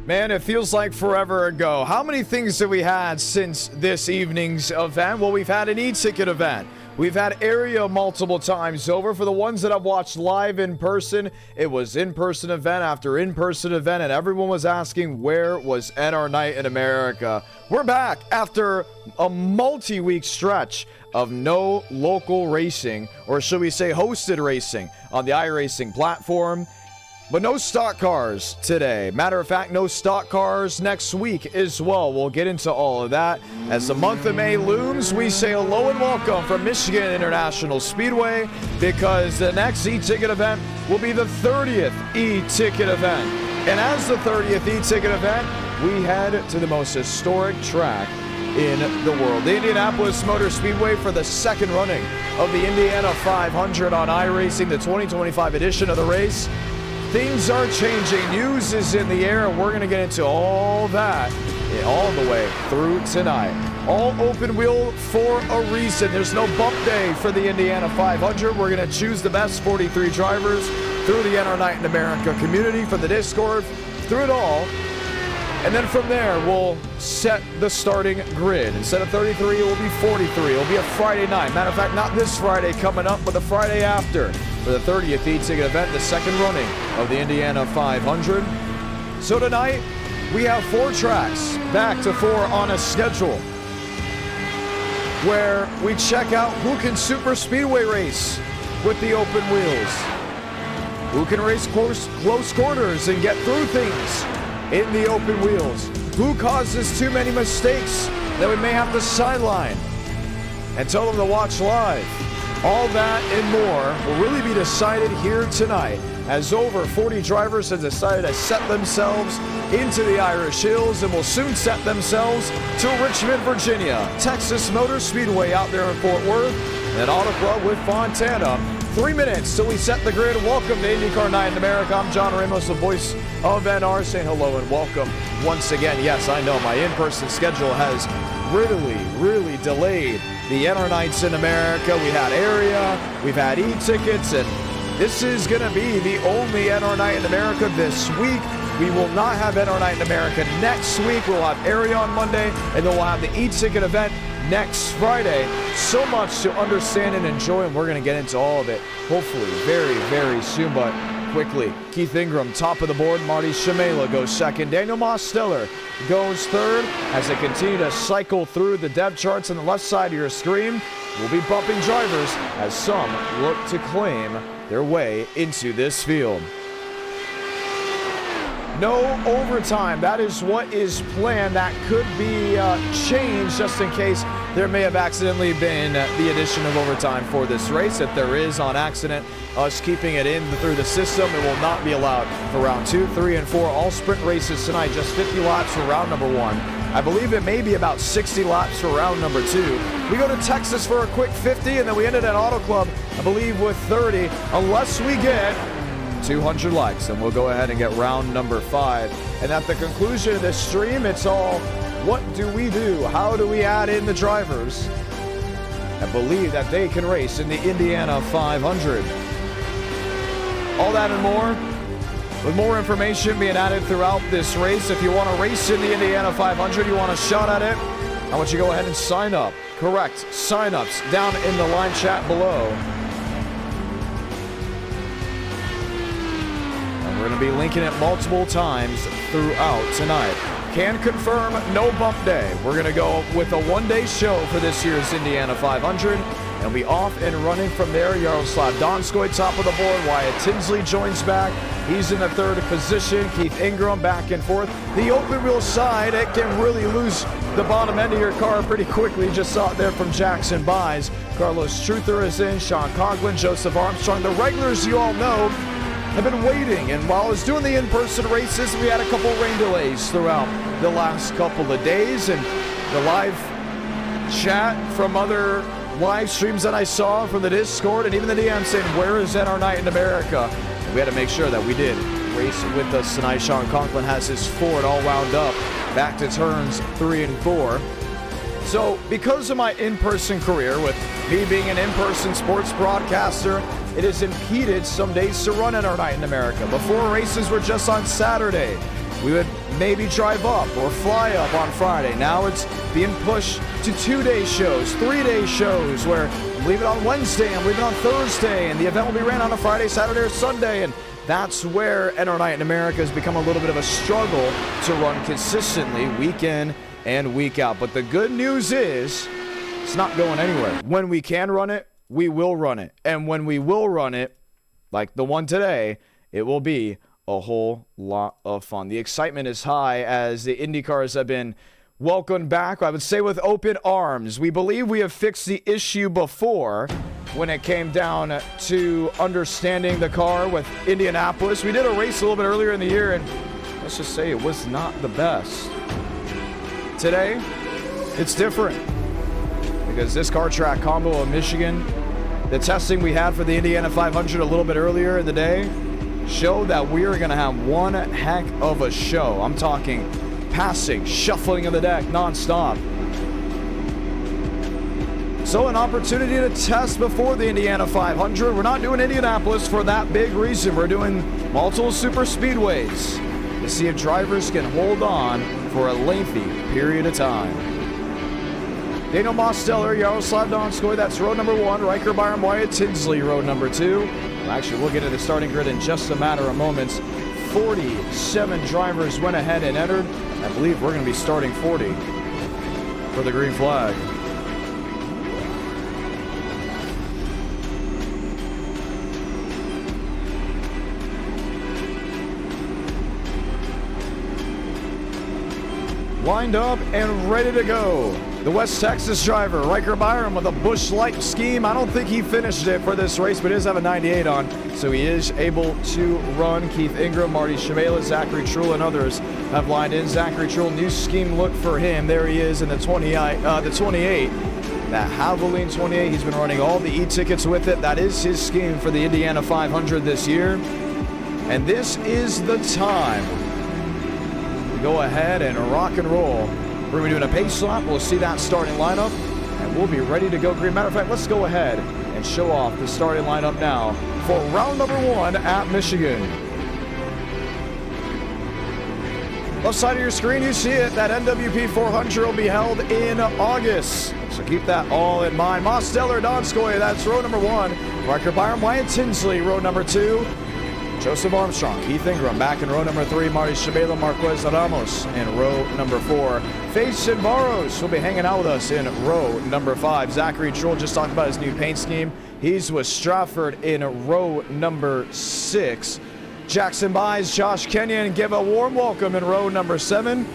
Man, it feels like forever ago. How many things have we had since this evening's event? Well, we've had an e-ticket event. We've had area multiple times over. For the ones that I've watched live in person, it was in-person event after in-person event, and everyone was asking, where was NR Night in America? We're back after a multi-week stretch of no local racing, or should we say hosted racing, on the iRacing platform. But no stock cars today. Matter of fact, no stock cars next week as well. We'll get into all of that. As the month of May looms, we say hello and welcome from Michigan International Speedway, because the next e-ticket event will be the 30th e-ticket event. And as the 30th e-ticket event, we head to the most historic track in the world, the Indianapolis Motor Speedway, for the second running of the Indiana 500 on iRacing, the 2025 edition of the race. Things are changing. News is in the air. We're going to get into all that all the way through tonight. All open wheel for a reason. There's no bump day for the Indiana 500. We're going to choose the best 43 drivers through the NR Night in America community, for the Discord, through it all. And then from there, we'll set the starting grid. Instead of 33, it will be 43. It will be a Friday night. Matter of fact, not this Friday coming up, but the Friday after, for the 30th e-ticket event, the second running of the Indiana 500. So tonight, we have 4 tracks, back to 4 on a schedule, where we check out who can super speedway race with the open wheels, who can race close quarters and get through things in the open wheels, who causes too many mistakes that we may have to sideline and tell them to watch live. All that and more will really be decided here tonight, as over 40 drivers have decided to set themselves into the Irish Hills and will soon set themselves to Richmond, Virginia, Texas Motor Speedway out there in Fort Worth, and Auto Club with Fontana. 3 minutes till we set the grid. Welcome to INDYCAR Night in America. I'm John Ramos, the voice of NR, saying hello and welcome once again. Yes, I know my in-person schedule has really delayed the NR Nights in America. We had area, we've had e-tickets, and this is going to be the only NR Night in America this week. We will not have NR Night in America next week. We'll have area on Monday, and then we'll have the e-ticket event next Friday. So much to understand and enjoy, and we're going to get into all of it, hopefully very soon, but quickly. Keith Ingram, top of the board. Marty Shamela goes second. Daniel Mosteller goes third. As they continue to cycle through the dev charts on the left side of your screen, we'll be bumping drivers as some look to claim their way into this field. No overtime. That is what is planned. That could be changed just in case there may have accidentally been the addition of overtime for this race. If there is on accident, us keeping it in through the system, it will not be allowed for round 2, 3, and 4. All sprint races tonight, just 50 laps for round number 1. I believe it may be about 60 laps for round number 2. We go to Texas for a quick 50, and then we ended at Auto Club, I believe, with 30, unless we get 200 likes, and we'll go ahead and get round number 5. And at the conclusion of this stream, it's all, what do we do? How do we add in the drivers and believe that they can race in the Indiana 500? All that and more, with more information being added throughout this race. If you want to race in the Indiana 500, you want a shot at it, I want you to go ahead and sign up. Correct, sign-ups down in the line chat below. We're going to be linking it multiple times throughout tonight. Can confirm no bump day. We're going to go with a one-day show for this year's Indiana 500. And we off and running from there. Yaroslav Donskoy, top of the board. Wyatt Tinsley joins back. He's in the 3rd position. Keith Ingram back and forth. The open wheel side, it can really lose the bottom end of your car pretty quickly. Just saw it there from Jackson Buys. Carlos Truther is in. Sean Conklin, Joseph Armstrong. The regulars you all know have been waiting, and while I was doing the in-person races, we had a couple rain delays throughout the last couple of days, and the live chat from other live streams that I saw from the Discord and even the DM saying, where is NR Night in America? And we had to make sure that we did race with us tonight. Sean Conklin has his Ford all wound up, back to turns 3 and 4. So because of my in-person career, with me being an in-person sports broadcaster, it has impeded some days to run NR Night in America. Before, races were just on Saturday. We would maybe drive up or fly up on Friday. Now it's being pushed to 2-day shows, 3-day shows, where I'm leaving on Wednesday, I'm leaving on Thursday, and the event will be ran on a Friday, Saturday, or Sunday. And that's where NR Night in America has become a little bit of a struggle to run consistently week in and week out. But the good news is it's not going anywhere. When we can run it, we will run it. And when we will run it, like the one today, it will be a whole lot of fun. The excitement is high as the IndyCars have been welcomed back, I would say, with open arms. We believe we have fixed the issue before when it came down to understanding the car with Indianapolis. We did a race a little bit earlier in the year, and let's just say it was not the best. Today, it's different because this car track combo of Michigan, the testing we had for the Indiana 500 a little bit earlier in the day, showed that we are going to have one heck of a show. I'm talking passing, shuffling of the deck nonstop. So an opportunity to test before the Indiana 500. We're not doing Indianapolis for that big reason. We're doing multiple super speedways to see if drivers can hold on for a lengthy period of time. Daniel Mosteller, Yaroslav Donskoy, that's road number 1. Riker Byron Wyatt Tinsley, road number 2. Actually, we'll get to the starting grid in just a matter of moments. 47 drivers went ahead and entered. I believe we're going to be starting 40 for the green flag. Lined up and ready to go. The West Texas driver, Riker Byron, with a Busch Light scheme. I don't think he finished it for this race, but he does have a 98 on, so he is able to run. Keith Ingram, Marty Shamela, Zachary Trull, and others have lined in. Zachary Trull, new scheme look for him. There he is in the 28. That Havoline 28, he's been running all the e-tickets with it. That is his scheme for the Indiana 500 this year. And this is the time to go ahead and rock and roll. We're going to be doing a pace lap. We'll see that starting lineup, and we'll be ready to go green. Matter of fact, let's go ahead and show off the starting lineup now for round number 1 at Michigan. Left side of your screen, you see it. That NWP 400 will be held in August, so keep that all in mind. Mosteller, Donskoy, that's row number 1. Riker Byron, Wyatt Tinsley, row number 2. Joseph Armstrong, Keith Ingram back in row number 3. Marty Shabela, Marquez Ramos in row number 4. Faison and Barros will be hanging out with us in row number 5. Zachary Trull just talked about his new paint scheme. He's with Stratford in row number 6. Jackson Byes, Josh Kenyon give a warm welcome in row number 7.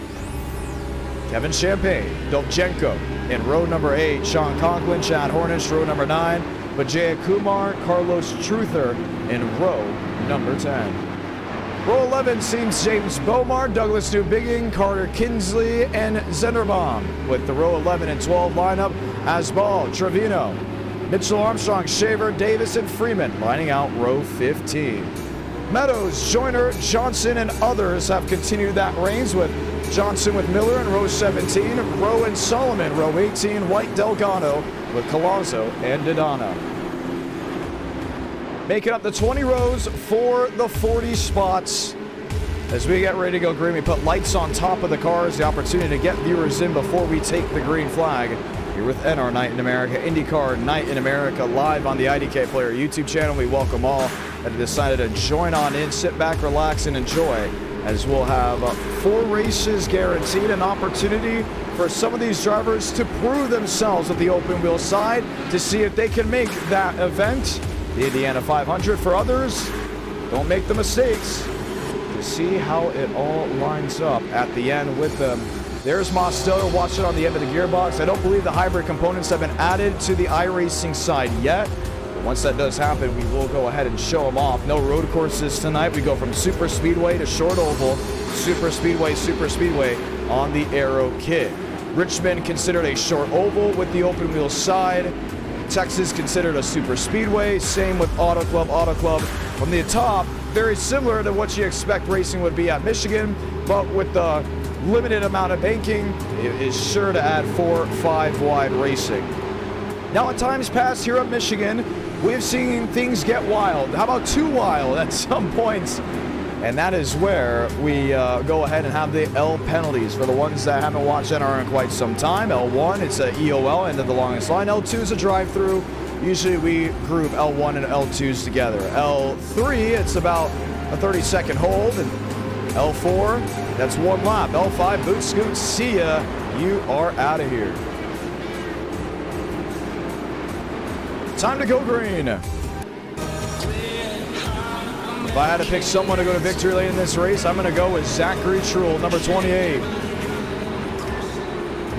Kevin Champagne, Dovchenko in row number 8. Sean Conklin, Chad Hornish, row number 9. Vijaya Kumar, Carlos Truther in row number 10. Row 11 seems James Bomar, Douglas Newbigging, Carter Kinsley, and Zenderbaum. With the row 11 and 12 lineup, Asbal, Trevino, Mitchell Armstrong, Shaver, Davis, and Freeman lining out row 15. Meadows, Joyner, Johnson, and others have continued that reigns, with Johnson with Miller in row 17, Rowe and Solomon, row 18, White, Delgado with Colazzo and Dodano. Making up the 20 rows for the 40 spots. As we get ready to go green, we put lights on top of the cars, the opportunity to get viewers in before we take the green flag. Here with NR Night in America, INDYCAR Night in America, live on the IDK Player YouTube channel. We welcome all that have decided to join on in, sit back, relax, and enjoy, as we'll have 4 races guaranteed, an opportunity for some of these drivers to prove themselves at the open wheel side to see if they can make that event, the Indiana 500. For others, don't make the mistakes, to see how it all lines up at the end with them. There's Mosteller watching on the end of the gearbox. I don't believe the hybrid components have been added to the iRacing side yet. But once that does happen, we will go ahead and show them off. No road courses tonight. We go from super speedway to short oval, super speedway on the Aero kit. Richmond considered a short oval with the open wheel side. Texas considered a super speedway. Same with Auto Club. From the top, very similar to what you expect racing would be at Michigan, but with the limited amount of banking, it is sure to add 4 5 wide racing. Now, at times past here at Michigan, we've seen things get wild. How about too wild at some points And that is where we go ahead and have the L penalties. For the ones that haven't watched NR in quite some time, L1, it's a EOL, end of the longest line. L2 is a drive-through. Usually we group L1 and L2s together. L3, it's about a 30-second hold. And L4, that's one lap. L5, boot scoot, see ya. You are out of here. Time to go green. If I had to pick someone to go to victory lane in this race, I'm going to go with Zachary Truel, number 28.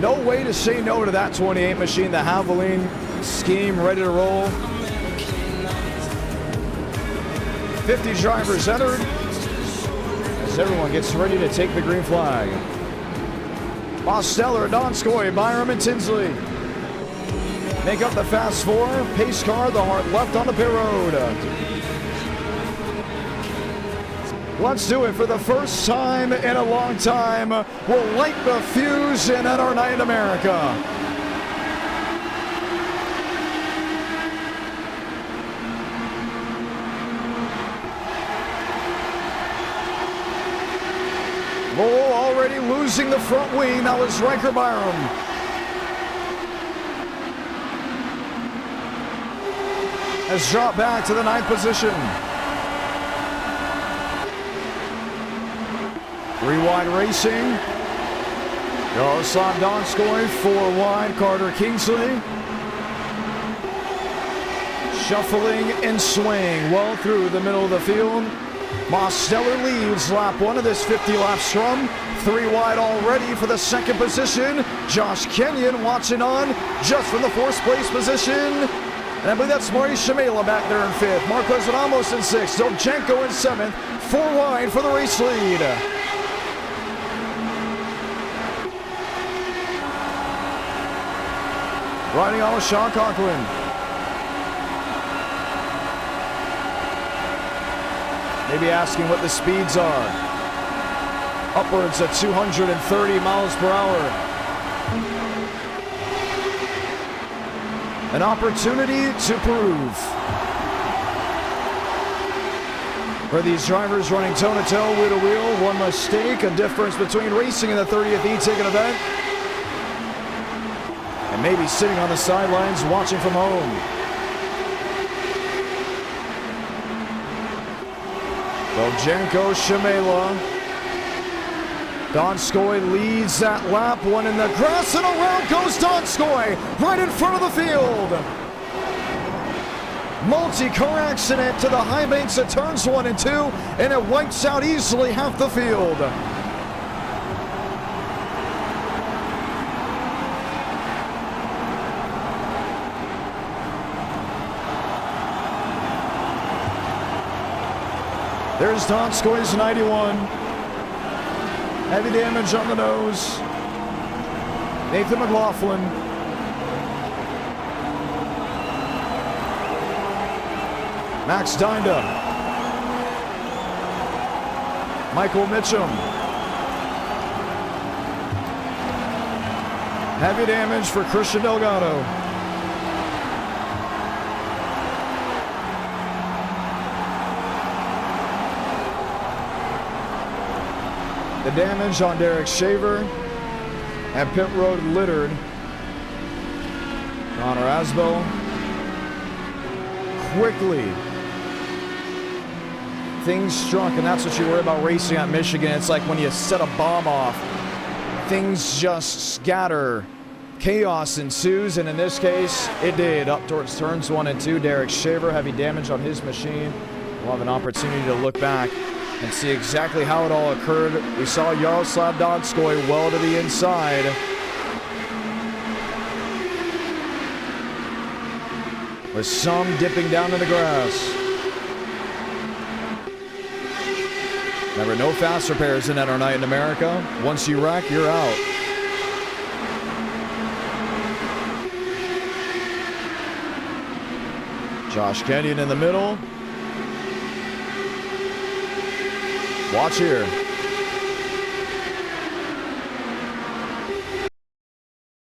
No way to say no to that 28 machine. The Havoline scheme ready to roll. 50 drivers entered as everyone gets ready to take the green flag. Mosteller, Donskoy, Byram, and Tinsley make up the fast four. Pace car, the hard left on the pit road. Let's do it for the first time in a long time. We'll light the fuse in NR Night in America. Lowell already losing the front wing. That was Riker Byram. Has dropped back to the 9th position. 3 wide racing. Yaroslav Donskoy, 4 wide. Carter Kingsley. Shuffling and swing well through the middle of the field. Mosteller leads lap 1 of this 50-lap scrum. 3 wide already for the 2nd position. Josh Kenyon watching on just from the 4th place position. And I believe that's Marty Shamela back there in 5th. Marquez Ramos in 6th. Dolchenko in 7th. 4 wide for the race lead. Riding on with Sean Conklin. Maybe asking what the speeds are. Upwards of 230 miles per hour. An opportunity to prove. For these drivers running toe-to-toe, wheel-to-wheel, one mistake, a difference between racing and the 30th e-ticket event. And maybe sitting on the sidelines watching from home. Dolchenko, Shamela. Donskoy leads that lap. 1 in the grass and around goes Donskoy right in front of the field. Multi-car accident to the high banks at turns 1 and 2, and it wipes out easily half the field. There's Donskoy's 91. Heavy damage on the nose. Nathan McLaughlin. Max Dinda. Michael Mitchum. Heavy damage for Christian Delgado. The damage on Derek Shaver and pit road littered. Connor Asbell quickly. Things struck, and that's what you worry about racing at Michigan. It's like when you set a bomb off, things just scatter. Chaos ensues, and in this case, it did. Up towards turns 1 and 2, Derek Shaver, heavy damage on his machine. We'll have an opportunity to look back and see exactly how it all occurred. We saw Yaroslav Donskoy well to the inside. With some dipping down in the grass. Remember, no fast repairs in NR Night in America. Once you wreck, you're out. Josh Kenyon in the middle. Watch here.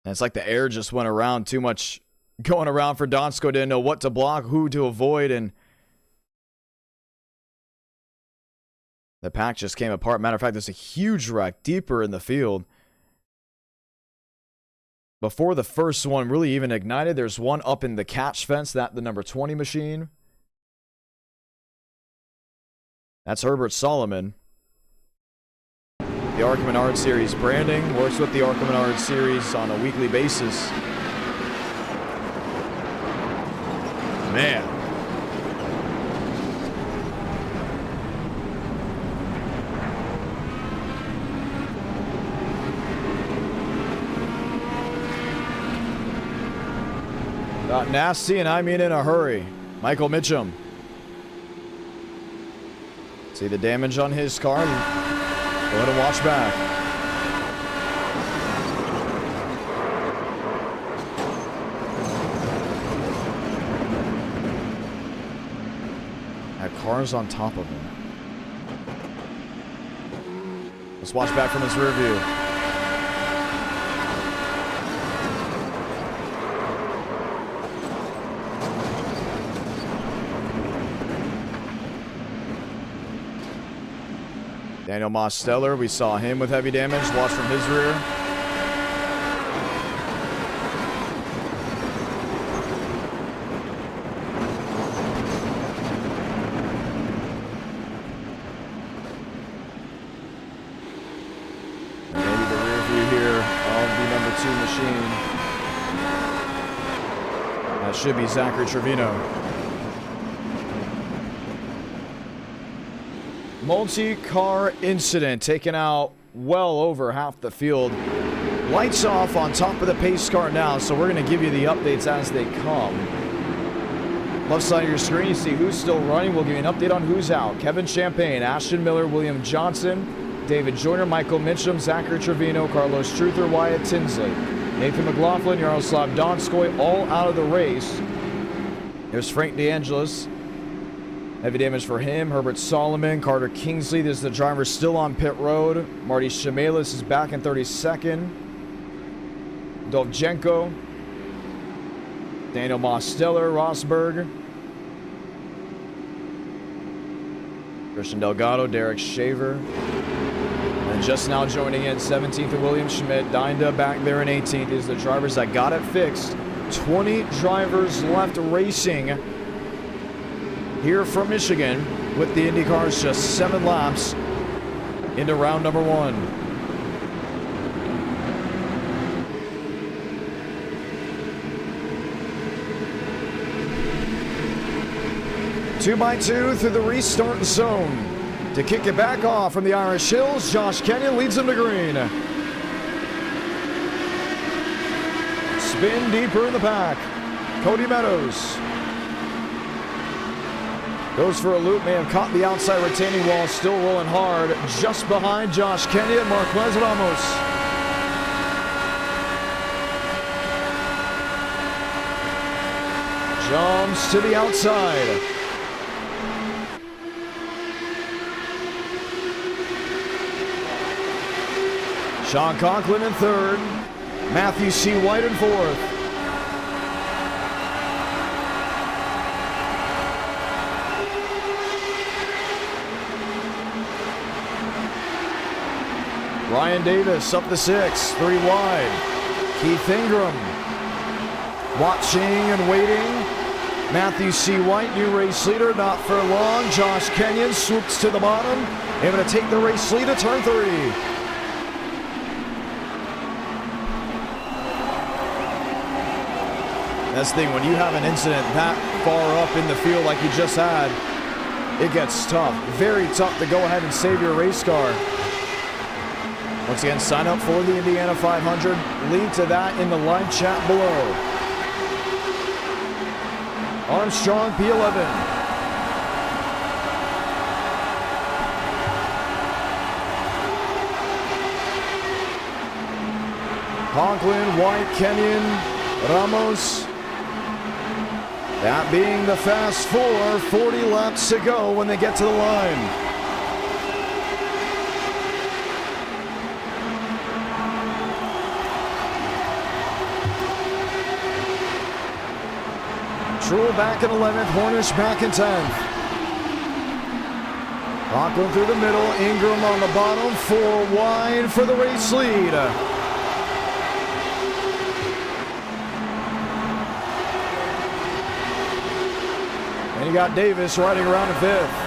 And it's like the air just went around. Too much going around for Donskoy. Didn't know what to block, who to avoid, and The pack just came apart. Matter of fact, there's a huge wreck deeper in the field. Before the first one really even ignited, there's one up in the catch fence, the number 20 machine. That's Herbert Solomon. The ARCA Menard Series branding works with the ARCA Menard Series on a weekly basis. Man. Got nasty, and I mean in a hurry. Michael Mitchum. See the damage on his car? Go ahead and watch back. That car's on top of him. Let's watch back from his rear view. Daniel Mosteller, we saw him with heavy damage. Watch from his rear. Maybe the rear view here of the number 2 machine. That should be Zachary Trevino. Multi-car incident, taking out well over half the field. Lights off on top of the pace car now, so we're going to give you the updates as they come. Left side of your screen, you see who's still running. We'll give you an update on who's out. Kevin Champagne, Ashton Miller, William Johnson, David Joyner, Michael Mitchum, Zachary Trevino, Carlos Truther, Wyatt Tinsley, Nathan McLaughlin, Yaroslav Donskoy, all out of the race. There's Frank DeAngelis. Heavy damage for him. Herbert Solomon, Carter Kingsley. This is the driver still on pit road. Marty Shamalis is back in 32nd. Dovchenko. Daniel Mosteller, Rosberg. Christian Delgado, Derek Shaver. And just now joining in 17th and William Schmidt. Dinda back there in 18th is the drivers that got it fixed. 20 drivers left racing here from Michigan, with the IndyCars just 7 laps into round number 1. Two by two through the restart zone. To kick it back off from the Irish Hills, Josh Kenyon leads them to green. Spin deeper in the pack. Cody Meadows goes for a loop, may have caught the outside retaining wall, still rolling hard. Just behind Josh Kenyon, Marquez Ramos. Jumps to the outside. Sean Conklin in 3rd. Matthew C. White in 4th. Ryan Davis up the 6, 3 wide. Keith Ingram watching and waiting. Matthew C. White, new race leader, not for long. Josh Kenyon swoops to the bottom, able to take the race lead to turn 3. That's the thing, when you have an incident that far up in the field like you just had, it gets tough. Very tough to go ahead and save your race car. Once again, sign up for the Indiana 500. Link to that in the live chat below. Armstrong, P11. Conklin, White, Kenyon, Ramos. That being the fast 4, 40 laps to go when they get to the line. Truel back in 11th, Hornish back in 10th. Conklin through the middle. Ingram on the bottom. 4 wide for the race lead. And you got Davis riding around in 5th.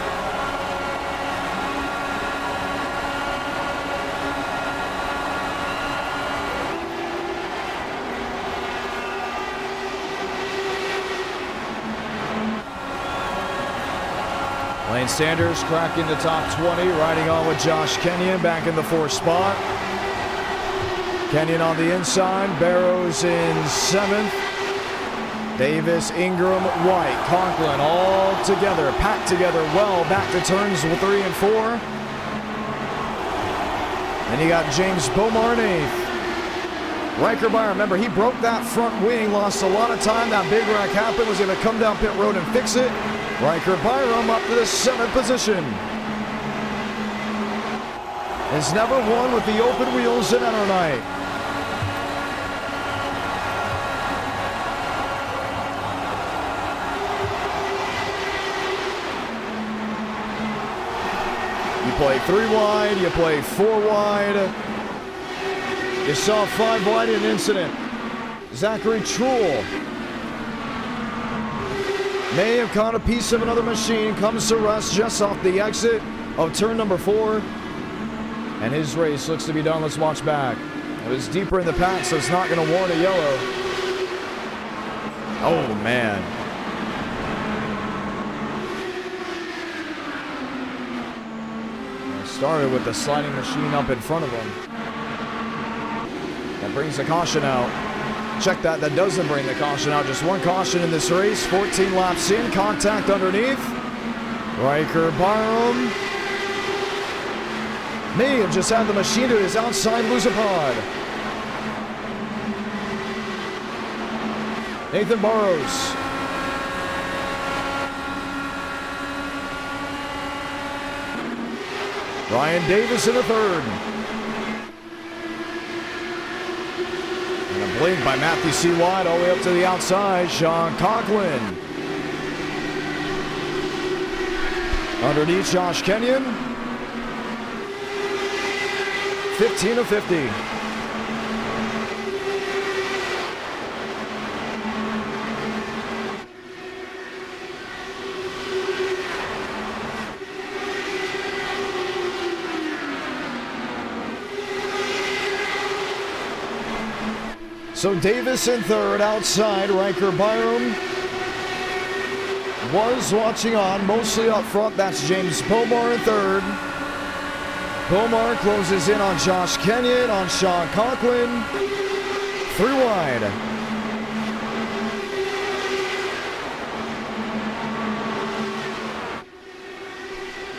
Lane Sanders cracking the top 20, riding on with Josh Kenyon back in the 4th spot. Kenyon on the inside, Barrows in 7th. Davis, Ingram, White, Conklin all together, packed together well back to turns 3 and 4. And you got James Beaumont in 8th. Riker Byron, remember, he broke that front wing, lost a lot of time. That big wreck happened, was going to come down pit road and fix it. Riker Byram up to the 7th position. Has never won with the open wheels in Enter Night. You play 3 wide, you play 4 wide. You saw 5 wide in an incident. Zachary Truhl may have caught a piece of another machine, comes to rest just off the exit of turn number 4. And his race looks to be done. Let's watch back. It was deeper in the pack, so it's not going to warrant a yellow. Oh, man. It started with the sliding machine up in front of him. That brings the caution out. Check that. That doesn't bring the caution out. Just 1 caution in this race. 14 laps in. Contact underneath. Riker Byram may have just had the machine to his outside, lose a pod. Nathan Burrows. Ryan Davis in the 3rd. Blink by Matthew C. Wide all the way up to the outside. Sean Conklin. Underneath Josh Kenyon. 15 of 50. So Davis in 3rd, outside. Riker Byram was watching on, mostly up front. That's James Beaumont in 3rd. Beaumont closes in on Josh Kenyon, on Sean Conklin. 3 wide.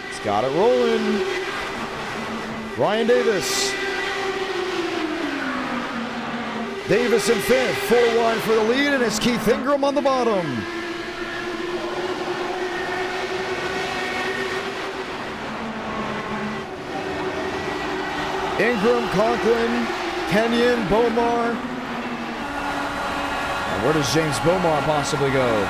He's got it rolling. Ryan Davis. Davis in 5th, 4 wide for the lead, and it's Keith Ingram on the bottom. Ingram, Conklin, Kenyon, Beaumont. And where does James Beaumont possibly go?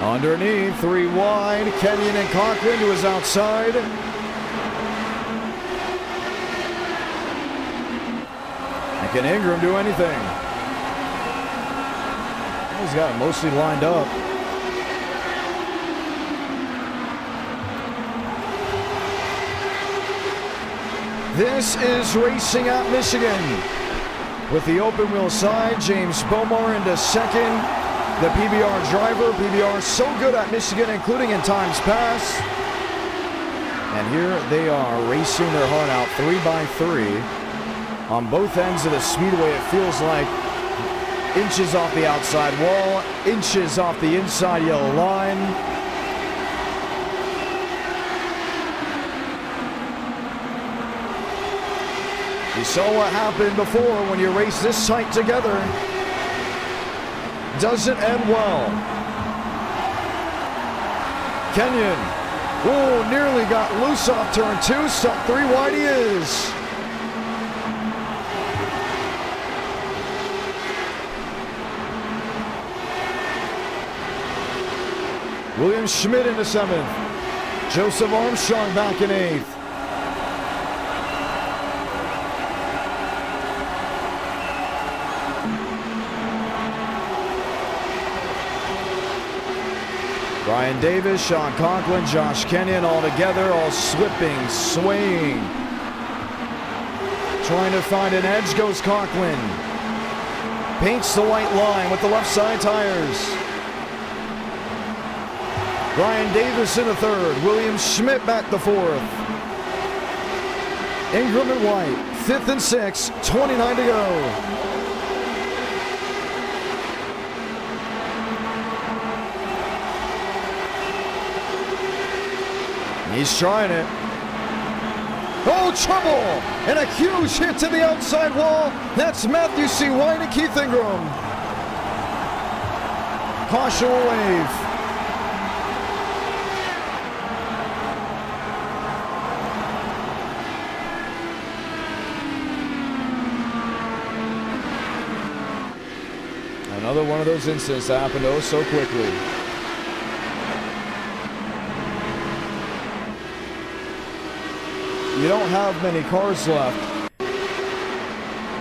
Underneath, 3 wide, Kenyon and Conklin to his outside. And can Ingram do anything? He's got it mostly lined up. This is racing at Michigan. With the open wheel side, James Beaumont into 2nd. The PBR driver. PBR so good at Michigan, including in times past. And here they are racing their heart out 3 by 3 on both ends of the speedway. It feels like inches off the outside wall, inches off the inside yellow line. You saw what happened before when you race this tight together. Doesn't end well. Kenyon. Oh, nearly got loose off turn 2. Stuck 3 wide he is. William Schmidt into 7th. Joseph Armstrong back in 8th. Ryan Davis, Sean Conklin, Josh Kenyon all together, all slipping, swaying. Trying to find an edge goes Conklin. Paints the white line with the left side tires. Ryan Davis in the 3rd. William Schmidt back the 4th. Ingram and White, 5th and 6th, 29 to go. He's trying it. Oh, trouble! And a huge hit to the outside wall. That's Matthew C. White and Keith Ingram. Caution will wave. Another one of those incidents that happened oh so quickly. You don't have many cars left.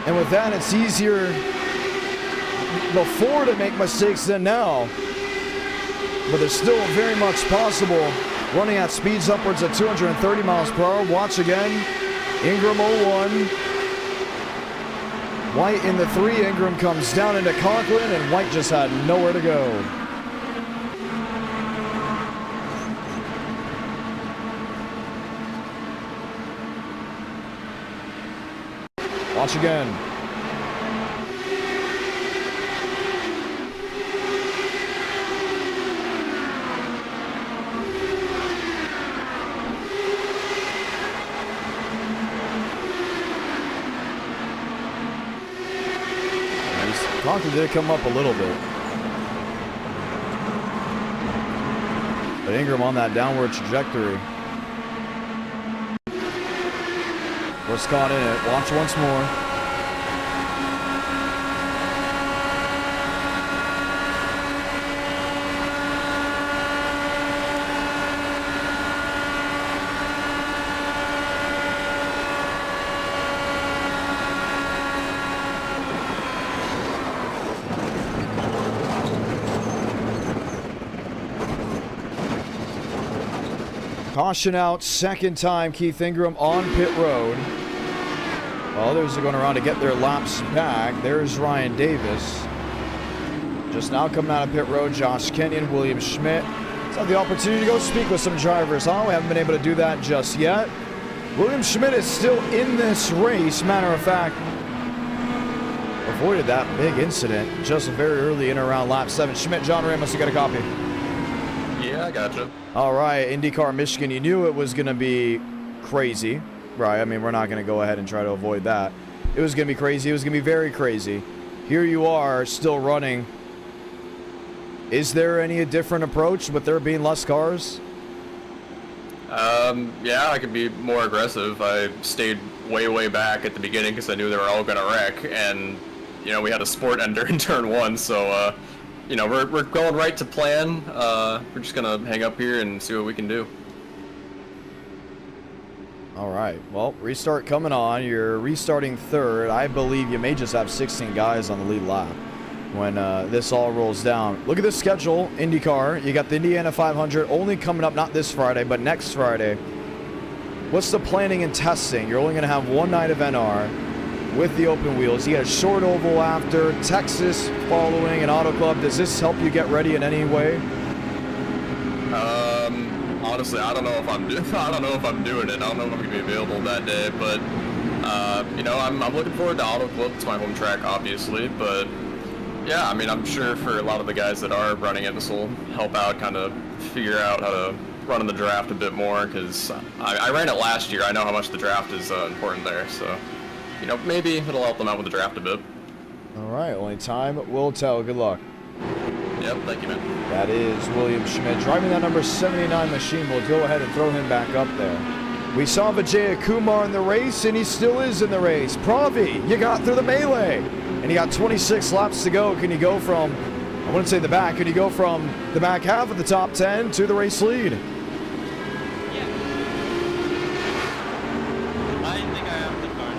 And with that, it's easier before to make mistakes than now. But it's still very much possible. Running at speeds upwards of 230 miles per hour. Watch again. Ingram 01. White in the 3. Ingram comes down into Conklin, and White just had nowhere to go. Watch again. Conklin did come up a little bit. But Ingram on that downward trajectory. Was caught in it. Watch once more. Caution out, 2nd time Keith Ingram on pit road. Well, others are going around to get their laps back. There's Ryan Davis. Just now coming out of pit road, Josh Kenyon, William Schmidt. Let's have the opportunity to go speak with some drivers, huh? We haven't been able to do that just yet. William Schmidt is still in this race. Matter of fact, avoided that big incident just very early in around lap 7. Schmidt, John Ramos, you got a copy? Yeah, I gotcha. All right, IndyCar Michigan, you knew it was going to be crazy, right? I mean, we're not going to go ahead and try to avoid that. It was going to be crazy. It was going to be very crazy. Here you are, still running. Is there any different approach with there being less cars? Yeah, I could be more aggressive. I stayed way back at the beginning because I knew they were all going to wreck, and, you know, we had a sport ender in turn 1, so, you know, we're going right to plan. We're just going to hang up here and see what we can do. All right, well, restart coming on. You're restarting 3rd. I believe you may just have 16 guys on the lead lap when this all rolls down. Look at this schedule, IndyCar. You got the Indiana 500 only coming up, not this Friday, but next Friday. What's the planning and testing? You're only going to have one night of NR with the open wheels. You got a short oval after, Texas following, an auto club. Does this help you get ready in any way? Honestly, I don't know if I'm doing it. I don't know if I'm going to be available that day, but you know, I'm looking forward to auto club. It's my home track, obviously, but yeah, I mean, I'm sure for a lot of the guys that are running it, this will help out, kind of figure out how to run in the draft a bit more, because I ran it last year. I know how much the draft is important there, so, you know, maybe it'll help them out with the draft a bit. All right, only time will tell. Good luck. Yep, thank you, man. That is William Schmidt driving that number 79 machine. We'll go ahead and throw him back up there. We saw Vijaya Kumar in the race, and he still is in the race. Pravi, you got through the melee, and you got 26 laps to go. Can you go from I wouldn't say the back. Could you go from the back half of the top 10 to the race lead? Yeah. I think I have the car.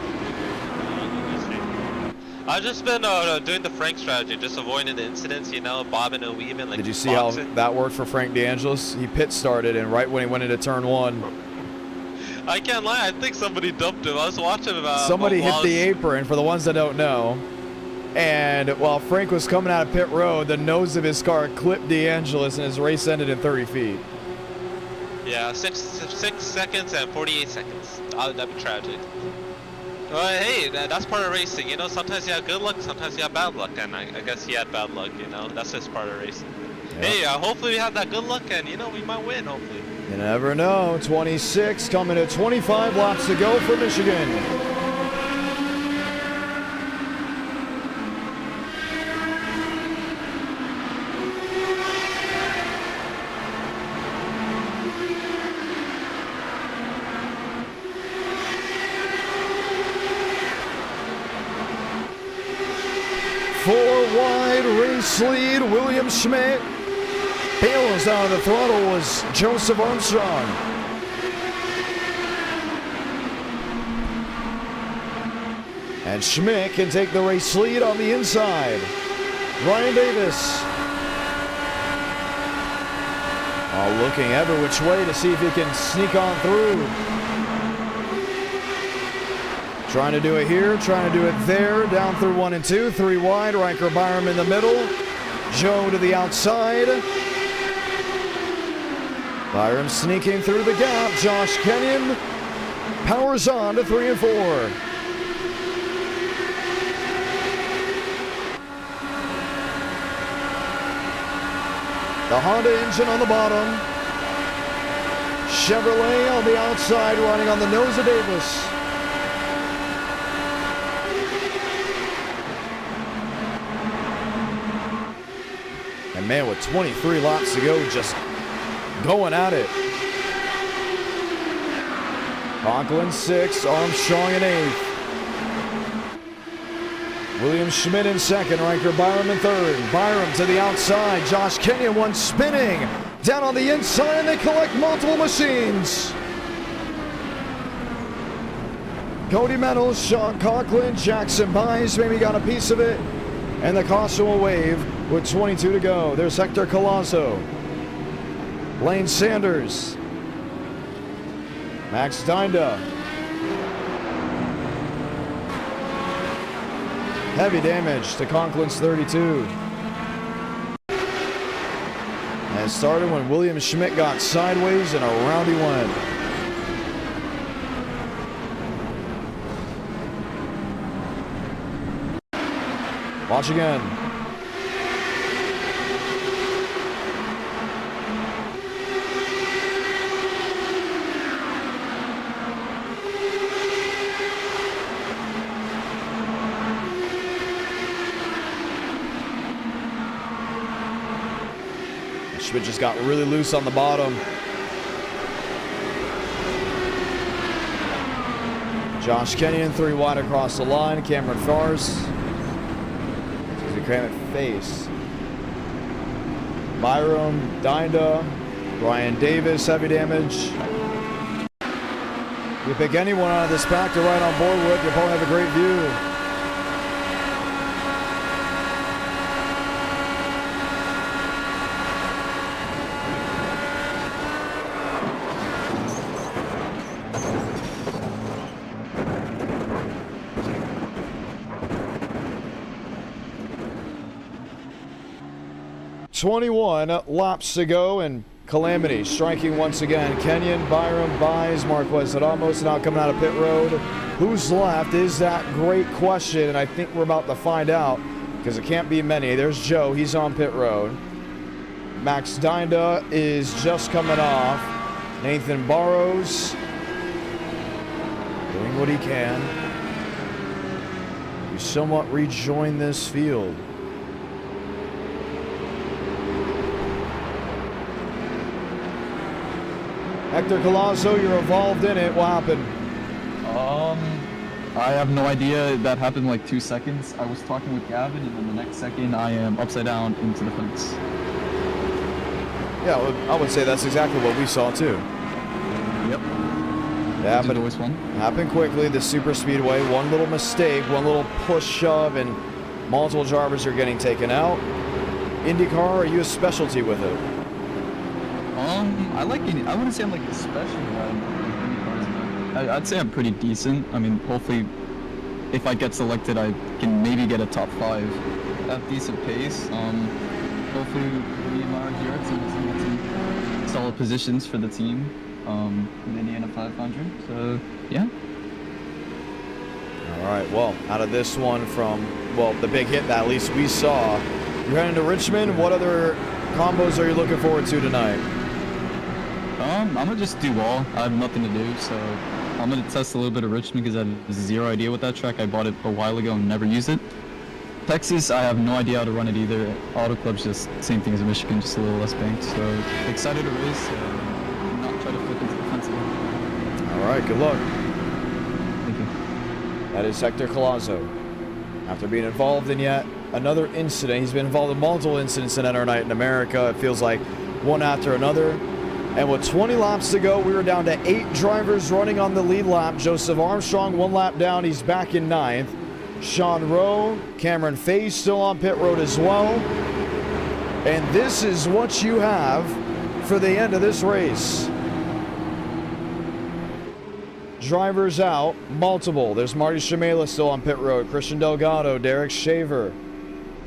I've just been doing the Frank strategy, just avoiding the incidents, you know, bobbing and weaving. Like, did you see how that worked for Frank DeAngelis? He pit started, and right when he went into turn 1, I can't lie, I think somebody dumped him. I was watching him. Somebody hit the apron, for the ones that don't know. And while Frank was coming out of pit road, the nose of his car clipped DeAngelis, and his race ended in 30 feet. Yeah, 6 seconds and 48 seconds. That'd be tragic. But hey, that's part of racing, you know. Sometimes you have good luck, sometimes you have bad luck, and I guess he had bad luck, you know. That's just part of racing. Yeah. Hey, hopefully we have that good luck, and you know, we might win, hopefully. You never know. 26 coming to 25 laps to go for Michigan. Four wide race lead, William Schmidt. Bales out of the throttle was Joseph Armstrong. And Schmidt can take the race lead on the inside. Ryan Davis. Looking every which way to see if he can sneak on through. Trying to do it here, trying to do it there. Down through 1 and 2, 3 wide. Riker Byram in the middle. Joe to the outside. Byram sneaking through the gap. Josh Kenyon powers on to 3 and 4. The Honda engine on the bottom. Chevrolet on the outside, running on the nose of Davis. And man, with 23 laps to go, just going at it. Conklin 6, Armstrong in 8th. William Schmidt in 2nd, Riker Byram in 3rd. Byram to the outside, Josh Kenyon one spinning. Down on the inside, and they collect multiple machines. Cody Meadows, Sean Conklin, Jackson Byes maybe got a piece of it. And the caution will wave with 22 to go. There's Hector Collazo. Lane Sanders. Max Dinda. Heavy damage to Conklin's 32. And it started when William Schmidt got sideways and around he went. Watch again. Schmidt just got really loose on the bottom. Josh Kenyon 3 wide across the line. Cameron Fars. Cram at face. Byram, Dinda, Brian Davis, heavy damage. You pick anyone out of this pack to ride on board with, you'll probably have a great view. .21 laps to go, and Calamity striking once again. Kenyon, Byram, Byes, Marquez Ramos now coming out of pit road. Who's left is that great question, and I think we're about to find out because it can't be many. There's Joe, he's on pit road. Max Dinda is just coming off. Nathan Barrows doing what he can. He somewhat rejoined this field. Hector Collazo, you're involved in it. What happened? I have no idea. That happened in like 2 seconds. I was talking with Gavin, and then the next second I am upside down into the fence. Yeah, I would say that's exactly what we saw too. Yep. Yeah, Which but is always fun. happened quickly. The super speedway, one little mistake, one little push shove, and multiple drivers are getting taken out. IndyCar, are you a specialty with it? I like it. I wouldn't say I'm like a special guy. I'd say I'm pretty decent. I mean, hopefully, if I get selected, I can maybe get a top 5 at decent pace. Hopefully, me and my RGR team can get some solid positions for the team in the Indiana 500. So, yeah. All right, well, out of this one from, well, the big hit that at least we saw, you're heading to Richmond. What other combos are you looking forward to tonight? I'm gonna just do all. I have nothing to do, so I'm gonna test a little bit of Richmond because I have zero idea what that track. I bought it a while ago and never used it. Texas, I have no idea how to run it either. Auto Club's just same thing as Michigan, just a little less banked. So excited to race and not try to flip into the fence again. All right, good luck. Thank you. That is Hector Collazo. After being involved in yet another incident, he's been involved in multiple incidents in NR Night in America. It feels like one after another. And with 20 laps to go, we were down to 8 drivers running on the lead lap. Joseph Armstrong, 1 lap down. He's back in 9th. Sean Rowe, Cameron Faye still on pit road as well. And this is what you have for the end of this race. Drivers out, multiple. There's Marty Shimela still on pit road. Christian Delgado, Derek Shaver.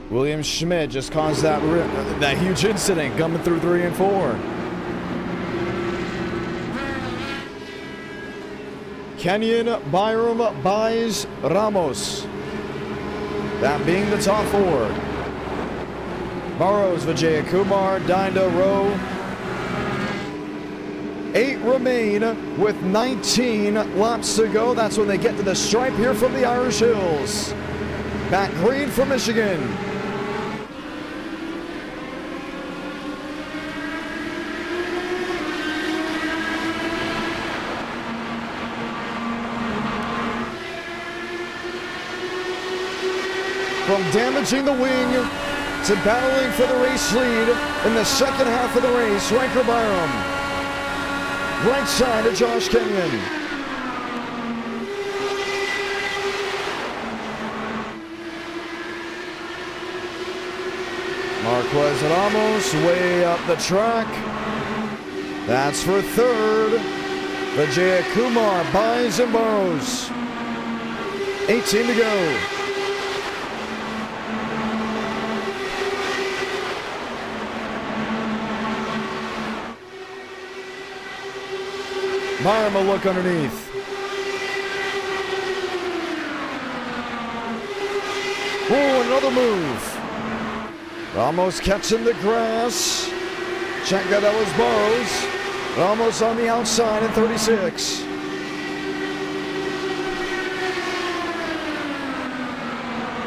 William Schmidt just caused that huge incident coming through 3 and 4. Kenyon Byram buys Ramos. That being the top 4. Burrows, Vijaya Kumar, Dinda, Rowe. 8 remain with 19 laps to go. That's when they get to the stripe here from the Irish Hills. Matt Green from Michigan. From damaging the wing to battling for the race lead in the second half of the race, Ranker Byram. Right side of Josh Kenyon. Marquez Ramos way up the track. That's for 3rd. Vijaya Kumar buys and borrows. 18 to go. Byram a look underneath. Oh, another move. Ramos catching the grass. Check that was Burrows. Ramos on the outside in 36.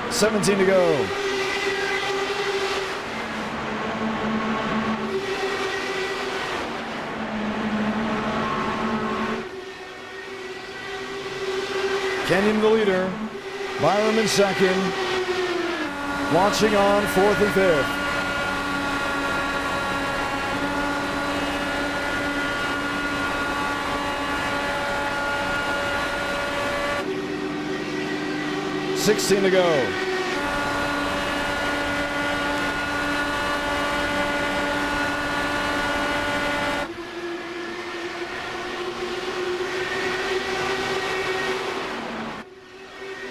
$17 to go. Kenyon the leader, Byram in 2nd, launching on 4th and 5th. $16 to go.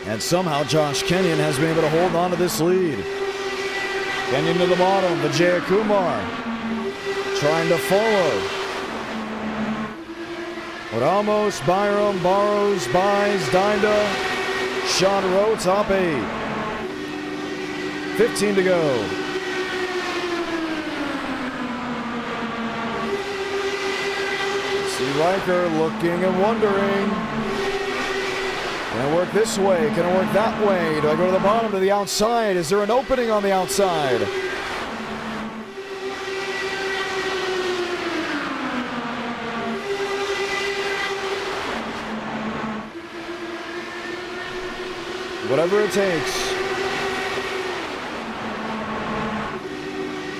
And somehow Josh Kenyon has been able to hold on to this lead. Kenyon to the bottom, Vijaya Kumar trying to follow. Ramos, Byram, Burrows, buys, Dinda, Sean Rowe, top 8. 15 to go. See Riker looking and wondering. Can I work this way? Can I work that way? Do I go to the bottom, to the outside? Is there an opening on the outside? Whatever it takes.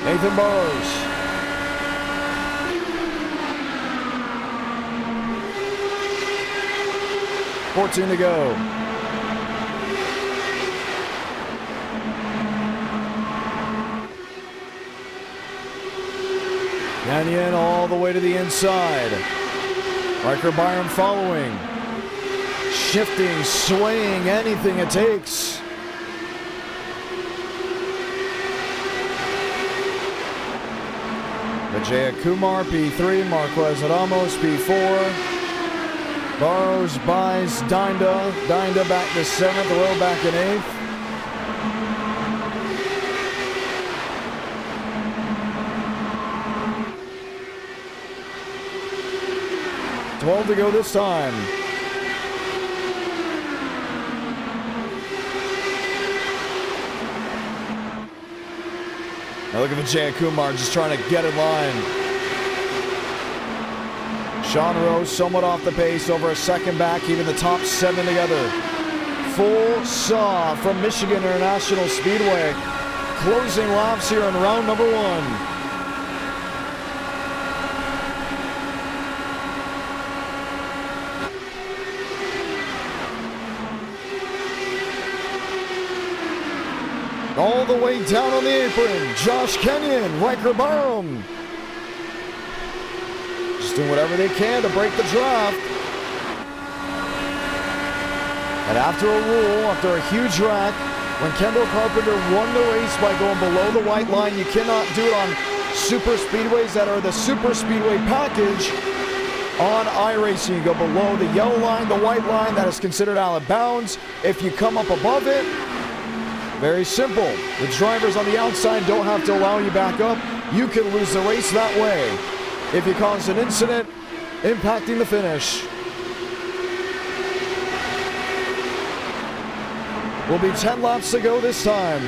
Nathan Burrows. $14 to go. Canyon all the way to the inside. Riker Byram following. Shifting, swaying, anything it takes. Vijaya Kumar, P3. Marquez Ramos, P4. Burrows buys Dinda. Dinda back to 7th. Rowe back in 8th. $12 to go this time. Now look at Vijay Kumar just trying to get in line. Sean Rose somewhat off the pace, over a second back, even the top 7 together. Full saw from Michigan International Speedway. Closing laps here in round number 1. All the way down on the apron, Josh Kenyon, Riker Byram. Just doing whatever they can to break the draft. And after a rule, after a huge wreck, when Kendall Carpenter won the race by going below the white line, you cannot do it on super speedways that are the super speedway package. On iRacing, you go below the yellow line, the white line, that is considered out of bounds. If you come up above it, very simple. The drivers on the outside don't have to allow you back up. You can lose the race that way if you cause an incident impacting the finish. Will be 10 laps to go this time.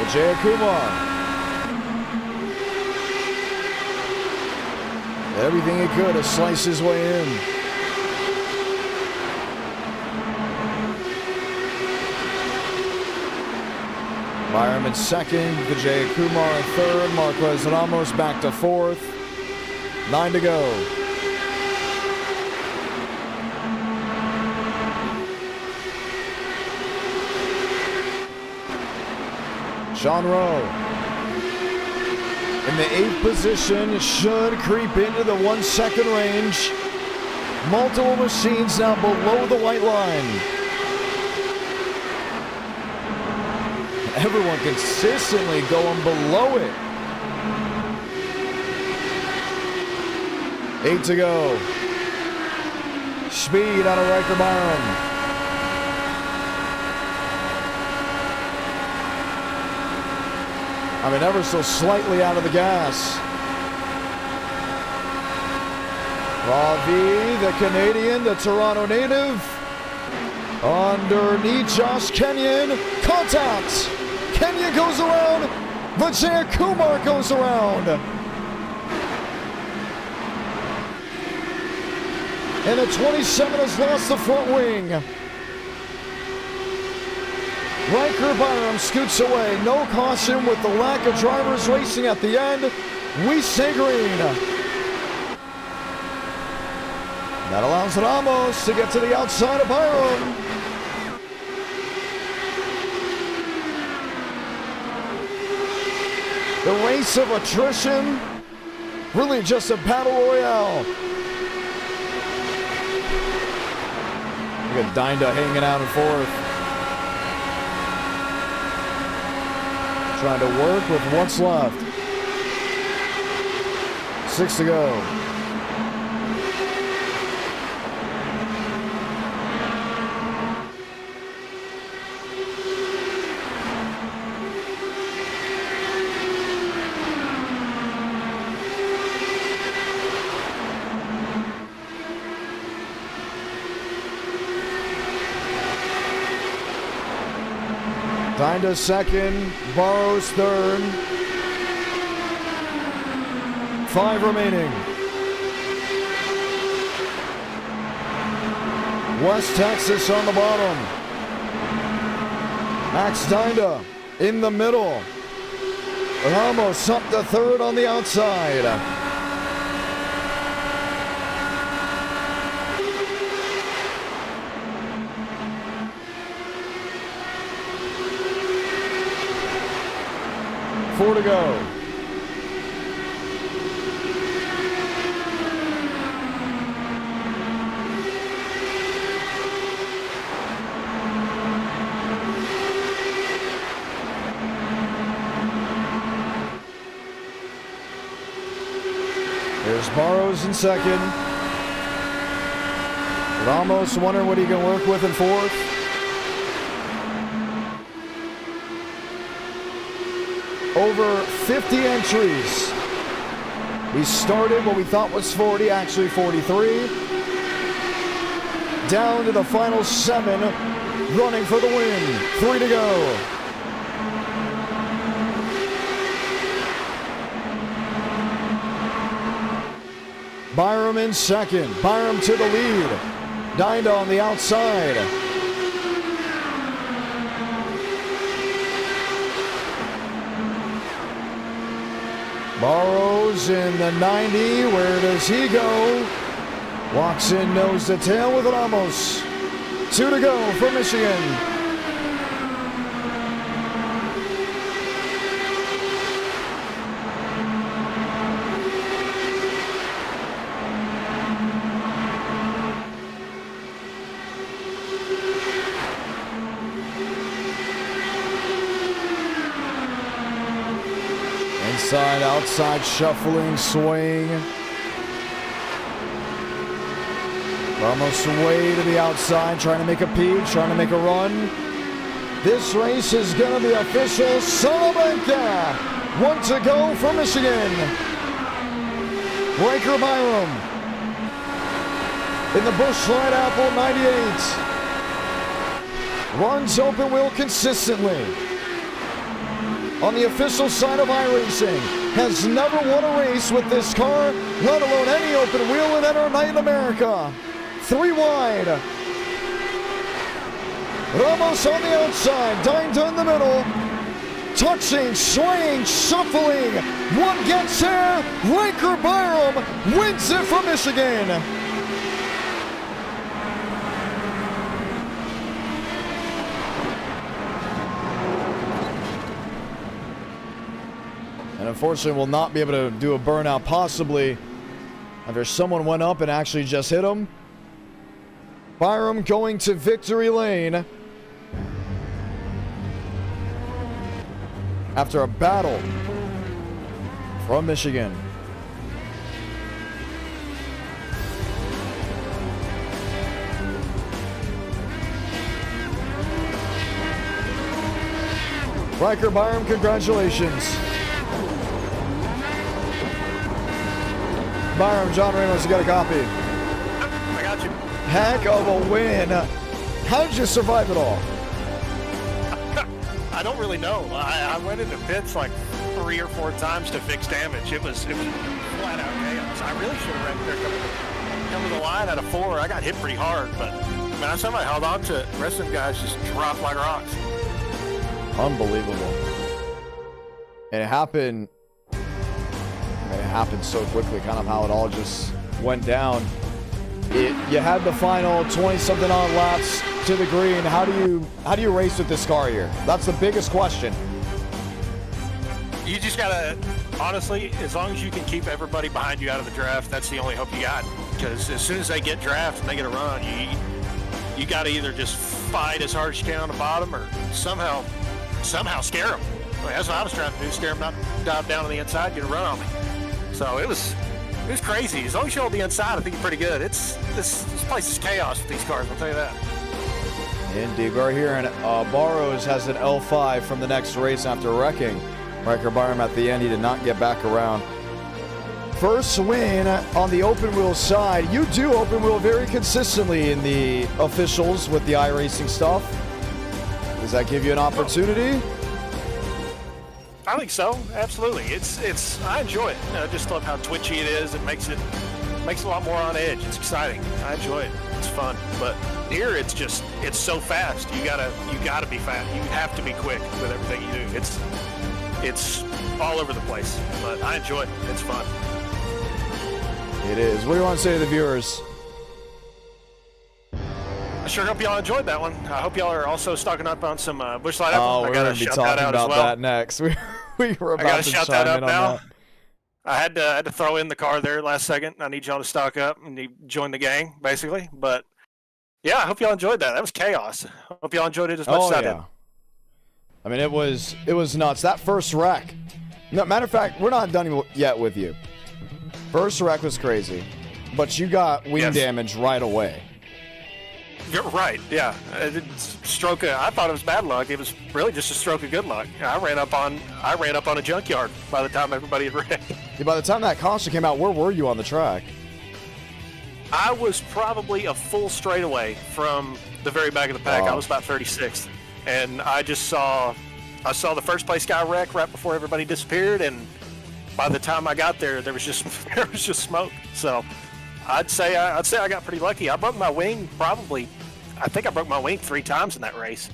Vijay Kumar. Everything he could to slice his way in. Byram in 2nd, Vijay Kumar in 3rd, Marquez Ramos back to 4th. 9 to go. Sean Rowe in the 8th position, should creep into the 1 second range. Multiple machines now below the white line. Everyone consistently going below it. 8 to go. Speed out of Riker Byram. I mean, ever so slightly out of the gas. Ravi, the Canadian, the Toronto native. Underneath Josh Kenyon. Contact. Kenyon goes around. Vijay Kumar goes around. And the 27 has lost the front wing. Riker Byram scoots away. No caution with the lack of drivers racing at the end. We say green. That allows Ramos to get to the outside of Byram. The race of attrition. Really just a battle royale. Look at Dinda hanging out in 4th. Trying to work with what's left. 6 to go. Dinda second, Barrows third. 5 remaining. West Texas on the bottom. Max Dinda in the middle. Ramos up to third on the outside. Four to go. There's Barrows in second. Ramos wondering what he can work with in fourth. Over 50 entries. We started what we thought was 40, actually 43. Down to the final 7, running for the win. 3 to go. Byram in second. Byram to the lead. Dinda on the outside. Barrows in the 90. Where does he go? Walks in nose to tail with Ramos. 2 to go for Michigan. Inside, outside, shuffling, swing. Ramos way to the outside, trying to make a peak, trying to make a run. This race is going to be official. Salamanca, 1 to go for Michigan. Riker Byram in the Busch Light Apple 98. Runs open wheel consistently. On the official side of iRacing, has never won a race with this car, let alone any open wheel in NASCAR Night in America. 3 wide. Ramos on the outside, Dinda in the middle. Touching, swaying, shuffling. One gets there. Riker Byram wins it for Michigan. And unfortunately will not be able to do a burnout, possibly after someone went up and actually just hit him. Byram going to victory lane after a battle from Michigan. Riker Byram, congratulations. Byram, John Ramos, you got a copy. I got you. Heck of a win. How did you survive it all? I don't really know. I went into pits like 3 or 4 times to fix damage. It was flat out chaos. I really should have ran there coming to the line out of 4. I got hit pretty hard, but man, somehow I held on to it. The rest of them guys just dropped like rocks. Unbelievable. And it happened so quickly, kind of how it all just went down. You had the final 20-something on laps to the green. How do you race with this car here? That's the biggest question. You just gotta, honestly, as long as you can keep everybody behind you out of the draft, that's the only hope you got. Because as soon as they get drafted and they get a run, you gotta either just fight as hard as you can on the bottom, or somehow scare them. I mean, that's what I was trying to do, scare them not to dive down on the inside, get a run on me. So it was crazy. As long as you hold the inside, I think you're pretty good. This place is chaos with these cars, I'll tell you that. Indeed, right here, and Barrows has an L5 from the next race after wrecking. Riker Byram at the end, he did not get back around. First win on the open wheel side. You do open wheel very consistently in the officials with the iRacing stuff. Does that give you an opportunity? I think so. Absolutely. I enjoy it. I just love how twitchy it is. It makes it a lot more on edge. It's exciting. I enjoy it. It's fun. But here, it's so fast. You gotta be fast. You have to be quick with everything you do. It's all over the place. But I enjoy it. It's fun. It is. What do you want to say to the viewers? I sure hope y'all enjoyed that one. I hope y'all are also stocking up on some Busch Light. Oh, we're going to be talking about that next. We were about to shout that chime out in on now. that. I had to throw in the car there last second. I need y'all to stock up and join the gang, basically. But yeah, I hope y'all enjoyed that. That was chaos. I hope y'all enjoyed it as much as I did. I mean, it was nuts. That first wreck. No, matter of fact, we're not done yet with you. First wreck was crazy, but you got wing damage right away. You're right. Yeah, I thought it was bad luck. It was really just a stroke of good luck. I ran up on a junkyard by the time everybody had wrecked. Yeah, by the time that caution came out, where were you on the track? I was probably a full straightaway from the very back of the pack. Wow. I was about 36th, and I saw the first place guy wreck right before everybody disappeared, and by the time I got there, there was just smoke. So I'd say I got pretty lucky. I broke my wing I think I broke my wing 3 times in that race.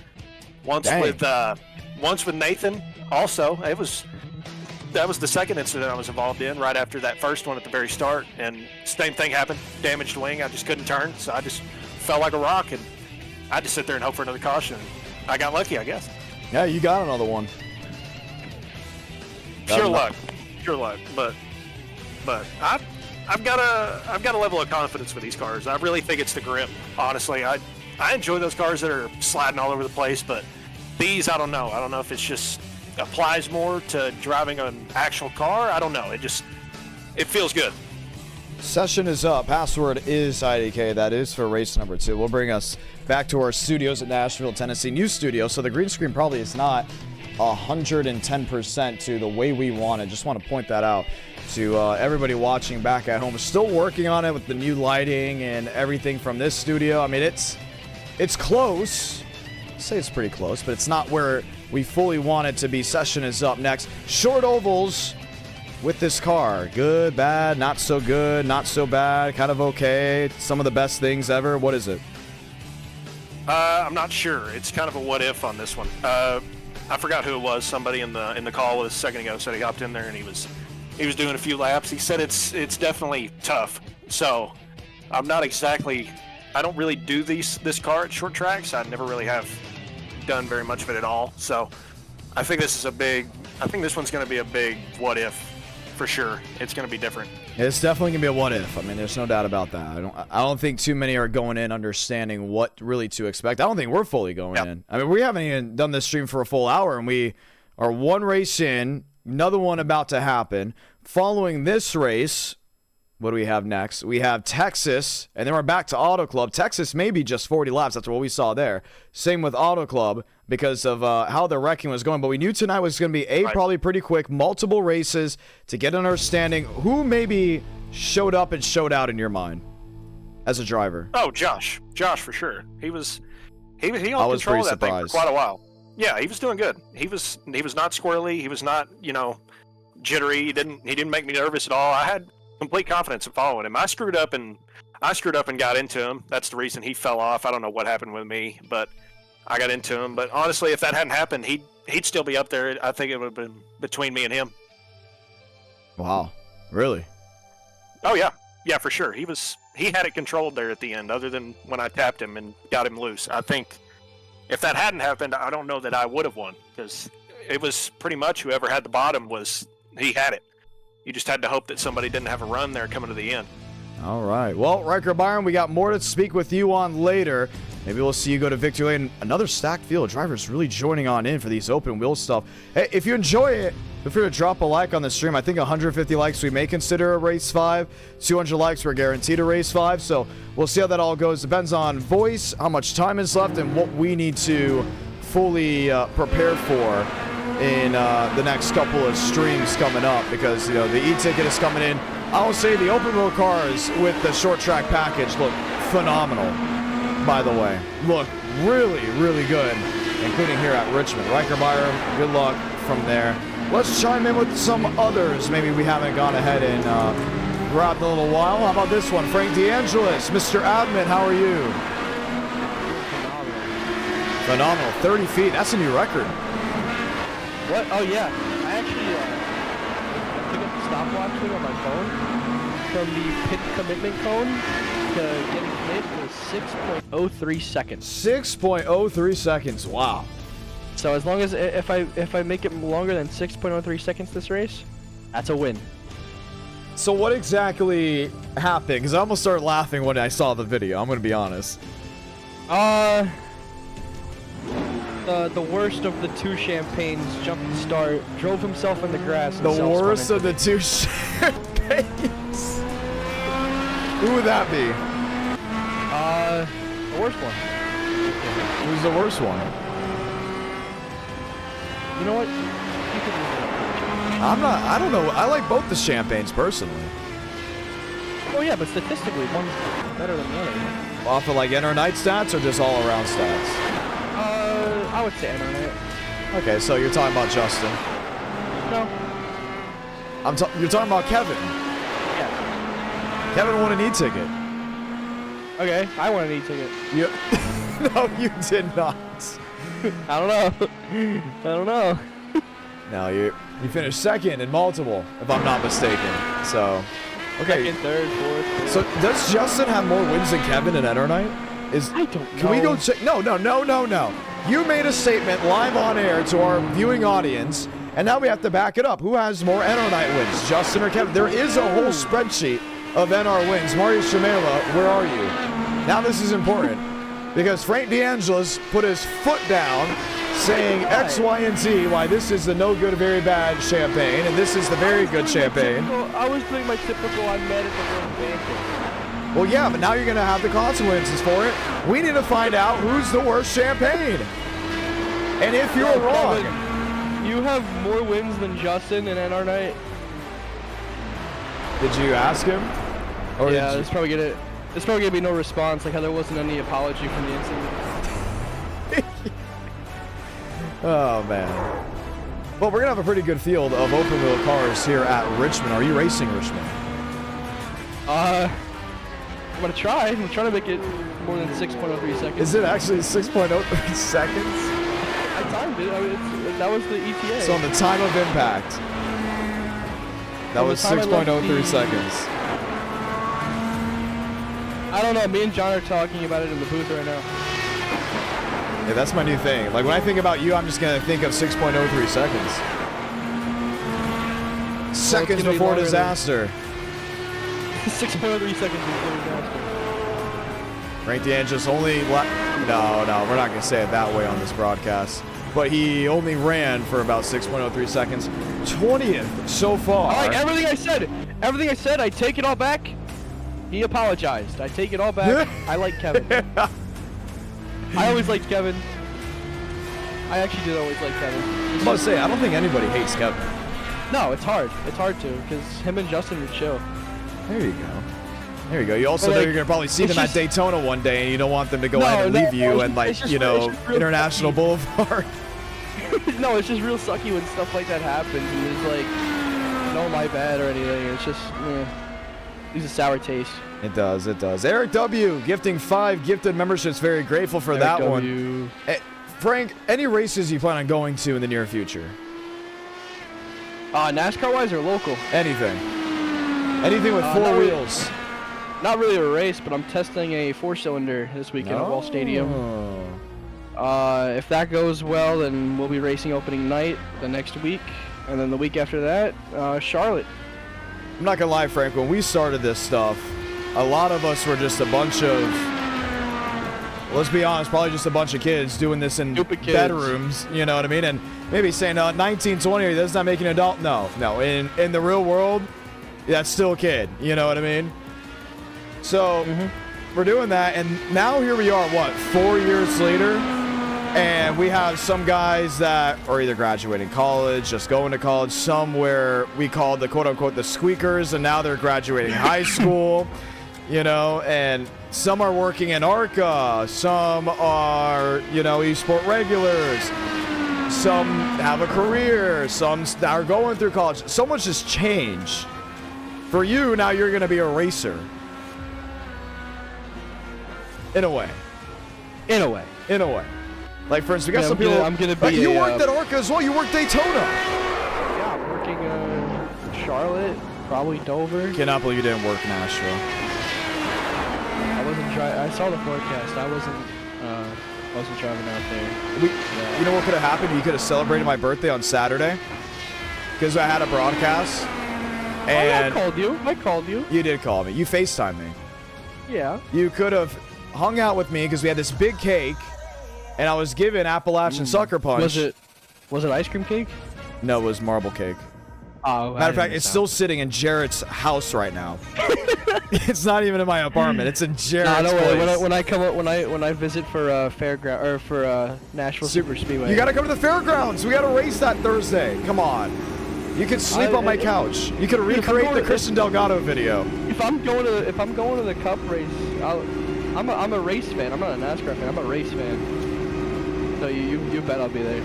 Once with Nathan. Also, that was the second incident I was involved in right after that first one at the very start, and same thing happened. Damaged wing. I just couldn't turn, so I just fell like a rock, and I had to sit there and hope for another caution. I got lucky, I guess. Yeah, you got another one. Pure luck, but I've got a level of confidence with these cars. I really think it's the grip. Honestly, I enjoy those cars that are sliding all over the place, but these, I don't know. I don't know if it's just applies more to driving an actual car. I don't know. It feels good. Session is up. Password is IDK. That is for race number 2. We'll bring us back to our studios at Nashville, Tennessee. New studio, so the green screen probably is not 110% to the way we want it. Just want to point that out to everybody watching back at home. We're still working on it with the new lighting and everything from this studio. I mean, it's close. I'd say it's pretty close, but it's not where we fully want it to be. Session is up next. Short ovals with this car. Good, bad, not so good, not so bad, kind of okay. Some of the best things ever. What is it? I'm not sure. It's kind of a what if on this one. I forgot who it was. Somebody in the call a second ago said he hopped in there and he was doing a few laps. He said it's definitely tough. So I'm not exactly. I don't really do this car at short tracks. I never really have done very much of it at all. So I think this one's going to be a big what if for sure. It's going to be different. It's definitely going to be a what if. I mean, there's no doubt about that. I don't think too many are going in understanding what really to expect. I don't think we're fully going in. I mean, we haven't even done this stream for a full hour, and we are one race in, another one about to happen. Following this race, what do we have next? We have Texas, and then we're back to Auto Club. Texas may be just 40 laps. That's what we saw there. Same with Auto Club because of how the wrecking was going. But we knew tonight was going to be probably pretty quick, multiple races to get an understanding. Who maybe showed up and showed out in your mind as a driver? Oh, Josh for sure. He was on I was control pretty of that thing surprised. for quite a while. Yeah, he was doing good. He was not squirrely. He was not jittery. He didn't make me nervous at all. I had complete confidence in following him. I screwed up and got into him. That's the reason he fell off. I don't know what happened with me, but I got into him. But honestly, if that hadn't happened, he'd still be up there. I think it would have been between me and him. Wow. Really? Oh yeah, for sure. He had it controlled there at the end, other than when I tapped him and got him loose. I think if that hadn't happened, I don't know that I would have won, because it was pretty much whoever had the bottom he had it. You just had to hope that somebody didn't have a run there coming to the end. All right. Well, Riker Byron, we got more to speak with you on later. Maybe we'll see you go to victory lane. Another stacked field. Drivers really joining on in for these open wheel stuff. Hey, if you enjoy it, feel free to drop a like on the stream. I think 150 likes we may consider a race 5. 200 likes we're guaranteed a race 5. So we'll see how that all goes. Depends on voice, how much time is left, and what we need to fully prepare for in the next couple of streams coming up, because the e-ticket is coming in. I will say the open wheel cars with the short track package look phenomenal, by the way. Look really, really good. including here at Richmond. Riker Meyer, good luck from there. Let's chime in with some others. Maybe we haven't gone ahead and grabbed in a little while. How about this one? Frank DeAngelis, Mr. Admin, how are you? Phenomenal. 30 feet. That's a new record. What? Oh, yeah. I actually took up the stopwatch thing on my phone. From the pit commitment cone to getting hit was 6.03 seconds. 6.03 seconds. Wow. So as long as if I make it longer than 6.03 seconds this race, that's a win. So what exactly happened? Because I almost started laughing when I saw the video. I'm going to be honest. The worst of the two champagnes jumped the start, drove himself in the grass. And The worst of the two champagnes. Who would that be? The worst one. Who's the worst one? You know what? You can use it. I don't know. I like both the champagnes personally. Oh yeah, but statistically, one's better than the other. Off of like inner night stats or just all around stats? I would say internet. Okay, so you're talking about Justin. No. You're talking about Kevin. Yeah. Kevin won an e-ticket. Okay, I want an e-ticket. You, no, you did not. I don't know. I don't know. No, you finished second in multiple, if I'm not mistaken. So, okay. Second, third, fourth. So does Justin have more wins than Kevin in Enter Night? I don't know. Can we go check? No. You made a statement live on air to our viewing audience, and now we have to back it up. Who has more Enter Night wins, Justin or Kevin? There is a whole spreadsheet of NR wins. Mario Shamela, where are you? Now this is important because Frank DeAngelis put his foot down saying X, Y, and Z, why this is the no good, very bad champagne, and this is the very good champagne. I was doing my typical I'm mad at the wrong band. Well, yeah, but now you're going to have the consequences for it. We need to find out who's the worst champagne. And if you're wrong. You have more wins than Justin in NR Night. Did you ask him? Or Yeah, did there's probably gonna be no response, like how there wasn't any apology from the incident. Oh, man. Well, we're going to have a pretty good field of open-wheel cars here at Richmond. Are you racing Richmond? I'm gonna try. I'm trying to make it more than 6.03 seconds. Is it actually 6.03 seconds? I timed it. I mean, that was the ETA. So on the time of impact, that was 6.03 seconds. I don't know. Me and John are talking about it in the booth right now. Yeah, that's my new thing. Like, when I think about you, I'm just going to think of 6.03 seconds. Seconds before disaster. 6.03 seconds before disaster. Frank DeAngelis only... No, we're not going to say it that way on this broadcast. But he only ran for about 6.03 seconds. 20th so far. I like everything I said. Everything I said, I take it all back. He apologized. I take it all back. I like Kevin. I always liked Kevin. I actually did always like Kevin. I was about to say, I don't think anybody hates Kevin. No, it's hard. It's hard to, because him and Justin would chill. There you go. There you go. You also But, know like, you're going to probably see them at Daytona one day, and you don't want them to go ahead and leave you and, like, you know, International Boulevard. No, it's just real sucky when stuff like that happens, and it's like, no, my bad or anything. It's just, leaves a sour taste. It does, it does. Eric W. gifting 5 gifted memberships. Very grateful for that one. Frank, any races you plan on going to in the near future? NASCAR-wise or local? Anything. Anything with 4 wheels. Not really a race, but I'm testing a 4-cylinder this weekend at Wall Stadium. If that goes well, then we'll be racing opening night the next week, and then the week after that, Charlotte. I'm not gonna lie, Frank, when we started this stuff, a lot of us were just a bunch of, let's be honest, probably just a bunch of kids doing this in bedrooms, you know what I mean? And maybe saying 19, 20, that's not making an adult. No, in the real world, that's still a kid, you know what I mean? So we're doing that, and now here we are, what, 4 years later? And we have some guys that are either graduating college, just going to college, somewhere we call the quote-unquote the squeakers, and now they're graduating high school. you know, and some are working in ARCA, some are, you know, esport regulars, some have a career, some are going through college. So much has changed. For you, now you're going to be a racer. In a way. In a way. In a way. Like, for instance, we got some people. I'm gonna be like, you worked at ARCA as well. You worked Daytona. Yeah, I'm working Charlotte, probably Dover. Cannot believe you didn't work Nashville. I wasn't driving. I saw the forecast. I wasn't driving out there. You know what could have happened? You could have celebrated my birthday on Saturday because I had a broadcast. And I called you. I called you. You did call me. You FaceTimed me. Yeah. You could have hung out with me because we had this big cake, and I was given Appalachian Sucker Punch. Was it ice cream cake? No, it was marble cake. Oh, Matter of fact, it's still sitting in Jarrett's house right now. It's not even in my apartment. It's in Jarrett's place. When I come up, when I visit for fairground or for Nashville Super Speedway. You gotta come to the fairgrounds. We gotta race that Thursday. Come on. You could sleep on my couch. You could recreate the Christian Delgado video. If I'm going to the Cup race, I'm a race fan. I'm not a NASCAR fan. I'm a race fan. So you bet I'll be there.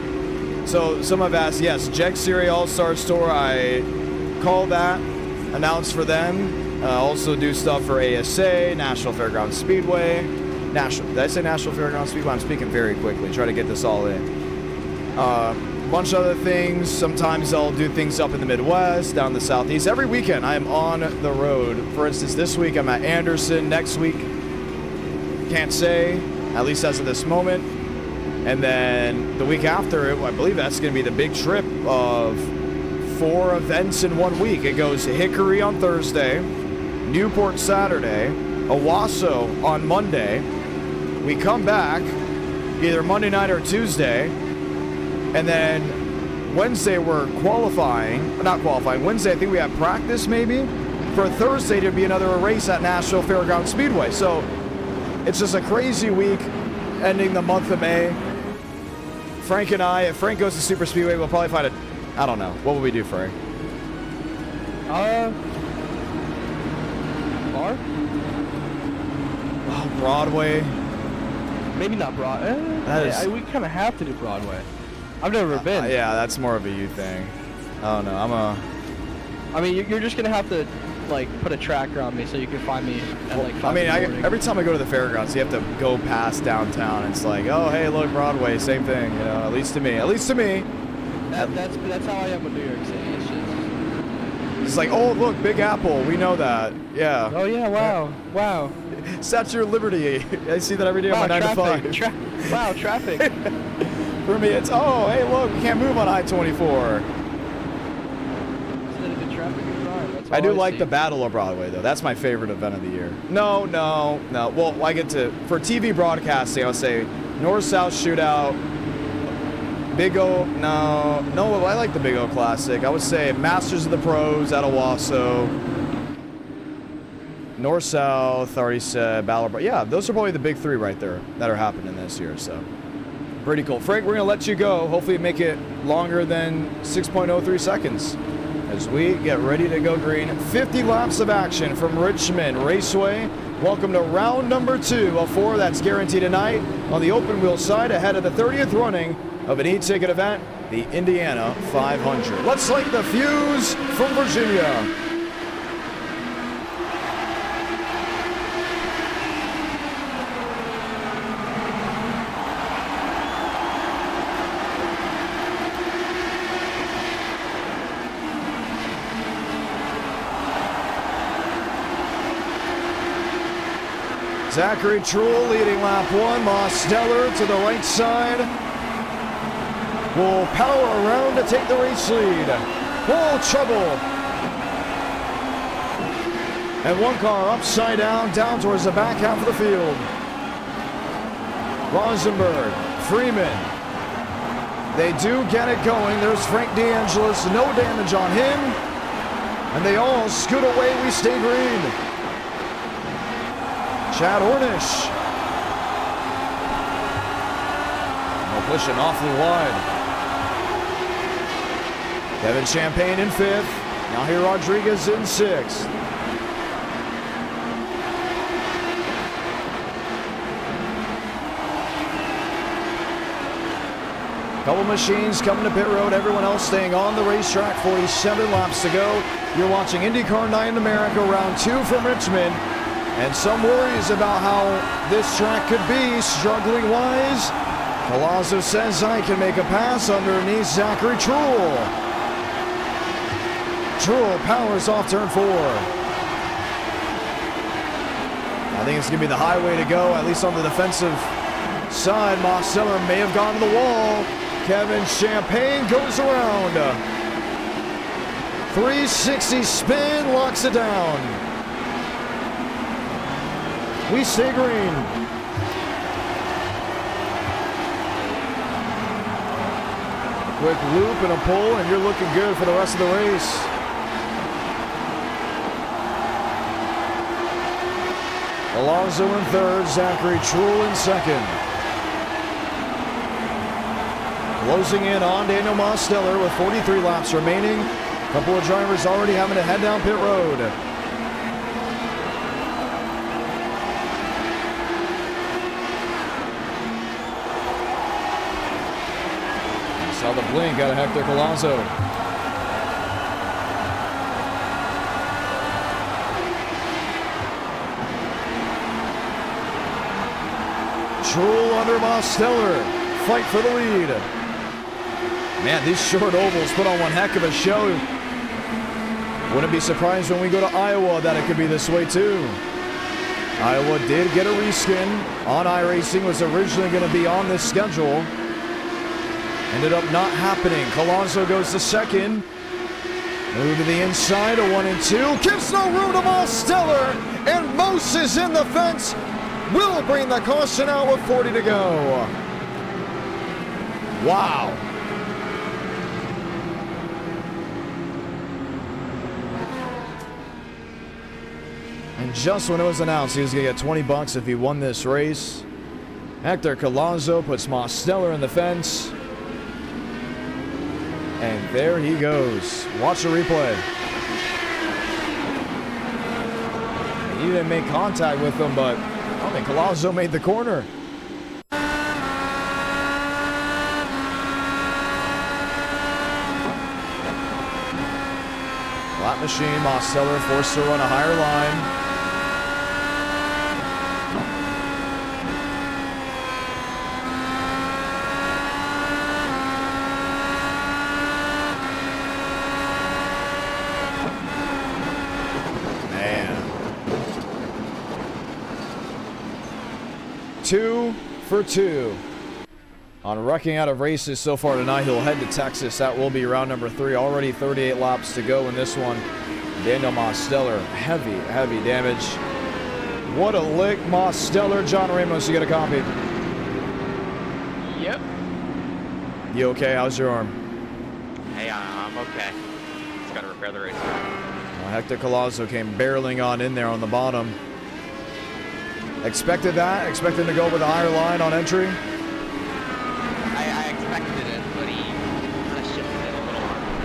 So some have asked, yes, Jack Series All-Star Store. I called that, announced for them. Also do stuff for ASA, National Fairgrounds Speedway. Did I say National Fairgrounds Speedway? I'm speaking very quickly. Try to get this all in. Bunch of other things. Sometimes I'll do things up in the Midwest, down the Southeast. Every weekend I am on the road. For instance, this week I'm at Anderson. Next week, can't say, at least as of this moment. And then the week after, I believe that's going to be the big trip of 4 events in 1 week. It goes to Hickory on Thursday, Newport Saturday, Owasso on Monday. We come back either Monday night or Tuesday. And then Wednesday we're Wednesday I think we have practice maybe. For Thursday to be another race at Nashville Fairgrounds Speedway. So it's just a crazy week ending the month of May. Frank and I, if Frank goes to Super Speedway, we'll probably find I don't know. What will we do, Frank? Bar? Oh, Broadway. Maybe not Broadway. We kind of have to do Broadway. I've never been. Yeah, that's more of a you thing. I don't know. I mean, you're just gonna have to like put a tracker on me so you can find me at like 5 in the morning. Every time I go to the fairgrounds, you have to go past downtown. It's like, oh, hey, look, Broadway, same thing. You know, at least to me. That's how I am with New York City. It's like, oh, look, Big Apple. We know that. Yeah. Oh yeah. Wow. Statue of Liberty. I see that every day on my 9 to 5. Wow, traffic. For me, it's, oh, hey, look, we can't move on I-24. Instead of the traffic and crime, that's all I do like see. the Battle of Broadway, though. That's my favorite event of the year. No. Well, I get to, for TV broadcasting, I would say North-South Shootout, Big O, no, I like the Big O Classic. I would say Masters of the Pros at Owasso, North-South, already said, Battle, yeah, those are probably the big 3 right there that are happening this year, so. Pretty cool. Frank, we're going to let you go. Hopefully make it longer than 6.03 seconds as we get ready to go green. 50 laps of action from Richmond Raceway. Welcome to round number 2 of 4 that's guaranteed tonight on the open wheel side ahead of the 30th running of an e-ticket event, the Indiana 500. Let's light the fuse from Virginia. Zachary Truhl leading lap 1. Moss Stellar to the right side will power around to take the race lead. Full trouble. And one car upside down towards the back half of the field. Rosenberg, Freeman. They do get it going. There's Frank DeAngelis. No damage on him. And they all scoot away. We stay green. Chad Ornish. No, pushing awfully wide. Kevin Champagne in 5th. Now here Rodriguez in 6th. Couple machines coming to pit road. Everyone else staying on the racetrack. 47 laps to go. You're watching INDYCAR Night in America, round 2 from Richmond. And some worries about how this track could be struggling-wise. Palazzo says I can make a pass underneath Zachary Truhl. Truhl powers off turn 4. I think it's going to be the highway to go, at least on the defensive side. Mosteller may have gone to the wall. Kevin Champagne goes around. 360 spin, locks it down. We stay green. Quick loop and a pull, and you're looking good for the rest of the race. Alonso in third, Zachary Truhl in second. Closing in on Daniel Mosteller with 43 laps remaining. A couple of drivers already having to head down pit road. Saw the blink out of Hector Collazo. Truhl under Mosteller. Fight for the lead. Man, these short ovals put on one heck of a show. Wouldn't be surprised when we go to Iowa that it could be this way too. Iowa did get a reskin on iRacing, was originally going to be on this schedule. Ended up not happening. Collazo goes to second. Move to the inside, a 1 and 2. Gives no room to Mosteller. And Moses in the fence. Will bring the caution out with 40 to go. Wow. And just when it was announced he was going to get $20 if he won this race, Hector Collazo puts Mosteller in the fence. And there he goes. Watch the replay. He didn't make contact with him, but I don't think Collazo made the corner. Lap machine, Mosteller forced to run a higher line. Man. 2 for 2. On wrecking out of races so far tonight, he'll head to Texas. That will be round number 3. Already 38 laps to go in this one. Daniel Mosteller, heavy damage. What a lick, Mosteller. John Ramos, you get a copy. Yep. You okay? How's your arm? Hey, I'm okay. Just gotta repair the race. Hector Collazo came barreling on in there on the bottom. Expected that? Expected to go with a higher line on entry? I expected it, but he kind of shifted it a little harder.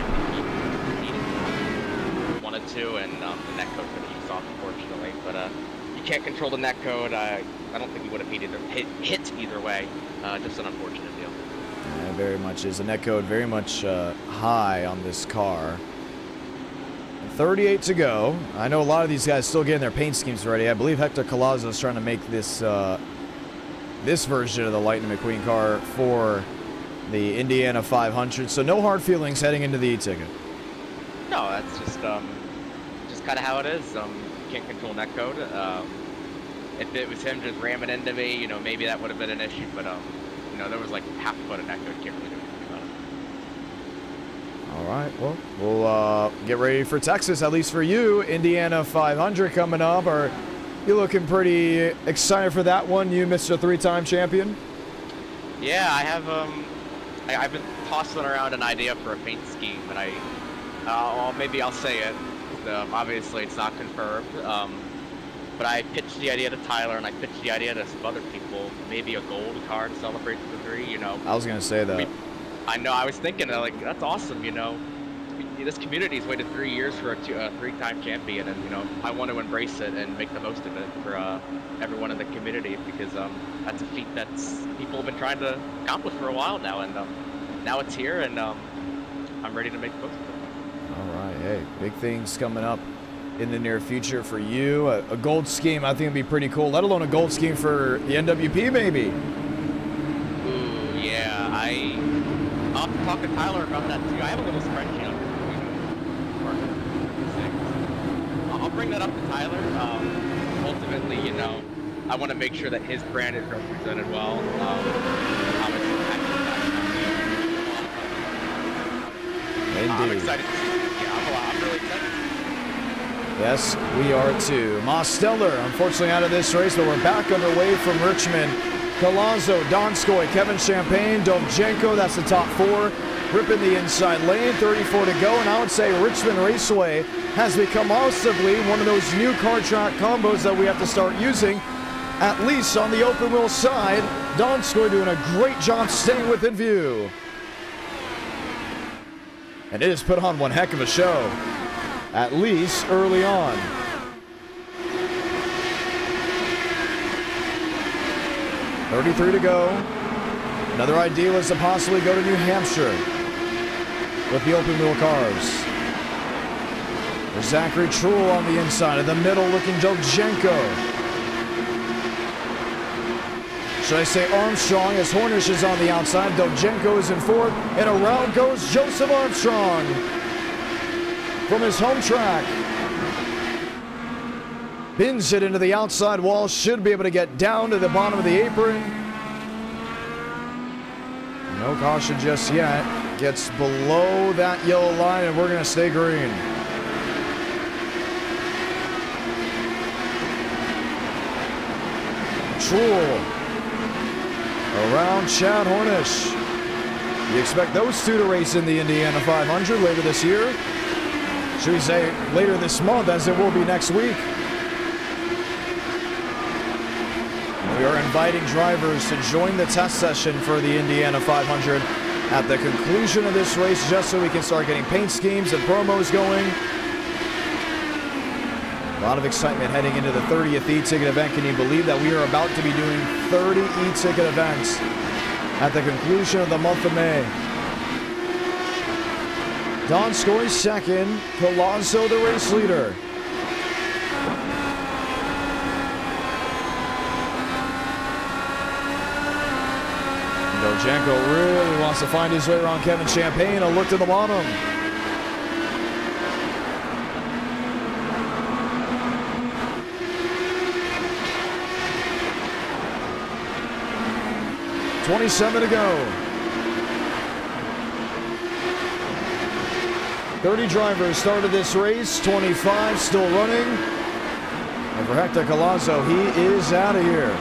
He wanted to, and the net code could have used off, unfortunately. But you can't control the net code. I don't think he would have hit either way. Just an unfortunate deal. Yeah, very much is. The net code very much high on this car. 38 to go. I know a lot of these guys still getting their paint schemes ready. I believe Hector Collazo is trying to make this this version of the Lightning McQueen car for the Indiana 500. So no hard feelings heading into the e-ticket. No, that's just kind of how it is. Can't control net code. If it was him just ramming into me, you know, maybe that would have been an issue. But you know, there was like half a foot of net code. Can't really do anything about it. All right, well, we'll get ready for Texas, at least for you. Indiana 500 coming up. Are you looking pretty excited for that one, you Mr. 3-time champion? Yeah, I have. I've been tossing around an idea for a paint scheme, and well, maybe I'll say it. Obviously, it's not confirmed. But I pitched the idea to Tyler, and I pitched the idea to some other people. Maybe a gold car to celebrate the 3. You know. I was gonna say that. I know. I was thinking, like, that's awesome. You know, this community's waited 3 years for a 3-time champion, and you know, I want to embrace it and make the most of it for everyone in the community, because that's a feat that's people have been trying to accomplish for a while now, and now it's here, and I'm ready to make the most of it. All right, hey, big things coming up in the near future for you. A gold scheme, I think would be pretty cool, let alone a gold scheme for the NWP, maybe. Ooh, yeah, I'll have to talk to Tyler about that too. I have a little spreadsheet on it. I'll bring that up to Tyler. Ultimately, you know, I want to make sure that his brand is represented well. How much impact that I'm excited to see it. Yeah, I'm really excited. Yes, we are too. Mosteller, unfortunately out of this race, but we're back underway from Richmond. Colazzo, Donskoy, Kevin Champagne, Dovchenko, that's the top 4. Ripping the inside lane, 34 to go, and I would say Richmond Raceway has become possibly one of those new car track combos that we have to start using, at least on the open wheel side. Donskoy doing a great job staying within view. And it has put on one heck of a show, at least early on. $33 to go. Another idea was to possibly go to New Hampshire with the open wheel cars. There's Zachary Truhl on the inside. In the middle looking Dovchenko. Should I say Armstrong, as Hornish is on the outside. Dovchenko is in 4th, and around goes Joseph Armstrong from his home track. Bins it into the outside wall, should be able to get down to the bottom of the apron. No caution just yet. Gets below that yellow line, and we're going to stay green. Truhl around Chad Hornish. You expect those two to race in the Indiana 500 later this year. Should we say later this month, as it will be next week. We are inviting drivers to join the test session for the Indiana 500 at the conclusion of this race, just so we can start getting paint schemes and promos going. A lot of excitement heading into the 30th e-ticket event. Can you believe that we are about to be doing 30 e-ticket events at the conclusion of the month of May? Donskoy second, Colazzo the race leader. Dovchenko really wants to find his way around Kevin Champagne. A look to the bottom. $27 to go. 30 drivers started this race. 25 still running. And for Hector Colazzo, he is out of here.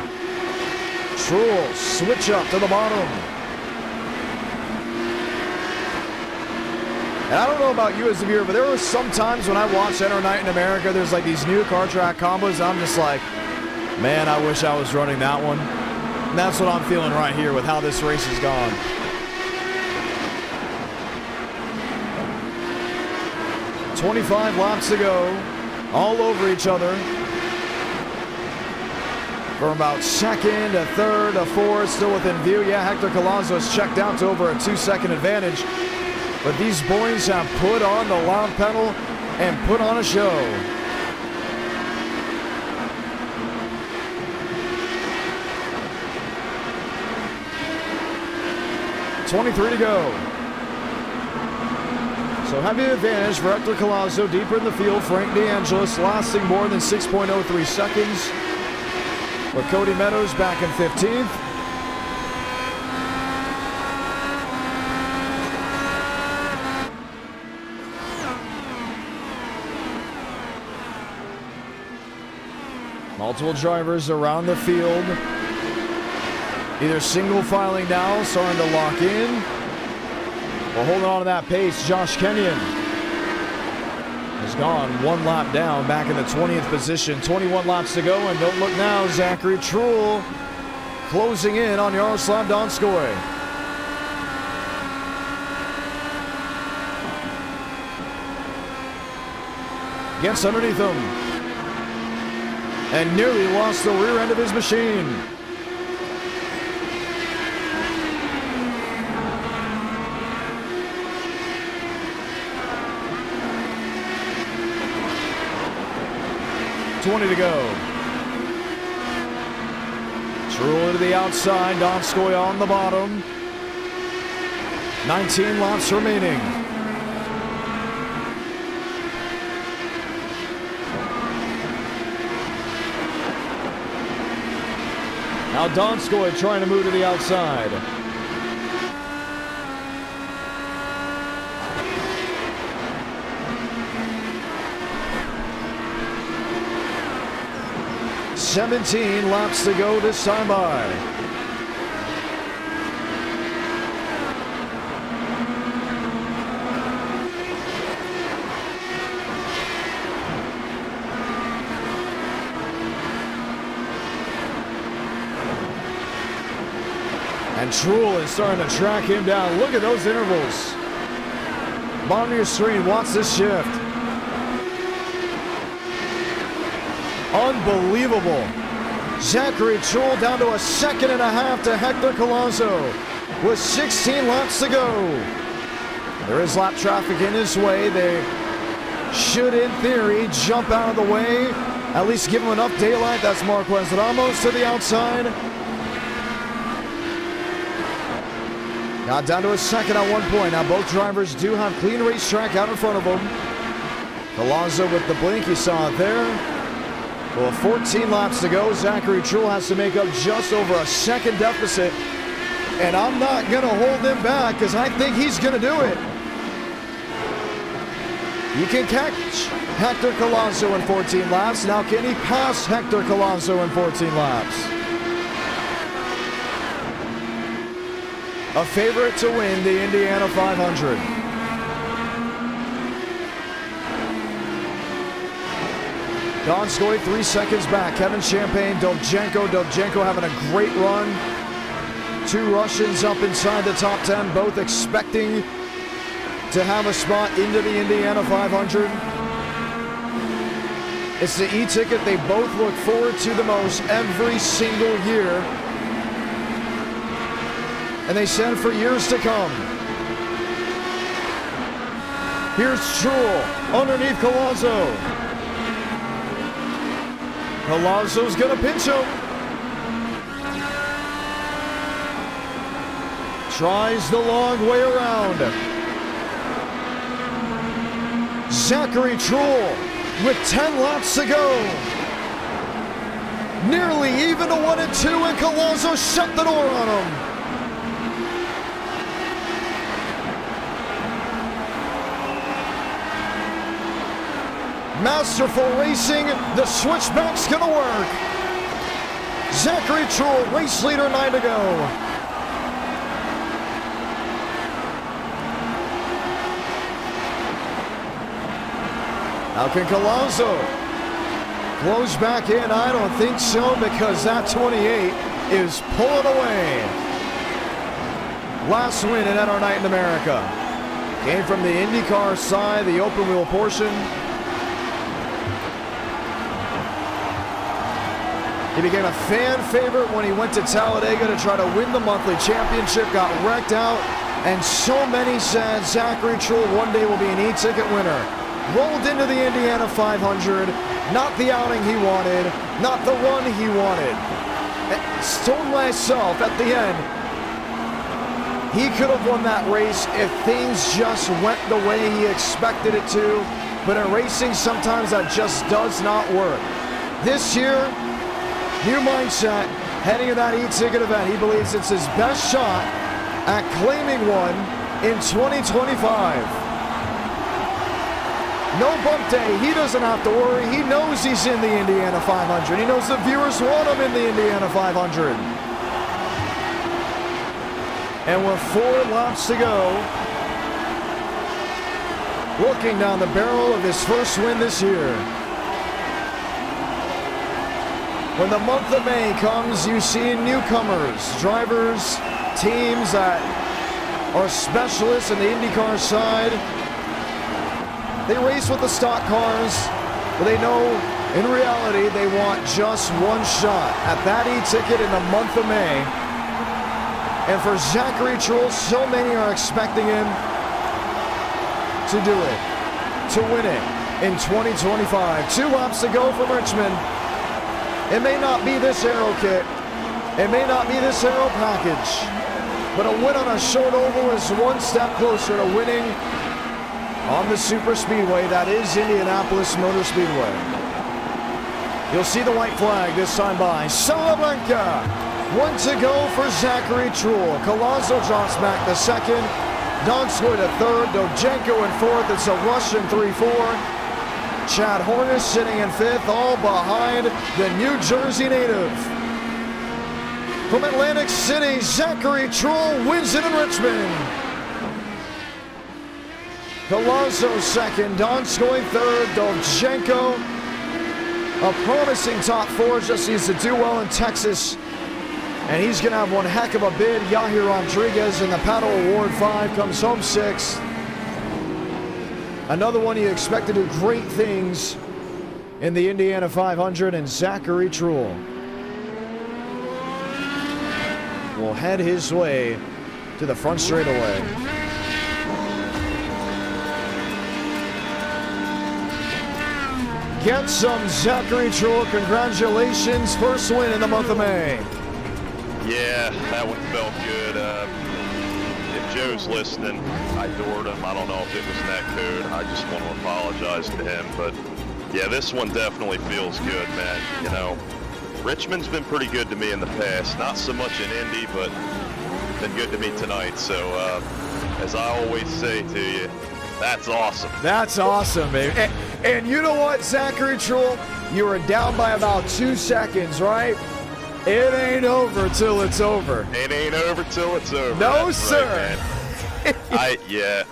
Truhl, switch up to the bottom. And I don't know about you as a viewer, but there were some times when I watched NASCAR Night in America, there's like these new car track combos, and I'm just like, man, I wish I was running that one. And that's what I'm feeling right here with how this race has gone. $25 laps to go, all over each other. From about second to third to fourth, still within view. Yeah, Hector Colazzo is checked out to over a 2-second advantage. But these boys have put on the loud pedal and put on a show. $23 to go. So heavy advantage for Hector Colazzo deeper in the field. Frank DeAngelis lasting more than 6.03 seconds. With Cody Meadows back in 15th. Multiple drivers around the field. Either single filing now, starting to lock in. Well, holding on to that pace, Josh Kenyon has gone one lap down, back in the 20th position. 21 laps to go, and don't look now, Zachary Truhl closing in on Yaroslav Donskoy. Gets underneath him and nearly lost the rear end of his machine. 12:20 to go. Truex to the outside. Donskoy on the bottom. 19 laps remaining. Now Donskoy trying to move to the outside. "17 laps to go this time by." And Truex is starting to track him down. Look at those intervals. Bottom of your screen, watch this shift. Unbelievable. Zachary Truex down to a 1.5 to Hector Collazo with 16 laps to go. There is lap traffic in his way. They should, in theory, jump out of the way. At least give him enough daylight. That's Marquez Ramos to the outside. Got down to a second at one point. Now both drivers do have clean racetrack out in front of them. Collazo with the blink, you saw it there. Well, 14 laps to go. Zachary Truex has to make up just over a second deficit. And I'm not going to hold him back because I think he's going to do it. You can catch Hector Collazo in 14 laps. Now can he pass Hector Collazo in 14 laps? A favorite to win the Indiana 500. Donskoy 3 seconds back. Kevin Champagne, Dovzhenko having a great run. 2 Russians up inside the top 10, both expecting to have a spot into the Indiana 500. It's the e-ticket they both look forward to the most every single year. And they said for years to come. Here's Truex underneath Collazo. Collazo's gonna pinch him. Tries the long way around. Zachary Truex with 10 laps to go. Nearly even to 1 and 2, and Collazo shut the door on him. Masterful racing, the switchback's gonna work. Zachary Truex, race leader, 9 to go. Now can Collazo close back in? I don't think so, because that 28 is pulling away. Last win in NR Night in America. Came from the IndyCar side, the open wheel portion. He became a fan favorite when he went to Talladega to try to win the monthly championship, got wrecked out, and so many said Zachary Truex one day will be an e-ticket winner. Rolled into the Indiana 500, not the outing he wanted, not the run he wanted. Told myself at the end, he could have won that race if things just went the way he expected it to, but in racing sometimes that just does not work. This year, new mindset, heading to that e-ticket event. He believes it's his best shot at claiming one in 2025. No bump day. He doesn't have to worry. He knows he's in the Indiana 500. He knows the viewers want him in the Indiana 500. And with 4 laps to go, looking down the barrel of his first win this year. When the month of May comes, you see newcomers, drivers, teams that are specialists in the IndyCar side. They race with the stock cars, but they know in reality they want just one shot at that e-ticket in the month of May. And for Zachary Truex, so many are expecting him to do it, to win it. in 2025. 2 laps to go from Richmond. It may not be this aero kit. It may not be this aero package. But a win on a short oval is one step closer to winning on the super speedway that is Indianapolis Motor Speedway. You'll see the white flag this time by Salamanca. 1 to go for Zachary Truhl. Collazo drops back the second. Donskoy to third. Dojenko in fourth. It's a Russian 3-4. Chad Hornish sitting in fifth, all behind the New Jersey native. From Atlantic City, Zachary Truhl wins it in Richmond. Collazo second, Donskoy third, Dojenko. A promising top 4, just needs to do well in Texas. And he's going to have one heck of a bid. Yahir Rodriguez in the Paddle Award 5 comes home 6th. Another one you expect to do great things in the Indiana 500, and Zachary Truhl will head his way to the front straightaway. Get some, Zachary Truhl. Congratulations. First win in the month of May. Yeah, that one felt good. If Joe's listening, I adored him. I don't know if it was net code. I just want to apologize to him. But yeah, this one definitely feels good, man. You know, Richmond's been pretty good to me in the past. Not so much in Indy, but been good to me tonight. So as I always say to you, that's awesome. That's awesome, baby. And you know what, Zachary Truhl? You were down by about 2 seconds, right? It ain't over till it's over. It ain't over till it's over. No, that's sir. Right,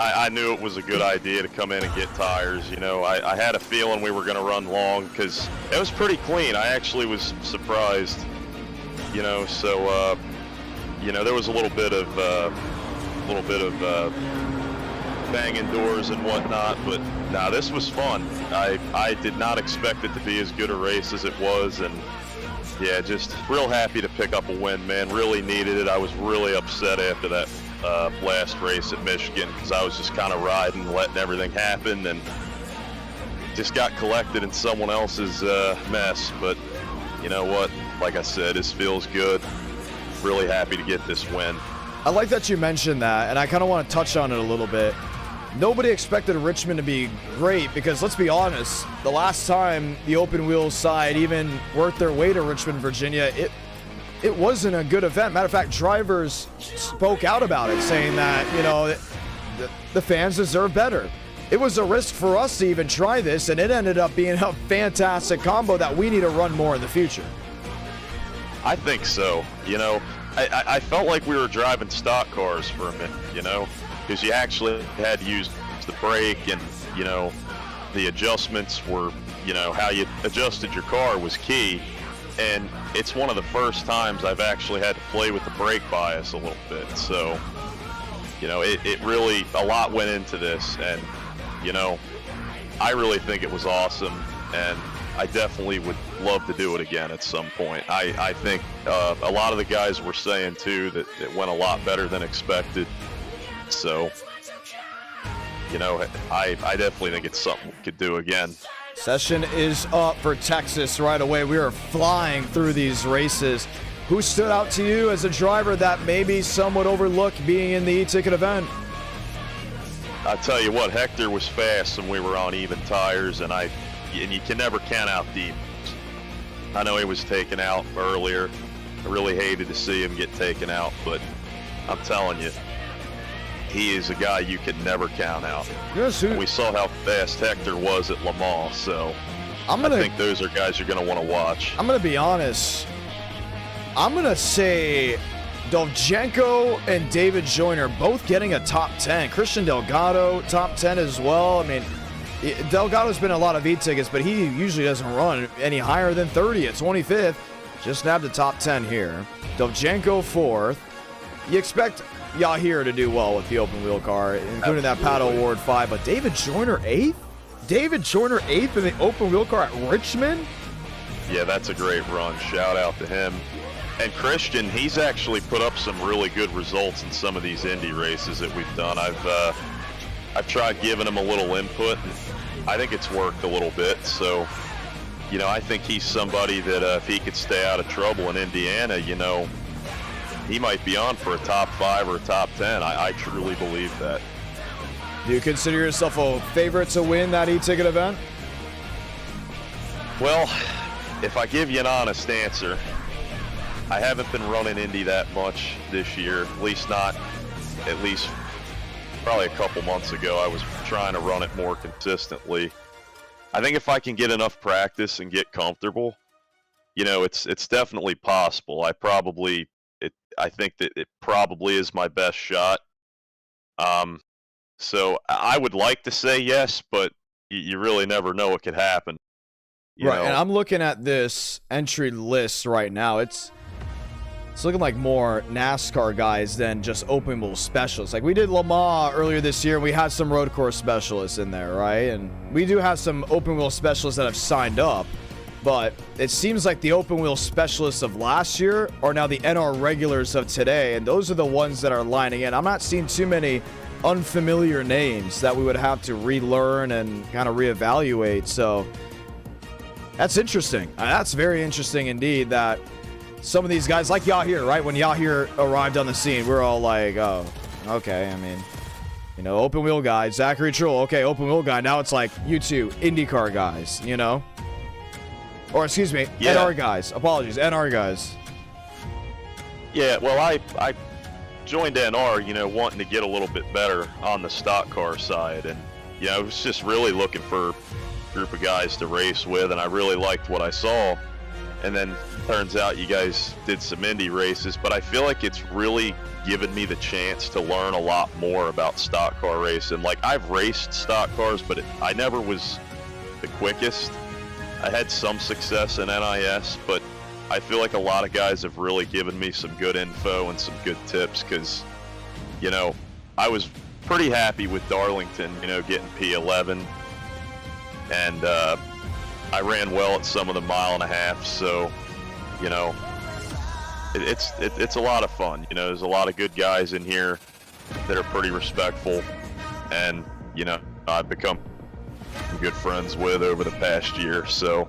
I knew it was a good idea to come in and get tires. You know, I had a feeling we were going to run long because it was pretty clean. I actually was surprised. You know, so you know, there was a little bit of banging doors and whatnot, but nah, this was fun. I did not expect it to be as good a race as it was, and yeah, just real happy to pick up a win, man. Really needed it. I was really upset after that last race at Michigan because I was just kind of riding, letting everything happen, and just got collected in someone else's mess. But you know what? Like I said, this feels good. Really happy to get this win. I like that you mentioned that, and I kind of want to touch on it a little bit. Nobody expected Richmond to be great because, let's be honest, the last time the open wheel side even worked their way to Richmond, Virginia, it wasn't a good event. Matter of fact, drivers spoke out about it, saying that, you know, the fans deserve better. It was a risk for us to even try this, and it ended up being a fantastic combo that we need to run more in the future. I think so. You know, I felt like we were driving stock cars for a minute, you know, because you actually had to use the brake, and, you know, the adjustments were, you know, how you adjusted your car was key. And it's one of the first times I've actually had to play with the brake bias a little bit. So, you know, it really, a lot went into this, and, you know, I really think it was awesome, and I definitely would love to do it again at some point. I think a lot of the guys were saying, too, that it went a lot better than expected. So, you know, I definitely think it's something we could do again. Session is up for Texas right away. We are flying through these races. Who stood out to you as a driver that maybe some would overlook being in the e-ticket event? I tell you what, Hector was fast when we were on even tires, and you can never count out deep. I know he was taken out earlier. I really hated to see him get taken out, but I'm telling you, he is a guy you can never count out. Yes, we saw how fast Hector was at Le Mans, so I think those are guys you're going to want to watch. I'm going to be honest. I'm going to say Dojenko and David Joyner both getting a top 10. Christian Delgado, top 10 as well. I mean, Delgado's been a lot of e-tickets, but he usually doesn't run any higher than 30th, 25th. Just nabbed the top 10 here. Dojenko 4th. You expect Yahir to do well with the open wheel car, including that Paddle Award 5, but David Joyner 8th? David Joyner 8th in the open wheel car at Richmond? Yeah, that's a great run. Shout out to him. And Christian, he's actually put up some really good results in some of these Indy races that we've done. I've tried giving him a little input, and I think it's worked a little bit. So, you know, I think he's somebody that if he could stay out of trouble in Indiana, you know, he might be on for a top 5 or a top 10. I truly believe that. Do you consider yourself a favorite to win that e-ticket event? Well, if I give you an honest answer, I haven't been running Indy that much this year, at least probably a couple months ago. I was trying to run it more consistently. I think if I can get enough practice and get comfortable, you know, it's definitely possible. I think that it probably is my best shot. So I would like to say yes, but you really never know what could happen. Right, and I'm looking at this entry list right now. It's looking like more NASCAR guys than just open wheel specialists. Like we did Le Mans earlier this year, and we had some road course specialists in there, right? And we do have some open wheel specialists that have signed up, but it seems like the open wheel specialists of last year are now the NR regulars of today, and those are the ones that are lining in. I'm not seeing too many unfamiliar names that we would have to relearn and kind of reevaluate. So that's interesting. That's very interesting indeed that some of these guys, like Yahir, right? When Yahir arrived on the scene, we're all like, oh, okay. I mean, you know, open wheel guy. Zachary Trull, okay, open wheel guy. Now it's like you two IndyCar guys, you know? Or excuse me, yeah. NR guys. Apologies, NR guys. Yeah, well, I joined NR, you know, wanting to get a little bit better on the stock car side, and you know, I was just really looking for a group of guys to race with, and I really liked what I saw. And then turns out you guys did some Indy races, but I feel like it's really given me the chance to learn a lot more about stock car racing. Like, I've raced stock cars, but I never was the quickest. I had some success in NIS, but I feel like a lot of guys have really given me some good info and some good tips, because, you know, I was pretty happy with Darlington, you know, getting P11, and I ran well at some of the 1.5 miles, so, you know, it's a lot of fun. You know, there's a lot of good guys in here that are pretty respectful, and, you know, I've become good friends with over the past year. So,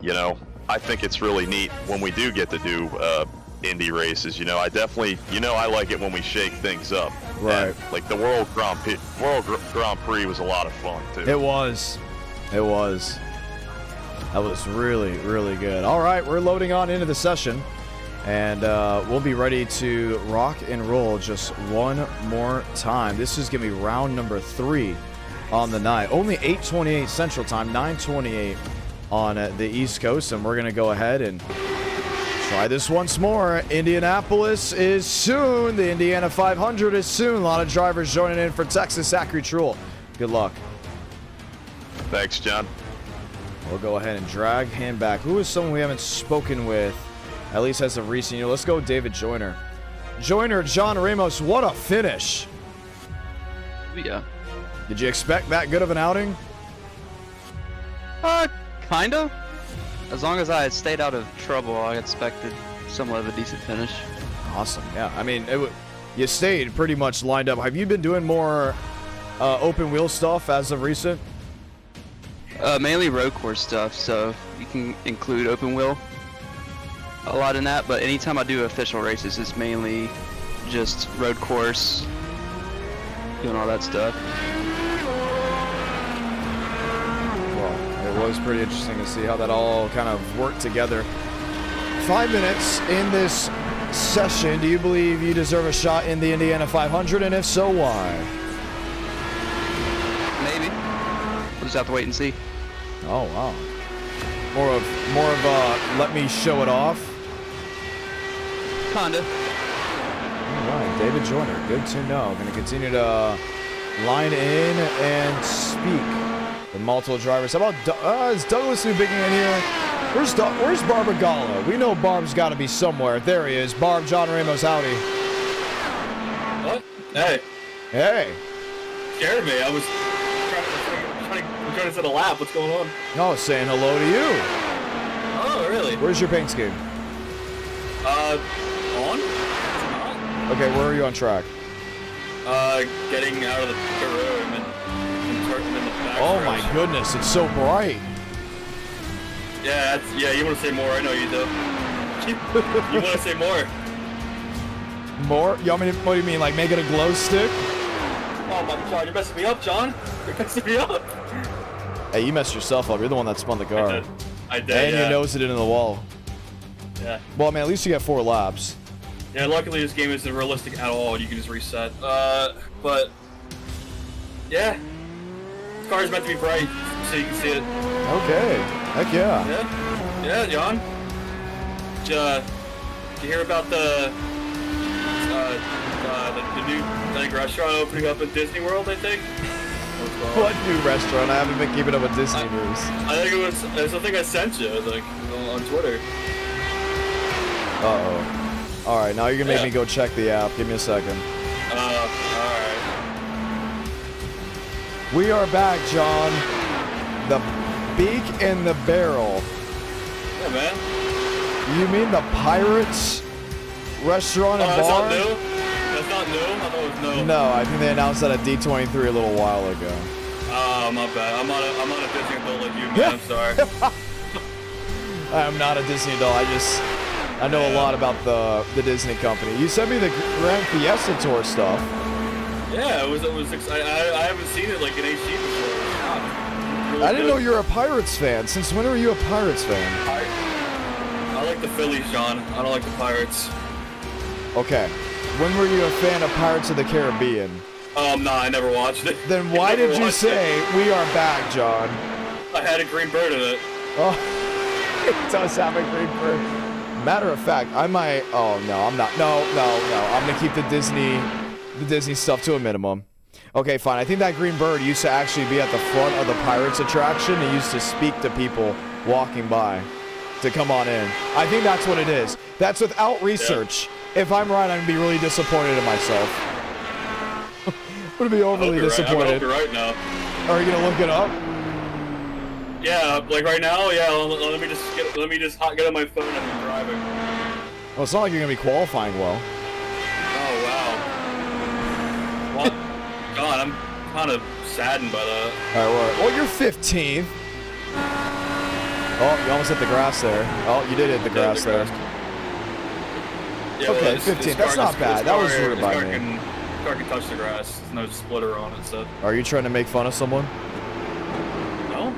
you know, I think it's really neat when we do get to do Indy races. You know, I definitely, you know, I like it when we shake things up. Right. And, like, the World Grand Prix was a lot of fun too. It was. That was really, really good. All right, we're loading on into the session, and we'll be ready to rock and roll just one more time. This is going to be round number 3 on the night. Only 8:28 Central Time, 9:28 on the East Coast, and we're going to go ahead and try this once more. Indianapolis is soon. The Indiana 500 is soon. A lot of drivers joining in for Texas. Zachary Trull, good luck. Thanks, John. We'll go ahead and drag him back. Who is someone we haven't spoken with, at least as of recent year? Let's go with David Joyner. Joyner, John Ramos, what a finish. Yeah. Did you expect that good of an outing? Kinda. As long as I had stayed out of trouble, I expected somewhat of a decent finish. Awesome, yeah. I mean, you stayed pretty much lined up. Have you been doing more open wheel stuff as of recent? Mainly road course stuff, so you can include open wheel a lot in that, but anytime I do official races, it's mainly just road course, doing all that stuff. Well, it was pretty interesting to see how that all kind of worked together. 5 minutes in this session. Do you believe you deserve a shot in the Indiana 500, and if so, why? Maybe. We'll just have to wait and see. Oh wow. More of let me show it off. Kinda. All right, David Joyner, good to know. Going to continue to line in and speak with multiple drivers. How about is Douglas Newbiggie in here? Where's Barb Gallo? We know Barb's got to be somewhere. There he is. Barb, John Ramos, howdy. What? Hey. Hey. Scared me. I was trying to set a lap. What's going on? Oh, saying hello to you. Oh, really? Where's your paint scheme? On? It's not. Okay, where are you on track? Getting out of the pit road and turning in the back. Oh my goodness, it's so bright. Yeah, you want to say more? I know you do. You want to say more? More? You want me to, what do you mean, like make it a glow stick? Oh my God, you're messing me up, John. You're messing me up. Hey, you messed yourself up. You're the one that spun the car. I did. And yeah. you nosed it into the wall. Yeah. Well, I mean, at least you got 4 laps. Yeah, luckily this game isn't realistic at all. You can just reset. But yeah, the car's meant to be bright so you can see it. Okay. Heck yeah. Yeah, John. Did you hear about the new restaurant opening up at Disney World? I think. What new restaurant? I haven't been keeping up with Disney news. I think it was something I sent you, like on Twitter. Uh-oh. Alright, now you're gonna make me go check the app. Give me a second. Alright. We are back, John. The beak and the barrel. Yeah, man. You mean the Pirates restaurant and that's bar? not new? That's not new? I thought it was new. No, I think they announced that at D23 a little while ago. Oh, my bad. I'm not a Disney adult like you, man. I'm sorry. I'm not a Disney adult. I know a lot about the Disney company. You sent me the Grand Fiesta Tour stuff. Yeah, it was I haven't seen it like in HD before. Really I didn't know you were a Pirates fan. Since when were you a Pirates fan? I like the Phillies, John. I don't like the Pirates. Okay. When were you a fan of Pirates of the Caribbean? No, I never watched it. Then why did you say we are back, John? I had a green bird in it. Oh, it does have a green bird. Matter of fact, I might. Oh no, I'm not. No. I'm gonna keep the Disney stuff to a minimum. Okay, fine. I think that green bird used to actually be at the front of the Pirates attraction. It used to speak to people walking by to come on in. I think that's what it is. That's without research. Yeah. If I'm right, I'm gonna be really disappointed in myself. I'm gonna be overly disappointed. I'm gonna right now. Are you gonna look it up? Yeah, like right now. Yeah, let me just get on my phone and I'm driving. Well, it's not like you're gonna be qualifying well. Oh wow. Well, God, I'm kind of saddened by that. All right, well, you're 15th. Oh, you almost hit the grass there. Oh, you did hit the grass there. Yeah, okay, well, 15th. That's not bad. That was rude by me. Car can touch the grass. There's no splitter on it, so. Are you trying to make fun of someone? No.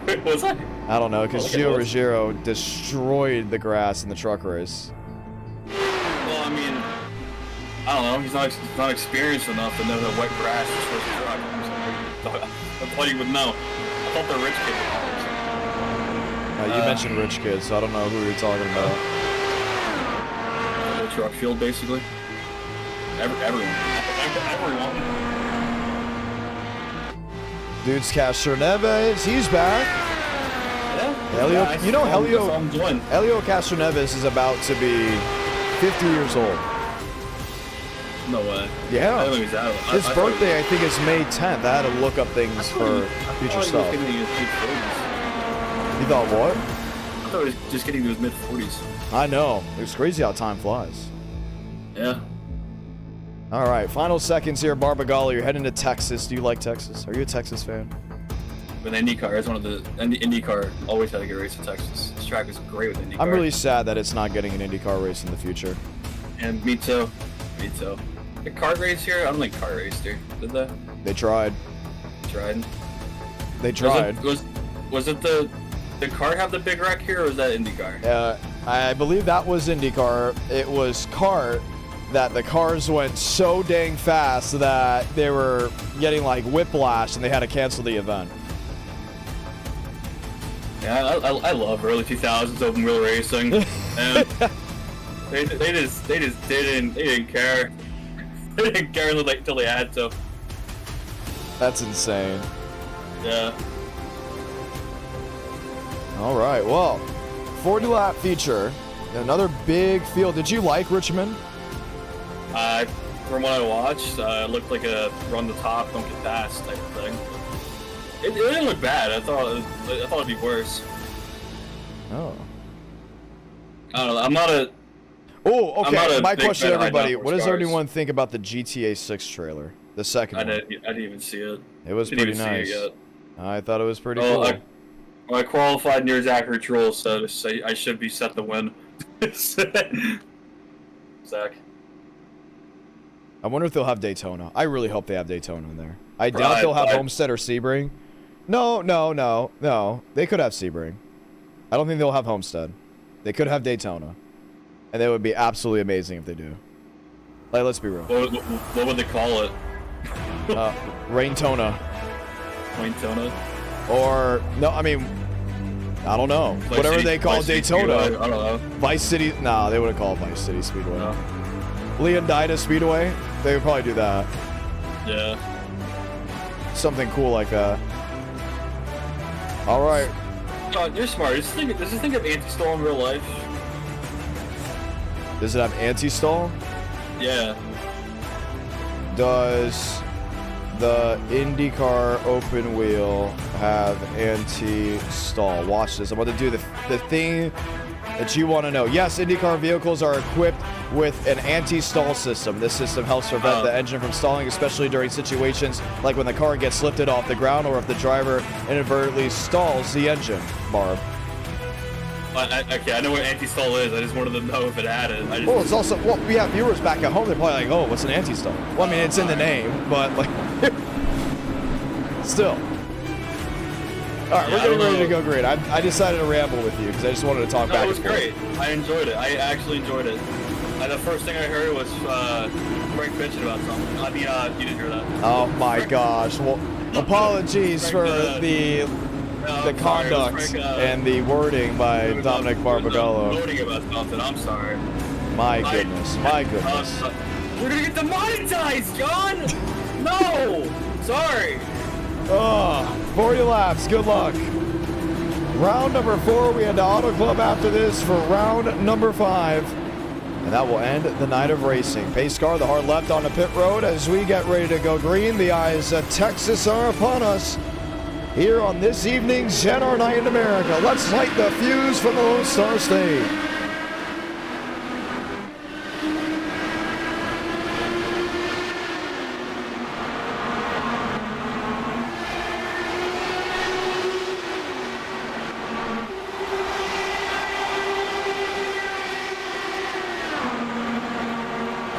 Wait, was I? I don't know, because Gio Ruggiero destroyed the grass in the truck race. Well, I mean, I don't know. He's not experienced enough to know that wet grass is supposed to truck. I thought he would know. I thought the rich kid would know. You mentioned rich kids, so I don't know who you're talking about. The truck field, basically. Everyone. Dude's Castro Neves, he's back. Yeah. Helio Castro Neves is about to be 50 years old. No way. Yeah. I don't think he's out. His birthday, I think, is May 10th. I had to look up things for future stuff. You thought what? I thought he was just getting to his mid-40s. I know. It's crazy how time flies. Yeah. All right, final seconds here, Barbagallo. You're heading to Texas. Do you like Texas? Are you a Texas fan? With INDYCAR, it's one of the INDYCAR always had a good race in Texas. This track is great with INDYCAR. I'm really sad that it's not getting an INDYCAR race in the future. And me too. Me too. The kart race here? I don't think kart raced here. Did they? They tried. They tried. Was it the kart have the big wreck here, or was that INDYCAR? I believe that was INDYCAR. It was kart that the cars went so dang fast that they were getting like whiplash and they had to cancel the event. Yeah, I love early 2000s open wheel racing. And they just didn't care. They didn't care until they had to. That's insane. Yeah. All right, well, 40-lap feature, another big field. Did you like Richmond? From what I watched, it looked like a run the top, don't get past type of thing. It didn't look bad. I thought it'd be worse. Oh. I don't know. I'm not a. Oh, I'm not okay. a My big question, fan of everybody. high-downforce What does cars. everyone think about the GTA 6 trailer? The second I one. didn't even see it. It was Didn't pretty even see it nice. yet. I thought it was pretty Oh, cool. I qualified near Zachary Troll, so I should be set to win. Zach. I wonder if they'll have Daytona. I really hope they have Daytona in there. I doubt they'll have Homestead or Sebring. No. They could have Sebring. I don't think they'll have Homestead. They could have Daytona. And they would be absolutely amazing if they do. Like, let's be real. What would they call it? Raintona. Raintona? Or, no, I mean, I don't know. Vice Whatever City- they call Vice City Daytona. Speedway, I don't know. Vice City. Nah, they wouldn't call it Vice City Speedway. No. Leonidas Speedway. They would probably do that. Yeah. Something cool like that. All right. You're smart. Does this thing have anti-stall in real life? Does it have anti-stall? Yeah. Does the INDYCAR open wheel have anti-stall? Watch this. I'm about to do the thing that you want to know. Yes, INDYCAR vehicles are equipped with an anti-stall system. This system helps prevent the engine from stalling, especially during situations like when the car gets lifted off the ground or if the driver inadvertently stalls the engine. Barb. Okay, I know what anti-stall is. I just wanted to know if it had it. Well, it's also, well, we have viewers back at home. They're probably like, oh, what's an anti-stall? Well, I mean, it's in the name, but like, still. All right, we're getting ready to go green. I decided to ramble with you because I just wanted to talk back. It was great. I enjoyed it. I actually enjoyed it. The first thing I heard was Frank bitching about something. I mean, you didn't hear that. Oh my gosh. Well, apologies for the conduct and the wording by Dominic Barbagallo. Voting about something. I'm sorry. My goodness. My goodness. We're gonna get demonetized, John. No. Sorry. 40 laps. Good luck. Round number 4. We had the Auto Club after this for round number 5. And that will end the night of racing. Pace car, the hard left on the pit road as we get ready to go green. The eyes of Texas are upon us here on this evening's NASCAR Night in America. Let's light the fuse from the Lone Star State.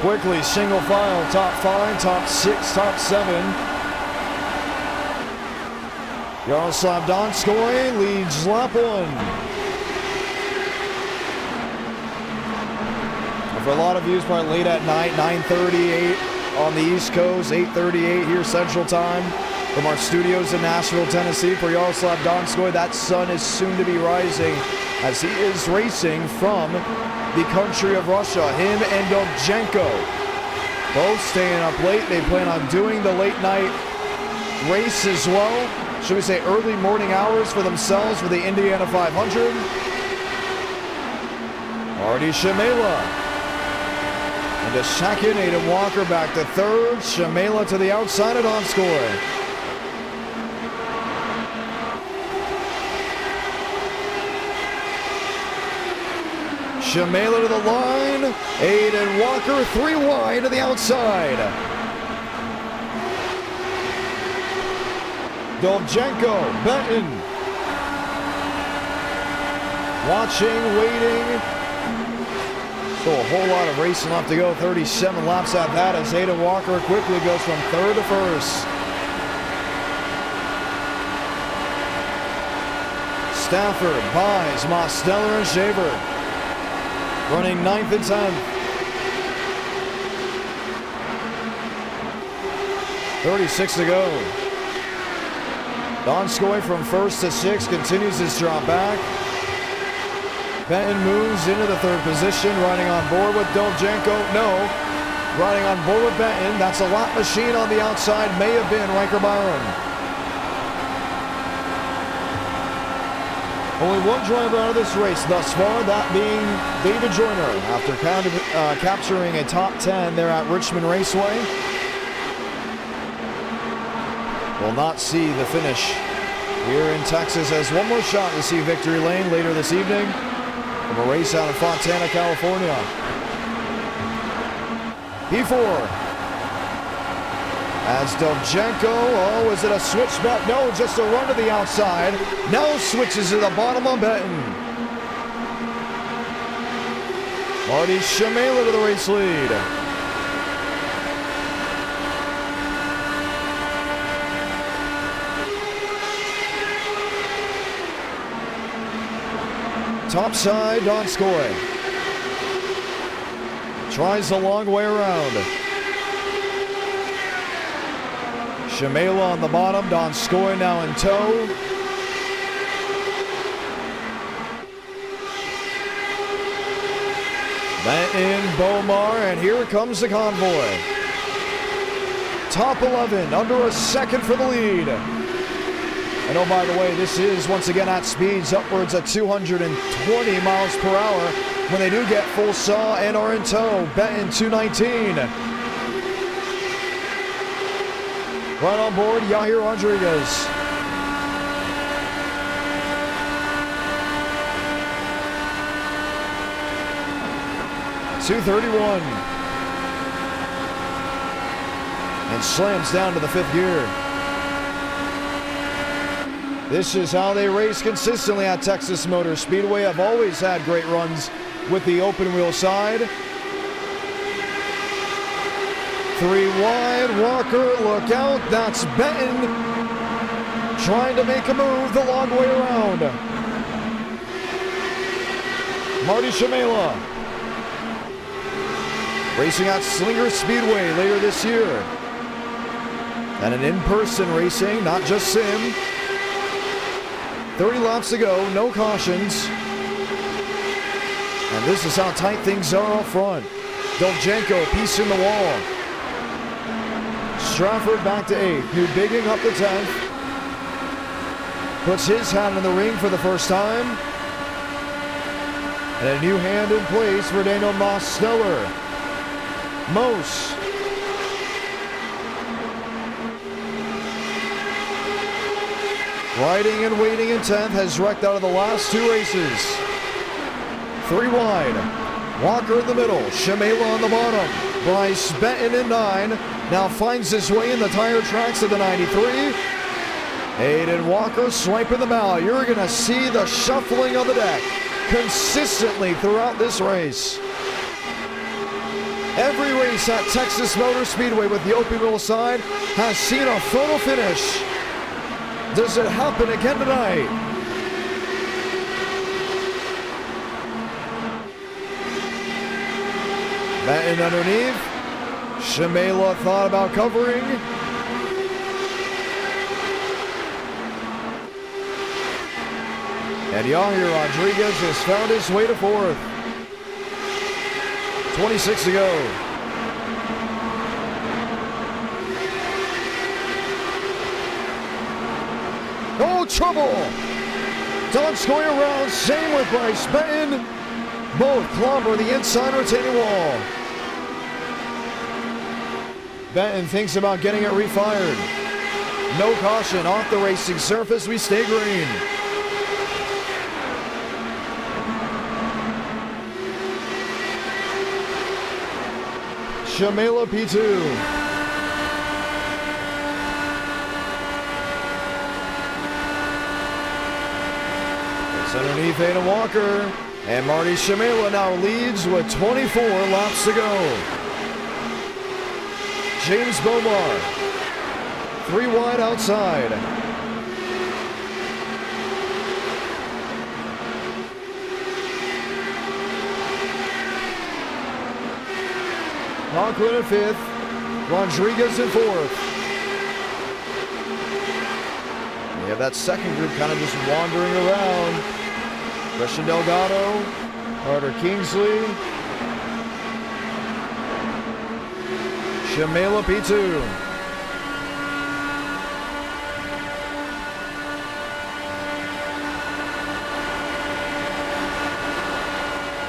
Quickly, single file, top 5, top 6, top 7. Yaroslav Donskoy leads lap 1. And for a lot of you, it's probably late at night, 9:38 on the East Coast, 8:38 here Central Time. From our studios in Nashville, Tennessee, for Yaroslav Donskoy, that sun is soon to be rising as he is racing from the country of Russia. Him and Dovzhenko both staying up late. They plan on doing the late night race as well. Should we say early morning hours for themselves for the Indiana 500. Artie Shamela into second. Aiden Walker back to third. Shamela to the outside of Donskoy. Shamela to the line. Aiden Walker 3 wide to the outside. Dovzhenko, Benton. Watching, waiting. Still a whole lot of racing left to go. 37 laps at that as Aiden Walker quickly goes from third to first. Stafford, Buys, Mosteller, and Shaver. Running 9th and 10th. 36 to go. Donskoy from first to 6th continues his drop back. Benton moves into the 3rd position, riding on board with Dovzhenko. No, riding on board with Benton. That's a lap machine on the outside. May have been Riker Byron. Only one driver out of this race thus far, that being David Joyner, after capturing a top 10 there at Richmond Raceway. Will not see the finish here in Texas, as one more shot to see victory lane later this evening from a race out in Fontana, California. P4. As Deljenko, oh, is it a switchback? No, just a run to the outside. Now switches to the bottom on Benton. Marty Shamela to the race lead. Top side, Donskoy. Tries the long way around. Shamela on the bottom, Donskoy now in tow. Benton, Bomar, and here comes the convoy. Top 11, under a second for the lead. And oh, by the way, this is once again at speeds upwards of 220 miles per hour when they do get full saw and are in tow. Benton 219. Right on board, Yahir Rodriguez. .231. And slams down to the 5th gear. This is how they race consistently at Texas Motor Speedway. I've always had great runs with the open wheel side. 3 wide, Walker, look out, that's Benton trying to make a move the long way around. Marty Shamela racing at Slinger Speedway later this year. And an in-person racing, not just sim. 30 laps to go, no cautions. And this is how tight things are up front. Deljenko, piece in the wall. Strafford back to 8th. New Bigging up to 10th. Puts his hat in the ring for the first time. And a new hand in place for Daniel Moss-Sneller. Mose. Riding and waiting in 10th, has wrecked out of the last 2 races. 3 wide. Walker in the middle. Shamela on the bottom. Bryce Benton in 9. Now finds his way in the tire tracks of the 93. Aiden Walker swiping them out. You're going to see the shuffling of the deck consistently throughout this race. Every race at Texas Motor Speedway with the open wheel side has seen a photo finish. Does it happen again tonight? Benton underneath. Shamela thought about covering. And Yahir Rodriguez has found his way to 4th. 26 to go. No trouble. Donskoy around, same with Bryce Benton. Both clobber the inside retaining wall. Benton thinks about getting it refired. No caution off the racing surface, we stay green. Shamela P2. It's underneath Aiden Walker. And Marty Shamela now leads with 24 laps to go. James Bomar. 3 wide outside. Conklin in 5th. Rodriguez in 4th. We have that second group kind of just wandering around. Christian Delgado, Carter Kingsley, Shamela P2.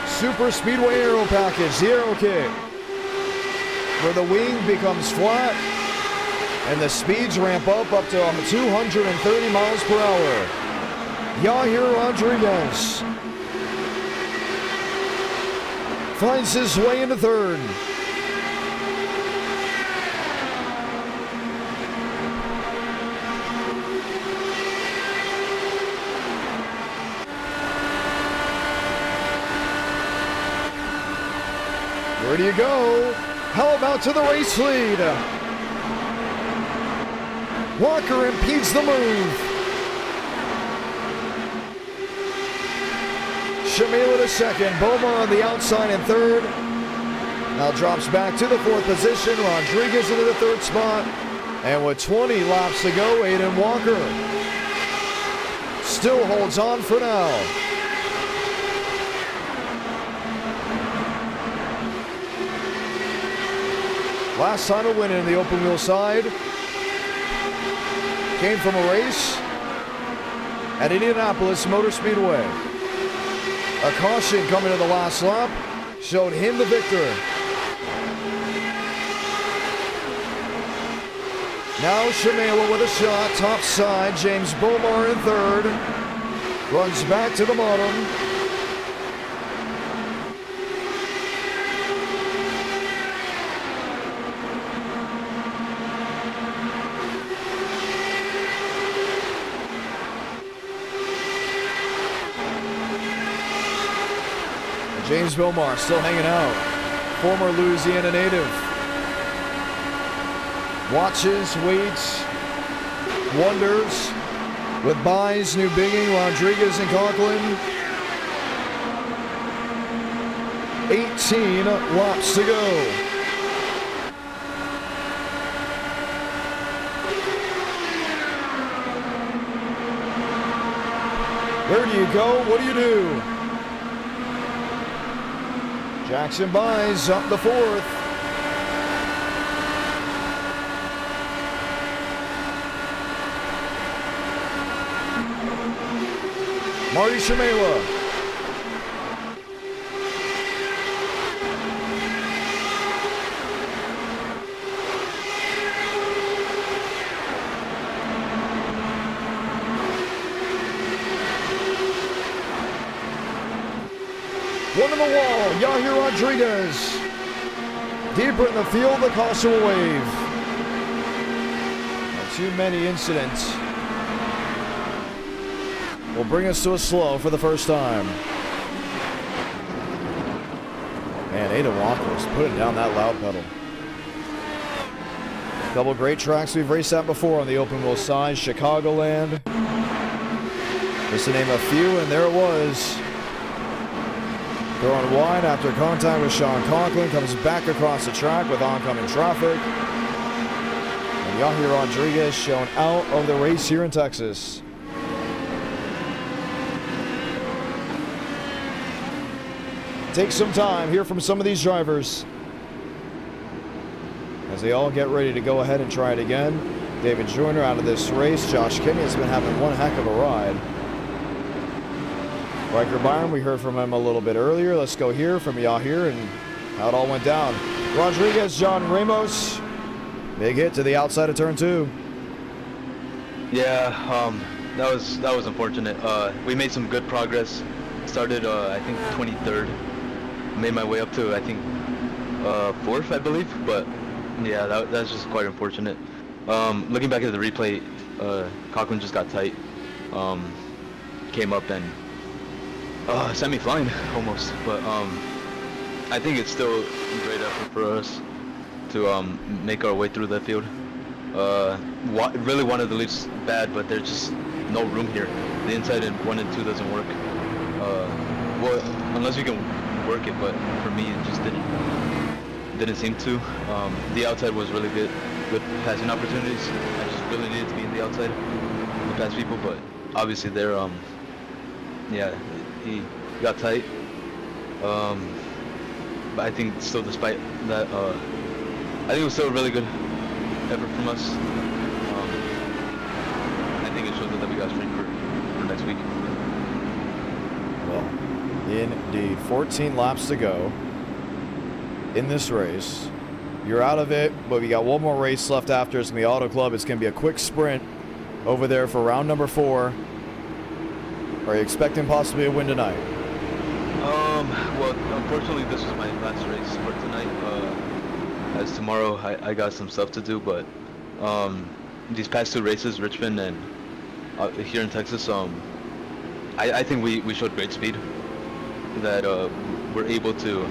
Super Speedway Aero Package, the aero kit, where the wing becomes flat and the speeds ramp up to 230 miles per hour. Yahir Rodriguez finds his way into 3rd. you go. How about to the race lead? Walker impedes the move. Shamila to second. Bomar on the outside in third. Now drops back to the fourth position. Rodriguez into the third spot. And with 20 laps to go, Aiden Walker still holds on for now. Last time a win in the open wheel side came from a race at Indianapolis Motor Speedway. A caution coming to the last lap showed him the victor. Now Shamela with a shot, top side. James Bomar in third. Runs back to the bottom. James Bomar still hanging out. Former Louisiana native. Watches, waits, wonders. With Byes, New Bigging, Rodriguez, and Conklin. 18 laps to go. Where do you go? What do you do? Jackson Byes up the fourth. Marty Shamela. One in the wall, Yahir Rodriguez. Deeper in the field, the caution will wave. Not too many incidents will bring us to a slow for the first time. Man, Ada Walker is putting down that loud pedal. A couple great tracks we've raced at before on the open wheel side. Chicagoland. Just to name a few, and there it was. Throwing wide after contact with Sean Conklin. Comes back across the track with oncoming traffic. And Yahir Rodriguez shown out of the race here in Texas. Take some time, hear from some of these drivers as they all get ready to go ahead and try it again. David Joyner out of this race. Josh Kinney has been having one heck of a ride. Riker Byron, we heard from him a little bit earlier. Let's go hear from Yahir and how it all went down. Rodriguez, John Ramos. Big hit to the outside of turn 2. Yeah, that was unfortunate. We made some good progress. Started, I think, 23rd. Made my way up to, I think, 4th, I believe. But yeah, that's just quite unfortunate. Looking back at the replay, Cochran just got tight. Came up and sent me flying almost. But I think it's still a great effort for us to make our way through that field. Really wanted the leads bad, but there's just no room here. The inside in 1 and 2 doesn't work. Well, unless you can work it, but for me it just didn't seem to. The outside was really good with passing opportunities. I just really needed to be in the outside to pass people, but obviously they're yeah, he got tight. But I think still, despite that, I think it was still a really good effort from us. I think it shows that we got strength for next week. Well, indeed, 14 laps to go in this race. You're out of it, but we got one more race left after. It's going to be Auto Club. It's going to be a quick sprint over there for round number 4. Are you expecting possibly a win tonight? Well, unfortunately, this was my last race for tonight. As tomorrow, I got some stuff to do, but these past 2 races, Richmond and here in Texas, I think we showed great speed. That we're able to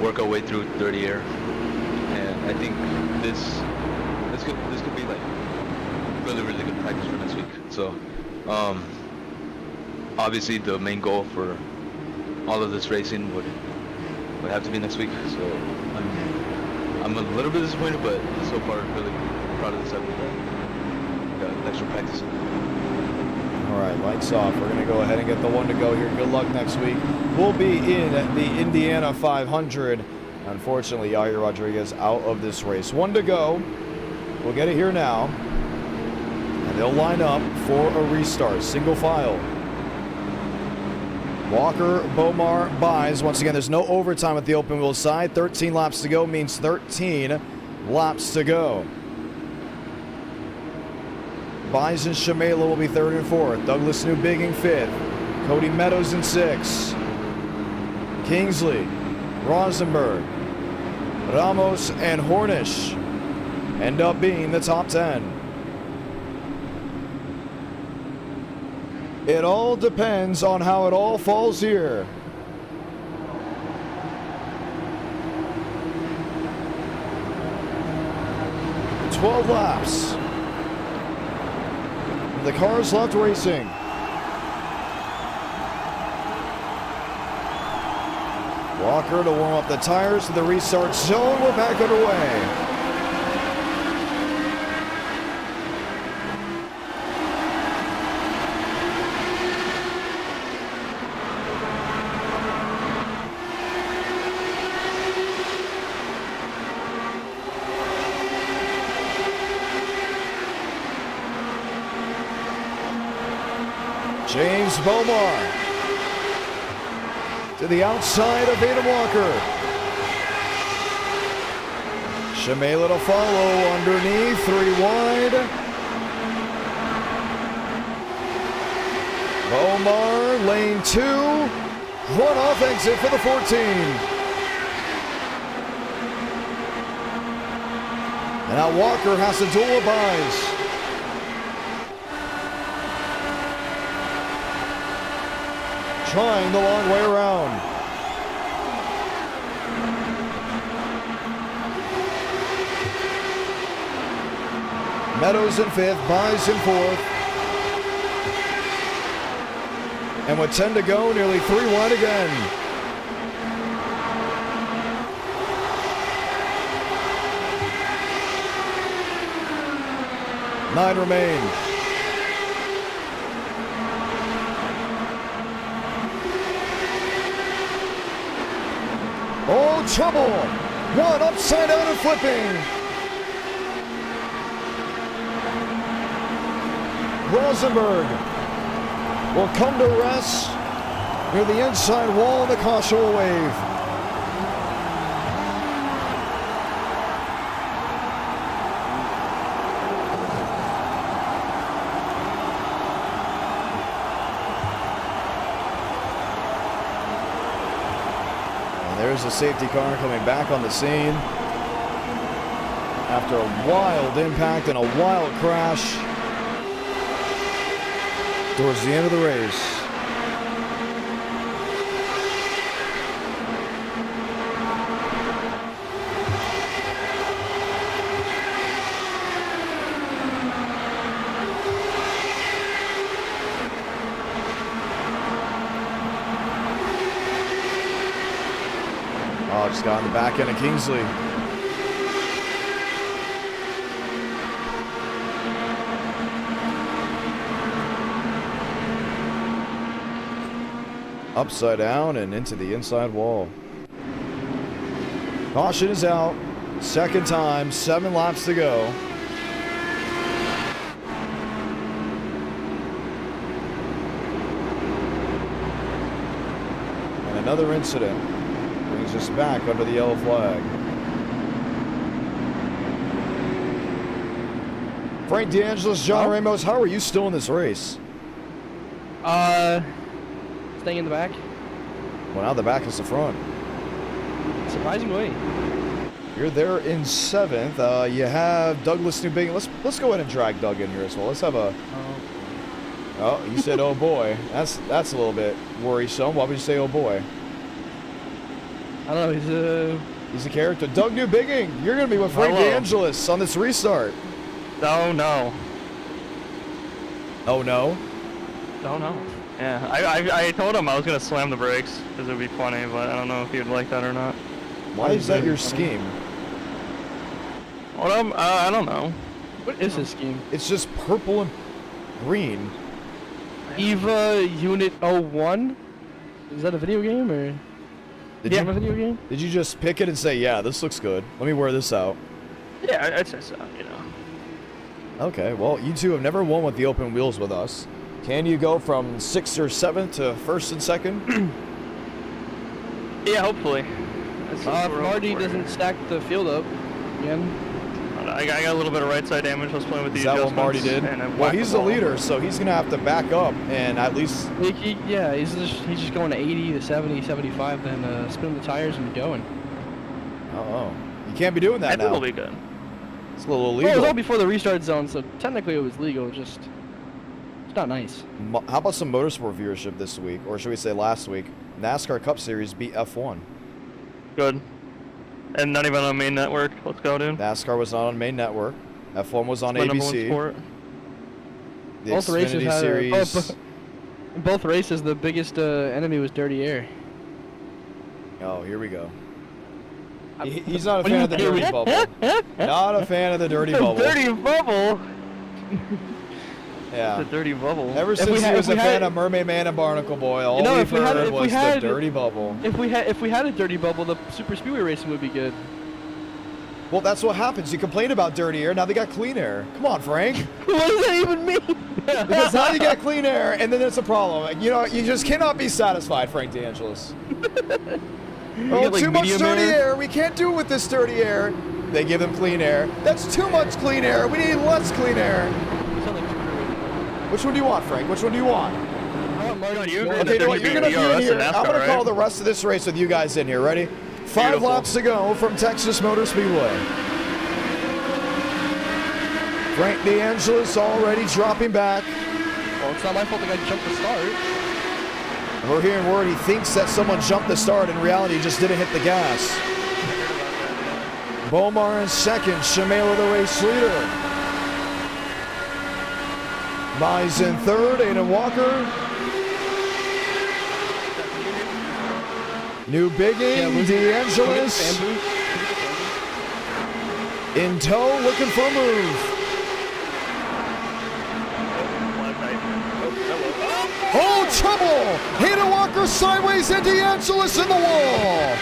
work our way through dirty air. And I think this could be like really good practice for next week. So obviously the main goal for all of this racing would have to be next week. So I'm a little bit disappointed, but so far really proud of this effort. We got extra practice. All right, lights off. We're going to go ahead and get the one to go here. Good luck next week. We'll be in the Indiana 500. Unfortunately, Yair Rodriguez out of this race. One to go. We'll get it here now. And they'll line up for a restart. Single file. Walker, Bomar, Buys. Once again, there's no overtime at the open wheel side. 13 laps to go means 13 laps to go. Buys and Shamela will be third and fourth. Douglas Newbig in fifth. Cody Meadows in sixth. Kingsley, Rosenberg, Ramos, and Hornish end up being the top 10. It all depends on how it all falls here. "12 laps. The cars left racing. Walker to warm up the tires to the restart zone. We're back underway. James Bomar to the outside of Adam Walker. Shamela to follow underneath, 3 wide. Bomar, lane 2, run-off exit for the 14. And now Walker has to duel Buys. Trying the long way around. Meadows in fifth, Buys in fourth. And with 10 to go, nearly 3 wide again. Nine remain. Oh, trouble! One upside down and flipping. Rosenberg will come to rest near the inside wall, and the caution will wave. There's the safety car coming back on the scene after a wild impact and a wild crash towards the end of the race. Oh, just got on the back end of Kingsley. Upside down and into the inside wall. Caution is out. Second time, 7 laps to go. And another incident brings us back under the yellow flag. Frank DeAngelis, John Ramos, how are you still in this race? Staying in the back. Well, now the back is the front. Surprisingly. You're there in 7th. You have Douglas Newbig. Let's go ahead and drag Doug in here as well. Let's have a. Oh, you said oh boy. That's a little bit worrisome. Why would you say oh boy? I don't know. He's a character. Doug Newbigging, you're going to be with Frank Hello. DeAngelis on this restart. Oh no. Oh, no? Oh no. Yeah, I told him I was gonna slam the brakes because it would be funny, but I don't know if he'd like that or not. Why is that your scheme? What I don't know. What is his scheme? It's just purple and green. EVA Unit 01? Is that a video game or? Did you you have a video game? Did you just pick it and say, yeah, this looks good. Let me wear this out. Yeah, I'd say so, you know. Okay, well, you two have never won with the open wheels with us. Can you go from 6th or 7th to 1st and 2nd? Yeah, hopefully. That's what If we're Marty hoping for. doesn't stack the field up again. I got a little bit of right side damage. I was playing with the Is that what adjustments. Marty did? And I Well, whacked he's the the ball. leader, so he's going to have to back up and at least... Yeah, he's just going to 80 to 70, 75, then spin the tires and going. Uh-oh. You can't be doing that I think now. we'll be good. It's a little Well, it was illegal. all before the restart zone, so technically it was legal. Just it's not nice. How about some motorsport viewership this week? Or should we say last week? NASCAR Cup Series beat F1. Good. And not even on main network. Let's go, dude. NASCAR was not on main network. F1 was on My number one ABC. sport. The Both races Xfinity had Series. in both races, the biggest enemy was dirty air. Oh, here we go. He's not a fan of the dirty bubble. Not a fan of the dirty bubble. Dirty bubble. Yeah. The dirty bubble. Ever since he was a fan of Mermaid Man and Barnacle Boy, all we've heard was the dirty bubble. If we had a dirty bubble, the super speedway racing would be good. Well, that's what happens. You complain about dirty air, now they got clean air. Come on, Frank. What does that even mean? Because now you got clean air, and then it's a problem. You know, you just cannot be satisfied, Frank DeAngelis. Oh, get, like, too much medium dirty air? air. We can't do it with this dirty air. They give them clean air. That's too much clean air. We need less clean air. Which one do you want, Frank? Which one do you want? You Okay, you know what? You're going to be in here. I'm going to call the rest of this race with you guys in here. Ready? 5 Beautiful. laps to go from Texas Motor Speedway. Frank DeAngelis already dropping back. Well, it's not my fault the guy jumped the start. We're hearing word he thinks that someone jumped the start. In reality, he just didn't hit the gas. Bomar in second. Shamela the race leader. Mize in third. Aiden Walker. New Bigging. DeAngelis. In tow, looking for a move. Oh, trouble! Hayden Walker sideways and DeAngelis in the wall.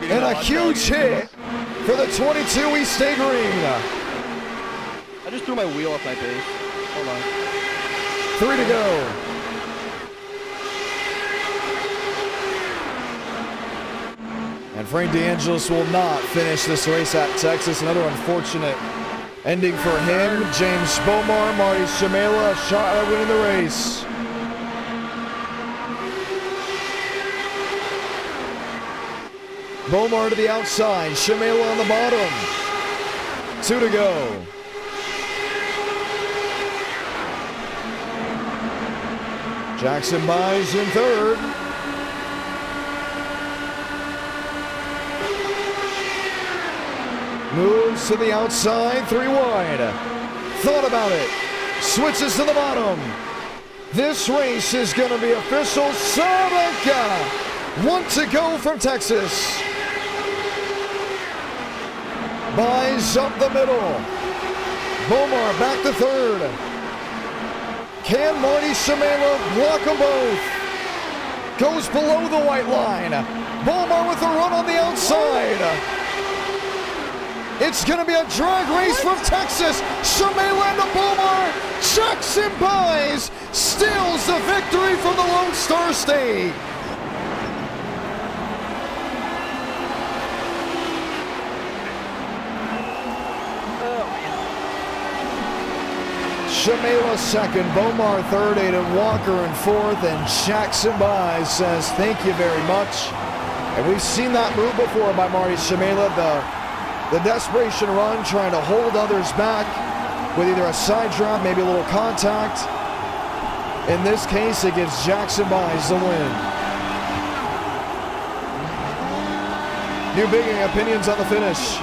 And a huge hit for the 22 East State Green. I just threw my wheel off my base. Hold on. 3 to go. And Frank DeAngelis will not finish this race at Texas. Another unfortunate ending for him. James Bomar, Marty Shamela, a shot at winning the race. Bomar to the outside, Shamela on the bottom. 2 to go. Jackson buys in third. Moves to the outside, 3 wide. Thought about it. Switches to the bottom. This race is going to be official. Salamanca. 1 to go from Texas. Buys up the middle. Bomar back to third. Can Marty Shamela block them both? Goes below the white line. Bomar with a run on the outside. It's going to be a drag race from Texas. Shamela and Bomar. Jackson buys. Steals the victory from the Lone Star State. Shamela second, Bomar third, Aiden Walker in fourth, and Jackson buys says thank you very much. And we've seen that move before by Marty Shamela, the desperation run, trying to hold others back with either a side drop, maybe a little contact. In this case, it gives Jackson buys the win. New Bigging, opinions on the finish? It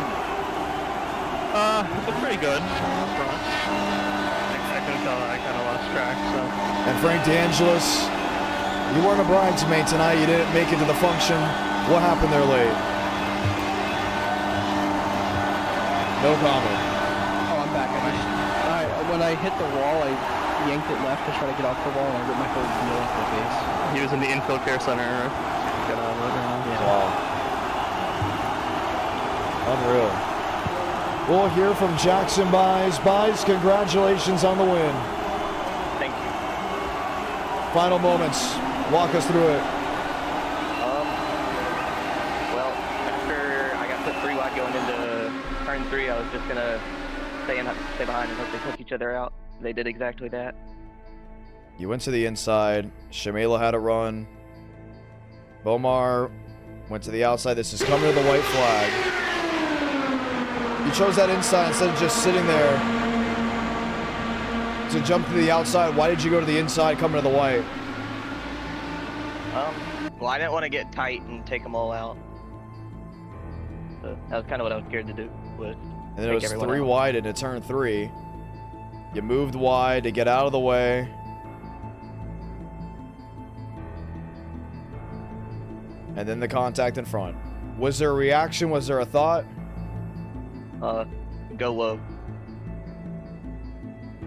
looked pretty good. I couldn't tell that I kind of lost track, so. And Frank DeAngelis, you weren't a bridesmaid tonight. You didn't make it to the function. What happened there late? No comment. Oh, I'm back. When I hit the wall, I yanked it left to try to get off the wall, and I ripped my whole wheel off the face. He was in the infield care center. Got out of it. Yeah. Wow. Unreal. We'll hear from Jackson Buys. Buys, congratulations on the win. Thank you. Final moments. Walk us through it. Well, after I got put 3 wide going into turn 3, I was just gonna stay behind and hope they took each other out. They did exactly that. You went to the inside. Shamela had a run. Bomar went to the outside. This is coming to the white flag. You chose that inside instead of just sitting there to jump to the outside. Why did you go to the inside coming to the white? Well, I didn't want to get tight and take them all out. So that was kind of what I was scared to do. And then it was 3 wide into turn 3. You moved wide to get out of the way. And then the contact in front. Was there a reaction? Was there a thought? Go low.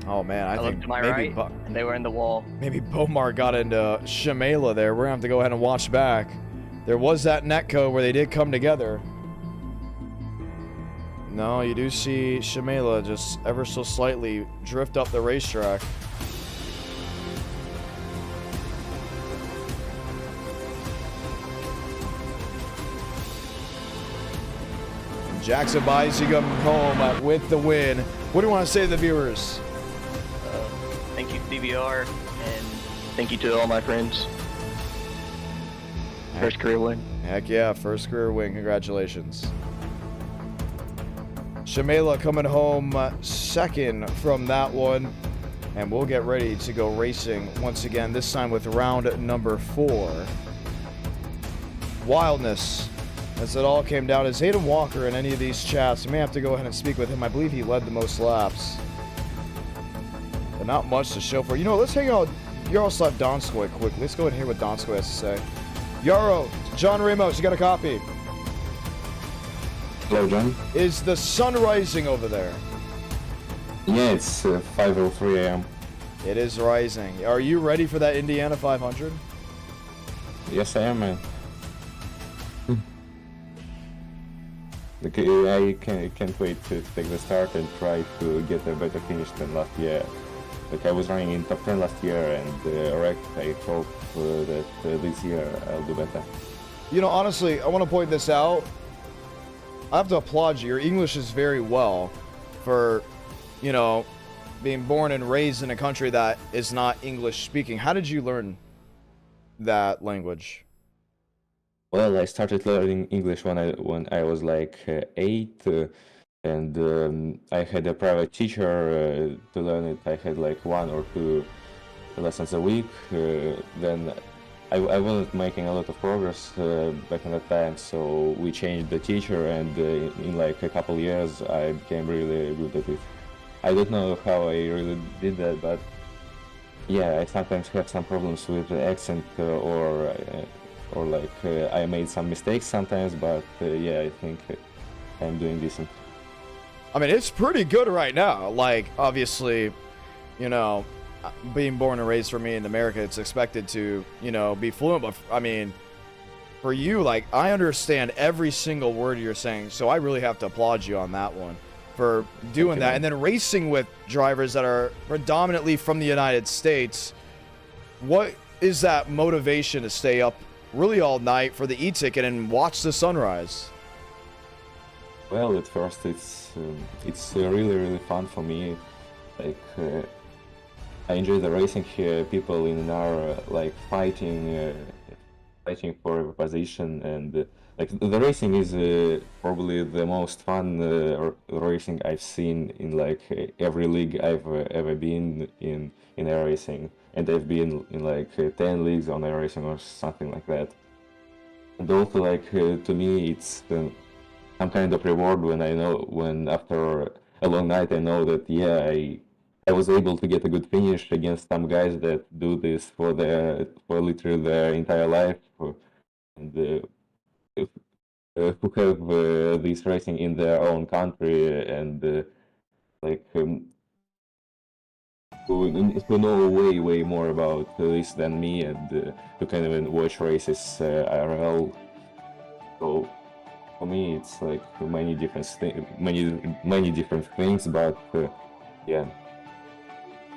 Oh man, I think looked to my maybe right, and they were in the wall. Maybe Bomar got into Shamela there. We're gonna have to go ahead and watch back. There was that netcode where they did come together. No, you do see Shamela just ever so slightly drift up the racetrack. Jackson buys you come home with the win. What do you want to say to the viewers? Thank you, DVR, and thank you to all my friends. First career win. Heck yeah, first career win. Congratulations. Shamela coming home second from that one. And we'll get ready to go racing once again, this time with round number 4. Wildness. As it all came down, is Hayden Walker in any of these chats? You may have to go ahead and speak with him. I believe he led the most laps. But not much to show for. You know, let's hang out. Yarrow slapped Donskoy quick. Let's go ahead and hear what Donskoy has to say. Yarrow, John Ramos, you got a copy? Hello, John. Is the sun rising over there? Yeah, it's 5:03 a.m. It is rising. Are you ready for that Indiana 500? Yes, I am, man. I can't wait to take the start and try to get a better finish than last year. Like, I was running in top 10 last year and wrecked. I hope that this year I'll do better. You know, honestly, I want to point this out. I have to applaud you. Your English is very well for, you know, being born and raised in a country that is not English speaking. How did you learn that language? Well, I started learning English when I was like 8, and I had a private teacher to learn it. I had like 1 or 2 lessons a week. Then I wasn't making a lot of progress back in that time, so we changed the teacher, and in like a couple years I became really good at it. I don't know how I really did that, but yeah, I sometimes have some problems with the accent or like I made some mistakes sometimes, but yeah, I think I'm doing decent. I mean, it's pretty good right now. Like, obviously, you know, being born and raised for me in America, it's expected to, you know, be fluent. But I mean, for you, like, I understand every single word you're saying. So I really have to applaud you on that one for doing that. And then racing with drivers that are predominantly from the United States. What is that motivation to stay up really all night for the e-ticket and watch the sunrise? Well, at first it's really fun for me. Like, I enjoy the racing here. People in are like fighting for a position, and like the racing is probably the most fun racing I've seen in like every league I've ever been in iRacing, and I've been in like 10 leagues on iRacing or something like that. And also, like, to me, it's some kind of reward when after a long night I know that, yeah, I was able to get a good finish against some guys that do this for literally their entire life, and who have this racing in their own country, and like who know way more about this than me, and who can even watch races IRL. So for me, it's like many different things, but yeah,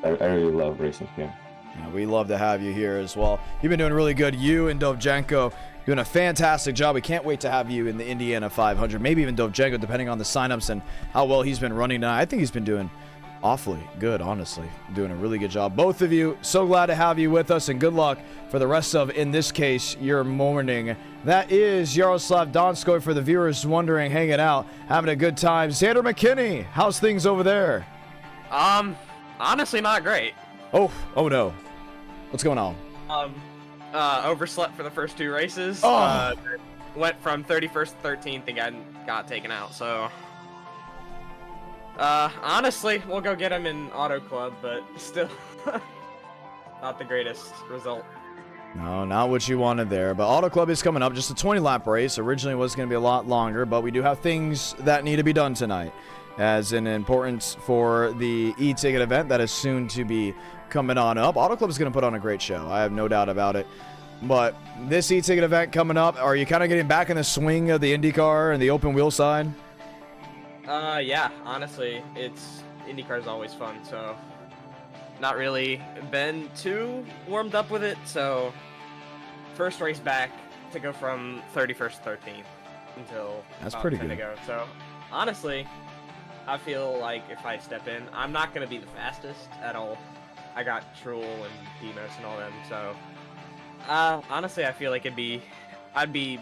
I really love racing here. Yeah, we love to have you here as well. You've been doing really good. You and Dovzhenko doing a fantastic job. We can't wait to have you in the Indiana 500. Maybe even Dovzhenko, depending on the signups and how well he's been running tonight. I think he's been doing awfully good, honestly. Doing a really good job. Both of you, so glad to have you with us, and good luck for the rest of, in this case, your morning. That is Yaroslav Donskoy, for the viewers wondering, hanging out, having a good time. Xander McKinney, how's things over there? Honestly, not great. Oh no. What's going on? Overslept for the first 2 races. Oh. Went from 31st to 13th and got taken out, so... honestly, we'll go get him in Auto Club, but still not the greatest result. No, not what you wanted there. But Auto Club is coming up. Just a 20-lap race. Originally it was going to be a lot longer, but we do have things that need to be done tonight, as an importance for the e-ticket event that is soon to be coming on up. Auto Club is going to put on a great show. I have no doubt about it. But this e-ticket event coming up, are you kind of getting back in the swing of the IndyCar and the open wheel side? Yeah, honestly, IndyCar's always fun, so not really been too warmed up with it, so first race back to go from 31st to 13th until That's about pretty 10 to good. go. So honestly, I feel like if I step in, I'm not going to be the fastest at all. I got Truel and Demos and all them, so honestly, I feel like I'd be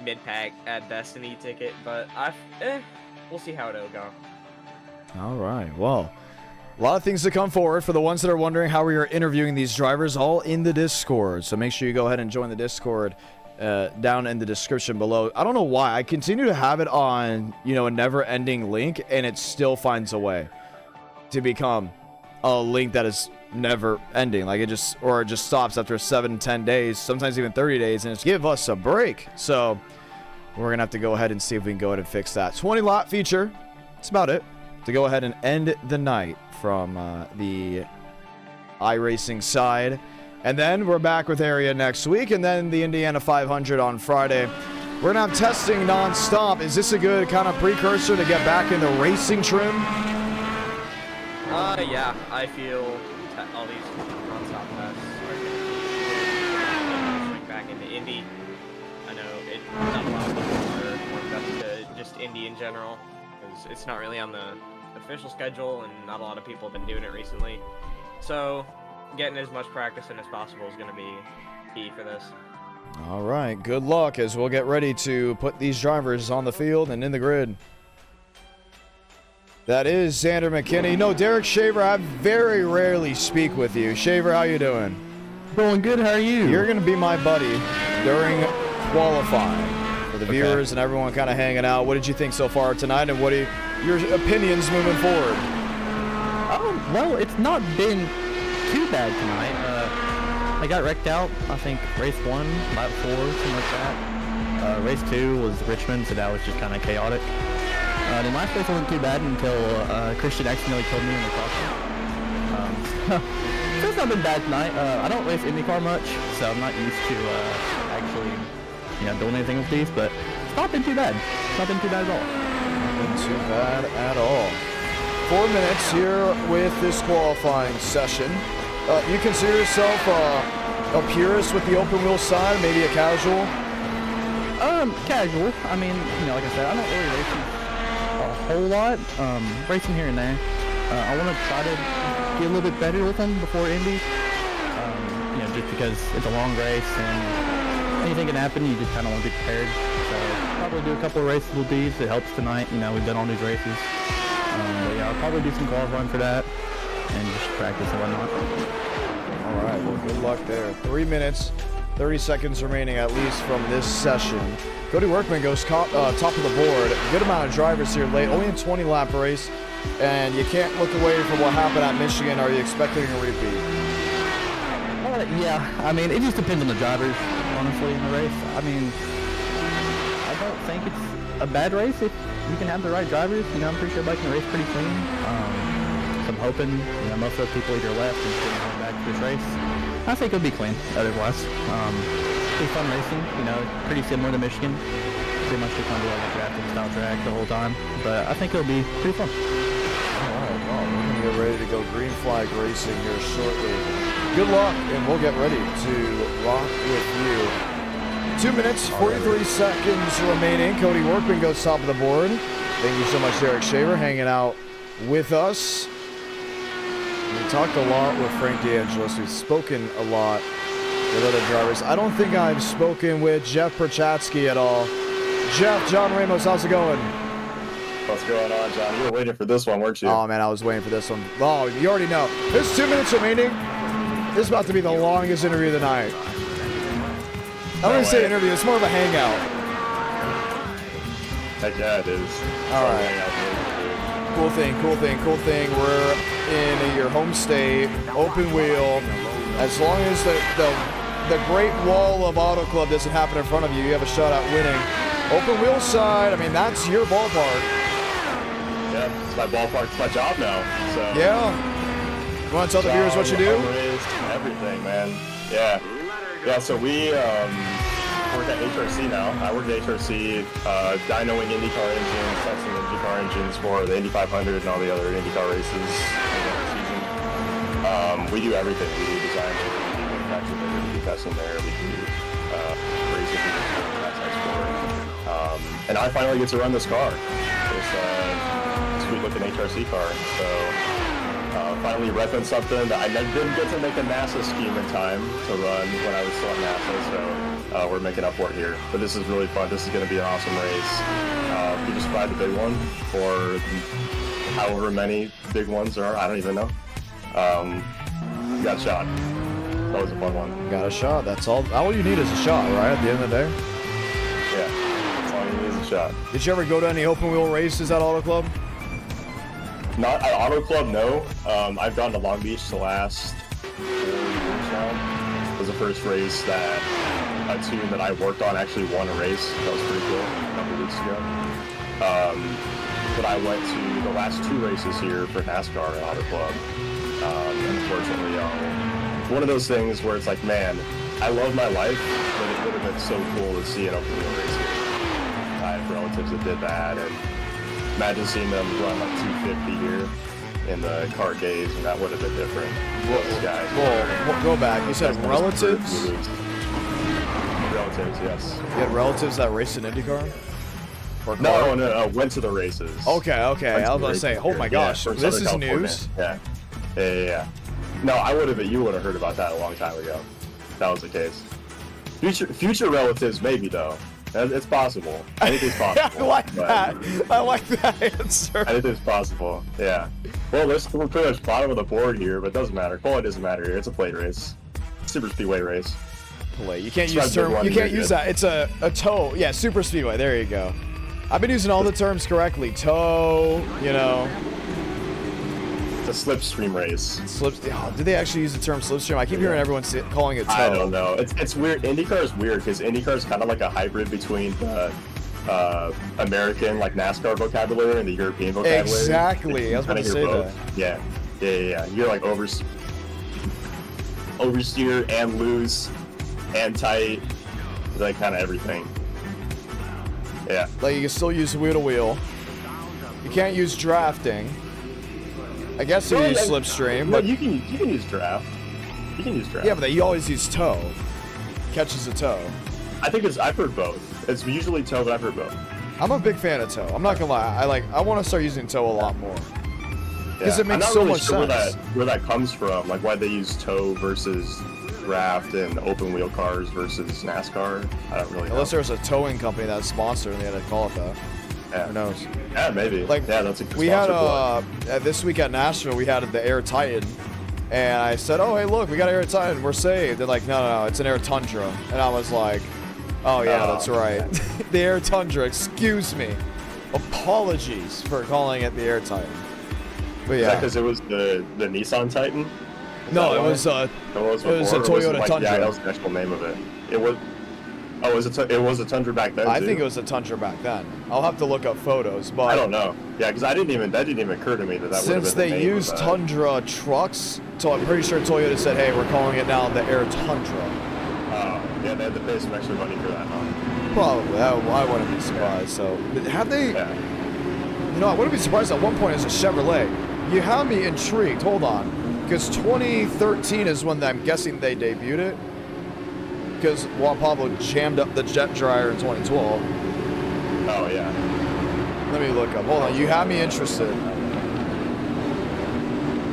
mid-pack at best in e-ticket, but we'll see how it'll go. All right. Well, a lot of things to come forward. For the ones that are wondering how we are interviewing these drivers, all in the Discord. So make sure you go ahead and join the Discord down in the description below. I don't know why. I continue to have it on, a never-ending link, and it still finds a way to become a link that is never ending. Like it just stops after 7, 10 days, sometimes even 30 days, and it's give us a break. So we're going to have to go ahead and see if we can go ahead and fix that. 20-lot feature. That's about it. To go ahead and end the night from the iRacing side. And then we're back with Area next week, and then the Indiana 500 on Friday. We're going to have testing non-stop. Is this a good kind of precursor to get back in the racing trim? Yeah, I feel all these non-stop tests are going to swing back into Indy. I know not a lot of people are warmed up to just Indy in general, because it's not really on the official schedule, and not a lot of people have been doing it recently. So getting as much practice in as possible is going to be key for this. All right, good luck as we'll get ready to put these drivers on the field and in the grid. That is Xander McKinney. No, Derek Shaver, I very rarely speak with you. Shaver, how you doing? Going good, how are you? You're going to be my buddy during qualifying. For the viewers and everyone kind of hanging out, what did you think so far tonight, and what are your opinions moving forward? Well, it's not been too bad tonight. I got wrecked out, I think, race 1, lap 4, something like that. Race 2 was Richmond, so that was just kind of chaotic. The last race wasn't too bad until Christian accidentally killed me in the crossing. So it's not been bad tonight. I don't race IndyCar much, so I'm not used to actually doing anything with these, but it's not been too bad. It's not been too bad at all. Not been too bad at all. 4 minutes here with this qualifying session. You consider yourself a purist with the open wheel side, maybe a casual? Casual. I mean, like I said, I don't really race a whole lot. Racing here and there. I want to try to get a little bit better with them before Indy. Just because it's a long race and anything can happen, you just kind of want to be prepared. So probably do a couple of races with these. It helps tonight. We've done all these races. But yeah, I'll probably do some qualifying for that and just practice and whatnot. All right, well, good luck there. 3 minutes 30 seconds remaining at least from this session. Cody Workman goes top of the board. Good amount of drivers here late. Only a 20-lap race, and you can't look away from what happened at Michigan. Are you expecting a repeat? Yeah, I mean, it just depends on the drivers, honestly, in the race. I mean, I don't think it's a bad race if you can have the right drivers. You know, I'm pretty sure everybody can race pretty clean. So I'm hoping, you know, most of the people either left and didn't come back to this race. I think it'll be clean, otherwise. Pretty fun racing, you know, pretty similar to Michigan. Pretty much just gonna be like a drafting style track the whole time, but I think it'll be pretty fun. Alright, well, we're gonna get ready to go green flag racing here shortly. Good luck, and we'll get ready to rock with you. 2 minutes, 43 seconds remaining. Cody Workman goes top of the board. Thank you so much, Derek Shaver, hanging out with us. We talked a lot with Frank DeAngelis. We've spoken a lot with other drivers. I don't think I've spoken with Jeff Perchatsky at all. Jeff, John Ramos, how's it going? What's going on, John? You were waiting for this one, weren't you? Oh, man, I was waiting for this one. Oh, you already know. There's 2 minutes remaining. This is about to be the longest interview of the night. I don't even say interview. It's more of a hangout. Heck yeah, it is. All right. Cool thing, cool thing, cool thing. We're in your home state, open wheel. As long as the Great Wall of Auto Club doesn't happen in front of you, you have a shot at winning. Open wheel side, I mean, that's your ballpark. Yeah, it's my ballpark. It's my job now. So yeah. You want to tell the viewers what you do? Everything, man. Yeah. Yeah, so we work at HRC now. I work at HRC, dynoing INDYCAR engines, testing INDYCAR engines for the Indy 500 and all the other INDYCAR races season. We do everything. We do design, we do manufacturing there, we do testing there, we do racing, we do that sport. And I finally get to run this car, this sweet looking HRC car. So finally repping something that I didn't get to make a NASA scheme in time to run when I was still at NASA, so we're making up for it here. But this is really fun. This is going to be an awesome race. We just ride the big one, or however many big ones there are. I don't even know. Got a shot. That was a fun one. Got a shot. That's all. All you need is a shot, right? At the end of the day. Yeah. That's all you need is a shot. Did you ever go to any open wheel races at Auto Club? Not at Auto Club, no. I've gone to Long Beach the last 4 years now. It was the first race that a team that I worked on actually won a race. That was pretty cool a couple weeks ago. But I went to the last 2 races here for NASCAR at Auto Club. Unfortunately, one of those things where it's like, man, I love my life, but it would have been so cool to see an open wheel race here. I have relatives that did that, and imagine seeing them run like 250 here in the car days, and that would have been different. Whoa, go back. You said relatives? Relatives, yes. You had relatives that raced in IndyCar? Or No, went to the races. Okay. I was about to say, oh my gosh, this is California. news? Yeah. No, you would have heard about that a long time ago. That was the case. Future relatives, maybe, though. It's possible. Anything's possible. I like that answer. Anything's possible. Yeah. Well, we're pretty much bottom of the board here, but it doesn't matter. Quality doesn't matter here. It's a plate race. Super speedway race. Plate. You can't use term. You can't use that. It's a tow. Yeah, super speedway. There you go. I've been using all the terms correctly. Tow. You know. It's a slipstream race. Did they actually use the term slipstream? I keep hearing everyone calling it tow. I don't know. It's weird. IndyCar is weird because IndyCar is kind of like a hybrid between the American, like NASCAR vocabulary and the European vocabulary. Exactly. I was about to say that. Yeah. You're like oversteer and loose and tight, like kind of everything. Yeah. Like you can still use wheel to wheel. You can't use drafting. I guess you use slipstream, but you can use draft. You can use draft. Yeah, but you always use tow. Catches a tow. I've heard both. It's usually tow, but I've heard both. I'm a big fan of tow. I'm not gonna lie. I want to start using tow a lot more. Because it makes I'm not so really much sure sense. Where that comes from, like why they use tow versus draft and open wheel cars versus NASCAR. I don't really know. Unless there's a towing company that's sponsored and they had to call it that. Yeah. Who knows? Yeah, maybe. Like, yeah, that's a good we had this week at Nashville, we had the Air Titan, And I said, oh, hey, look, we got Air Titan. We're saved. They're like, no, it's an Air Tundra. And I was like, oh, yeah, that's right. The Air Tundra, excuse me. Apologies for calling it the Air Titan. But yeah. Is that because it was the Nissan Titan? No, it was a Toyota Tundra. Yeah, that was the actual name of it. It was. Oh, it was a Tundra back then. I think it was a Tundra back then. I'll have to look up photos, but I don't know. Yeah, because that didn't even occur to me that would have been since the they name use of that. Tundra trucks, so I'm pretty sure Toyota said, "Hey, we're calling it now the Air Tundra." Yeah, they had to pay some extra money for that, huh? Probably. I wouldn't be surprised. So have they? Yeah. You know, I wouldn't be surprised at one point as a Chevrolet. You have me intrigued. Hold on, because 2013 is when I'm guessing they debuted it. Because Juan Pablo jammed up the jet dryer in 2012. Oh, yeah. Let me look up. Hold on. You have me interested.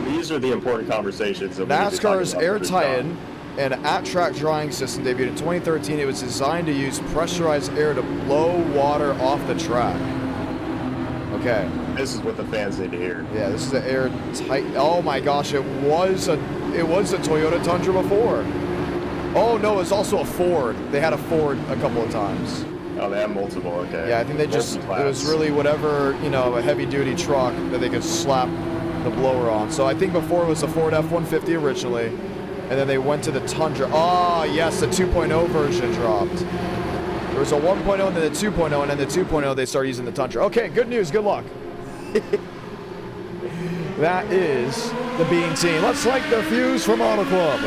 These are the important conversations. That we need to talk NASCAR's about Air for Titan, an at-track drying system, debuted in 2013. It was designed to use pressurized air to blow water off the track. Okay. This is what the fans need to hear. Yeah, this is the Air Titan. Oh my gosh, it was a Toyota Tundra before. Oh no, it's also a Ford. They had a Ford a couple of times. Oh, they have multiple. Okay. Yeah, I think they just it was really whatever, you know, a heavy-duty truck that they could slap the blower on. So I think before it was a Ford F-150 originally, and then they went to the Tundra. Oh yes, the 2.0 version dropped. There was a 1.0 and then the 2.0, and then the 2.0 they started using the Tundra. Okay, good news. Good luck. That is the Bean Team. Let's light the fuse from Auto Club.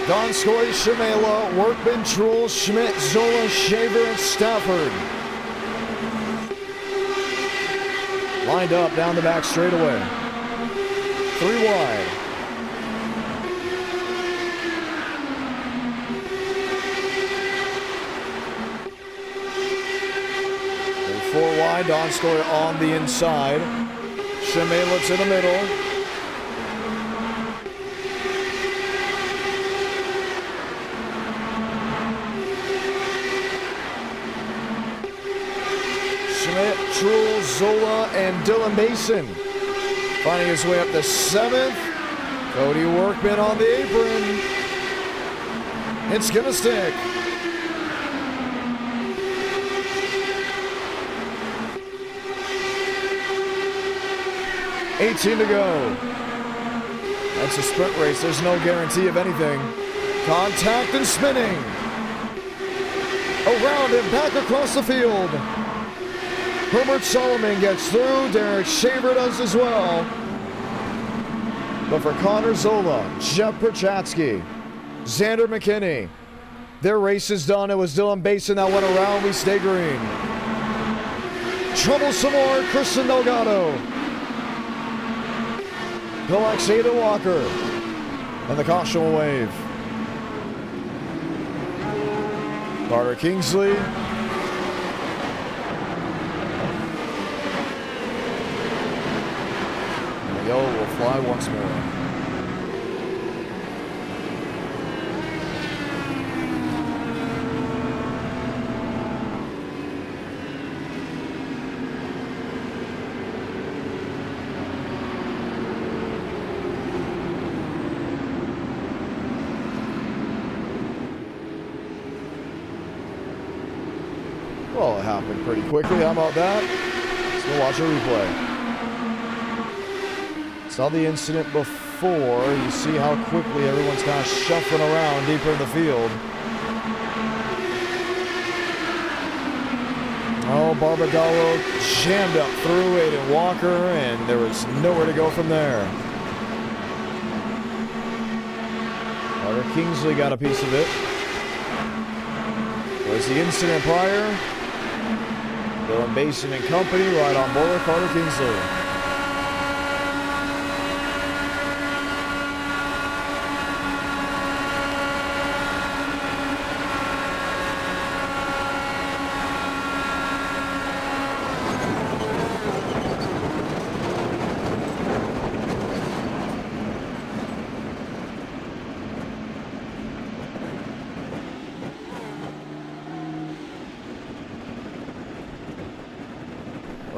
Donskoy, Shimela, Workman, Truhl, Schmidt, Zola, Shaver, and Stafford. Lined up down the back straightaway. 3 wide. And 4 wide, Donskoy on the inside. Shimela to the middle. Truhl, Zola, and Dylan Mason. Finding his way up to 7th. Cody Workman on the apron. It's gonna stick. $18 to go. That's a sprint race. There's no guarantee of anything. Contact and spinning. Around and back across the field. Herbert Solomon gets through. Derek Shaver does as well. But for Connor Zola, Jeff Perchatsky, Xander McKinney, their race is done. It was Dylan Basin that went around. We stay green. Trouble some more. Christian Delgado. Alex Ada Walker. And the caution will wave. Carter Kingsley. Yellow will fly once more. Well, it happened pretty quickly. How about that? Let's go watch a replay. Saw the incident before. You see how quickly everyone's kind of shuffling around deeper in the field. Oh, Barbagallo jammed up through Aiden Walker, and there was nowhere to go from there. Carter Kingsley got a piece of it. Was the incident prior? Dylan Basin and company right on board with Carter Kingsley.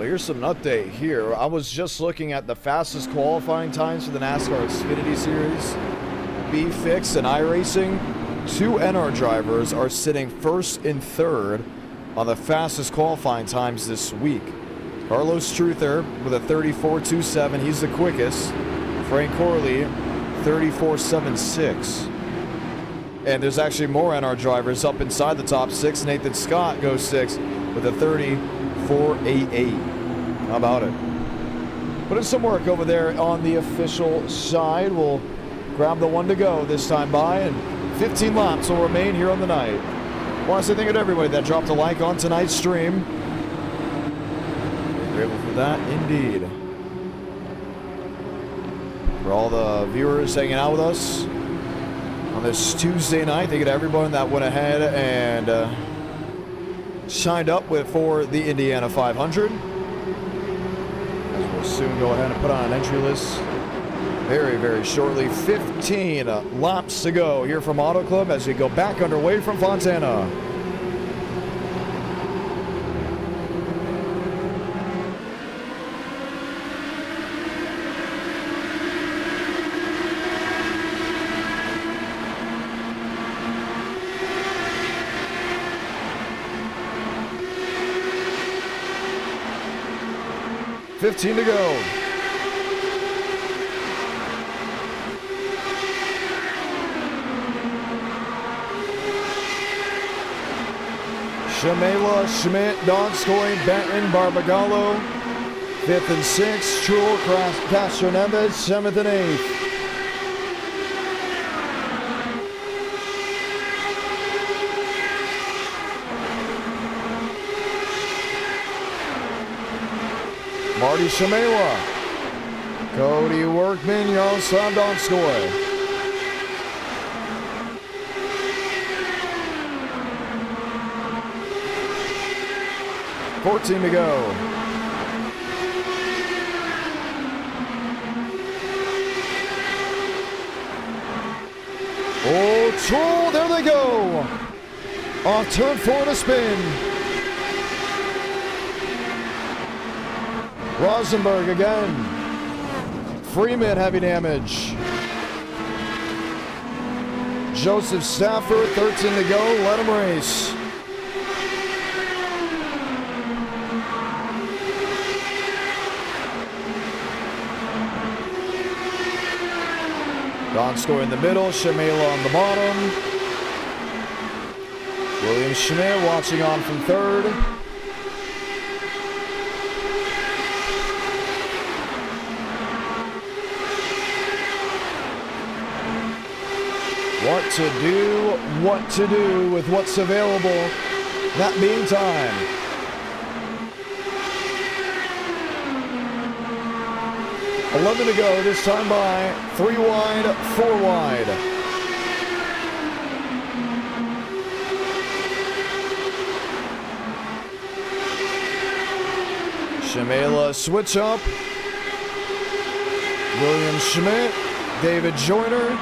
Well, here's some update here. I was just looking at the fastest qualifying times for the NASCAR Xfinity Series. B-Fix and iRacing. 2 NR drivers are sitting first and third on the fastest qualifying times this week. Carlos Truther with a 34.27. He's the quickest. Frank Corley, 34.76. And there's actually more NR drivers up inside the top 6. Nathan Scott goes 6 with a 34.88. How about it? Put in some work over there on the official side. We'll grab the one to go this time by, and 15 laps will remain here on the night. I want to say thank you to everybody that dropped a like on tonight's stream. Grateful for that, indeed. For all the viewers hanging out with us on this Tuesday night, thank you to everyone that went ahead and signed up for the Indiana 500. As we'll soon go ahead and put on an entry list very, very shortly. 15 laps to go here from Auto Club as we go back underway from Fontana. $15 to go. Shamela, Schmidt, Donskoy, Benton, Barbagallo, 5th and 6th, Truel, Castro Neves, 7th and 8th. Marty Shamela, Cody Workman, Yaroslav Donskoy. $14 to go. Oh, Troll, there they go. Off turn 4 to spin. Rosenberg again. Freeman heavy damage. Joseph Stafford, 13 to go. Let him race. Donskoy in the middle, Shamela on the bottom. William Schmidt watching on from 3rd. What to do with what's available, that being time. $11 to go, this time by 3 wide, 4 wide. Shamela switch up. William Schmidt, David Joyner.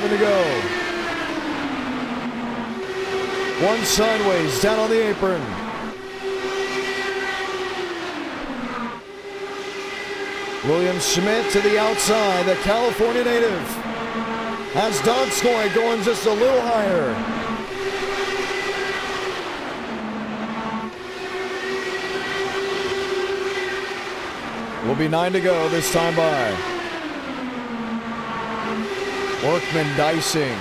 To go. One sideways, down on the apron. William Schmidt to the outside, the California native. Has Donskoy going just a little higher. Will be 9 to go this time by. Workman dicing.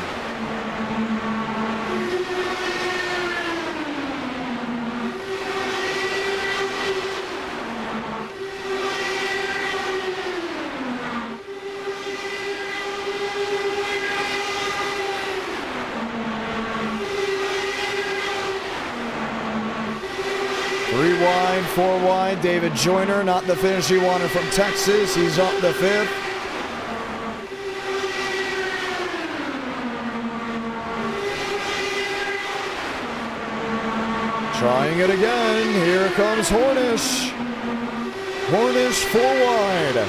Three wide, 4 wide. David Joyner, not the finish he wanted from Texas. He's up the 5th. Trying it again. Here comes Hornish. Hornish 4 wide.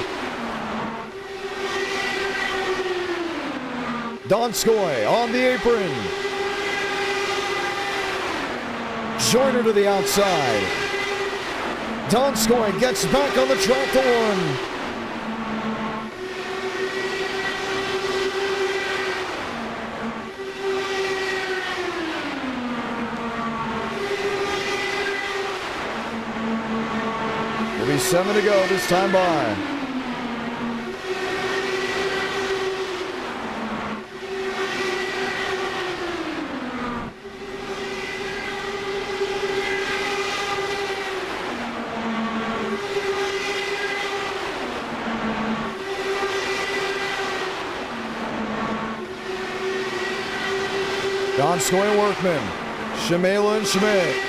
Donskoy on the apron. Joyner to the outside. Donskoy gets back on the track to 1. Will be 7 to go this time by. Donskoy and Workman. Shimela and Schmidt.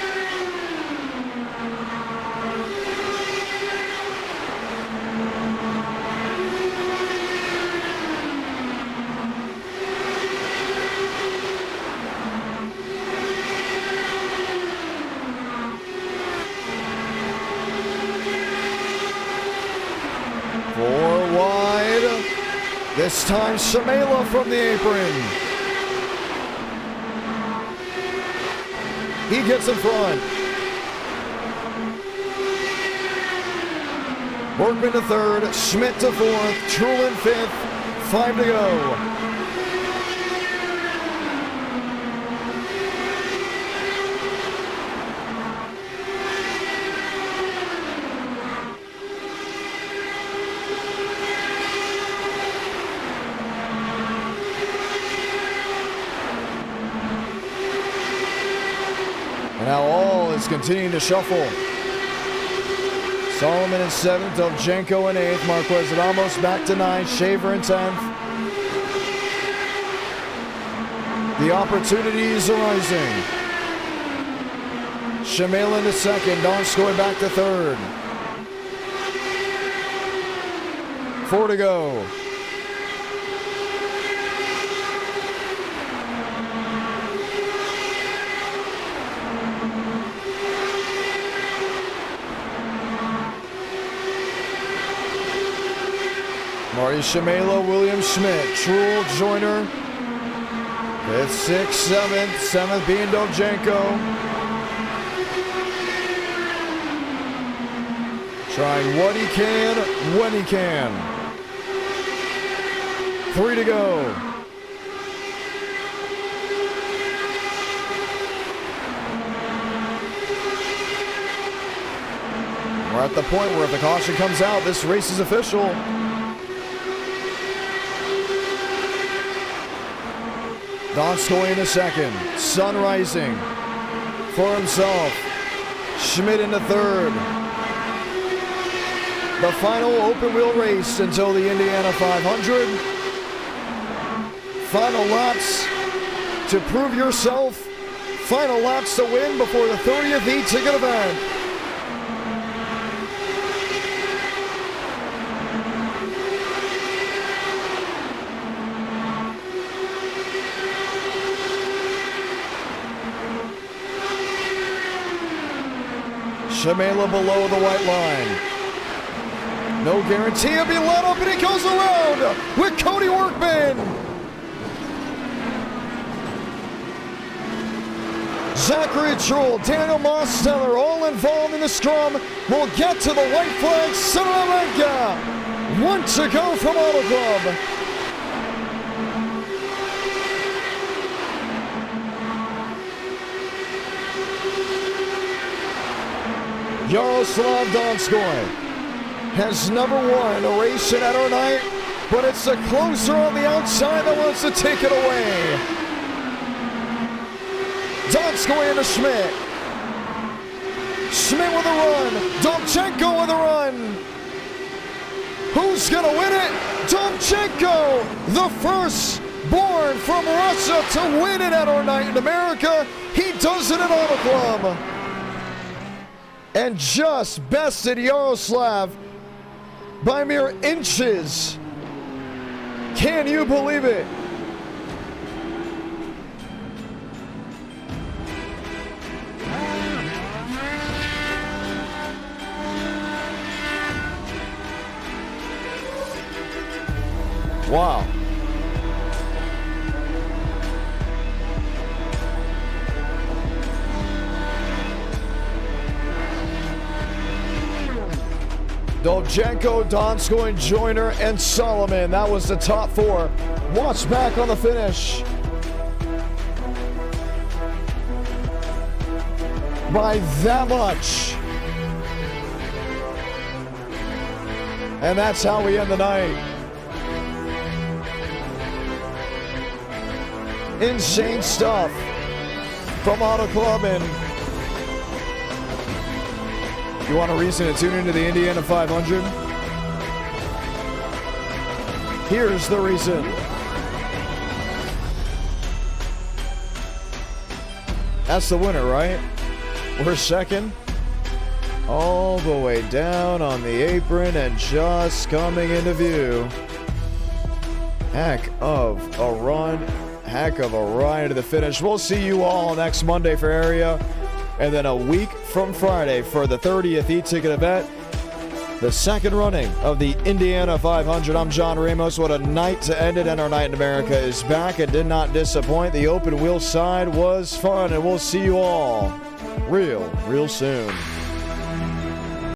This time, Shimela from the apron. He gets in front. Workman to 3rd, Schmidt to 4th, Trulin 5th, 5 to go. And now all is continuing to shuffle. Solomon in 7th, Dovchenko in 8th, Marquez Ramos back to 9th, Shaver in 10th. The opportunities are rising. Shimela into 2nd, Donskoy back to 3rd. 4 to go. Marty Shimela, William Schmidt, Truel, Joyner, 5th, 6th, 7th, 7th being Dovchenko. Trying what he can, when he can. 3 to go. We're at the point where if the caution comes out, this race is official. Donskoy in a 2nd. Sun rising for himself. Schmidt into 3rd. The final open wheel race until the Indiana 500. Final laps to prove yourself. Final laps to win before the 30th e-ticket event. Shimela below the white line. No guarantee he'll be let up, and he goes around with Cody Workman. Zachary Truel, Daniel Mosteller, all involved in the scrum. We'll get to the white flag, Santa Monica. 1 to go from Auto Club. Yaroslav Donskoy has never won a race at our night, but it's the closer on the outside that wants to take it away. Donskoy into Schmidt. Schmidt with a run. Dovchenko with a run. Who's going to win it? Dovchenko, the first born from Russia to win it at our night in America. He does it at Auto Club. And just bested Yaroslav by mere inches. Can you believe it? Wow. Dolchenko, Donskoy, Joyner, and Solomon. That was the top 4. Watch back on the finish. By that much. And that's how we end the night. Insane stuff from Auto Club. And you want a reason to tune into the Indiana 500? Here's the reason. That's the winner, right? We're second. All the way down on the apron and just coming into view. Heck of a run. Heck of a ride to the finish. We'll see you all next Monday for area. And then a week from Friday for the 30th e-ticket event. The second running of the Indiana 500. I'm John Ramos. What a night to end it. And our Night in America is back and did not disappoint. The open wheel side was fun. And we'll see you all real soon.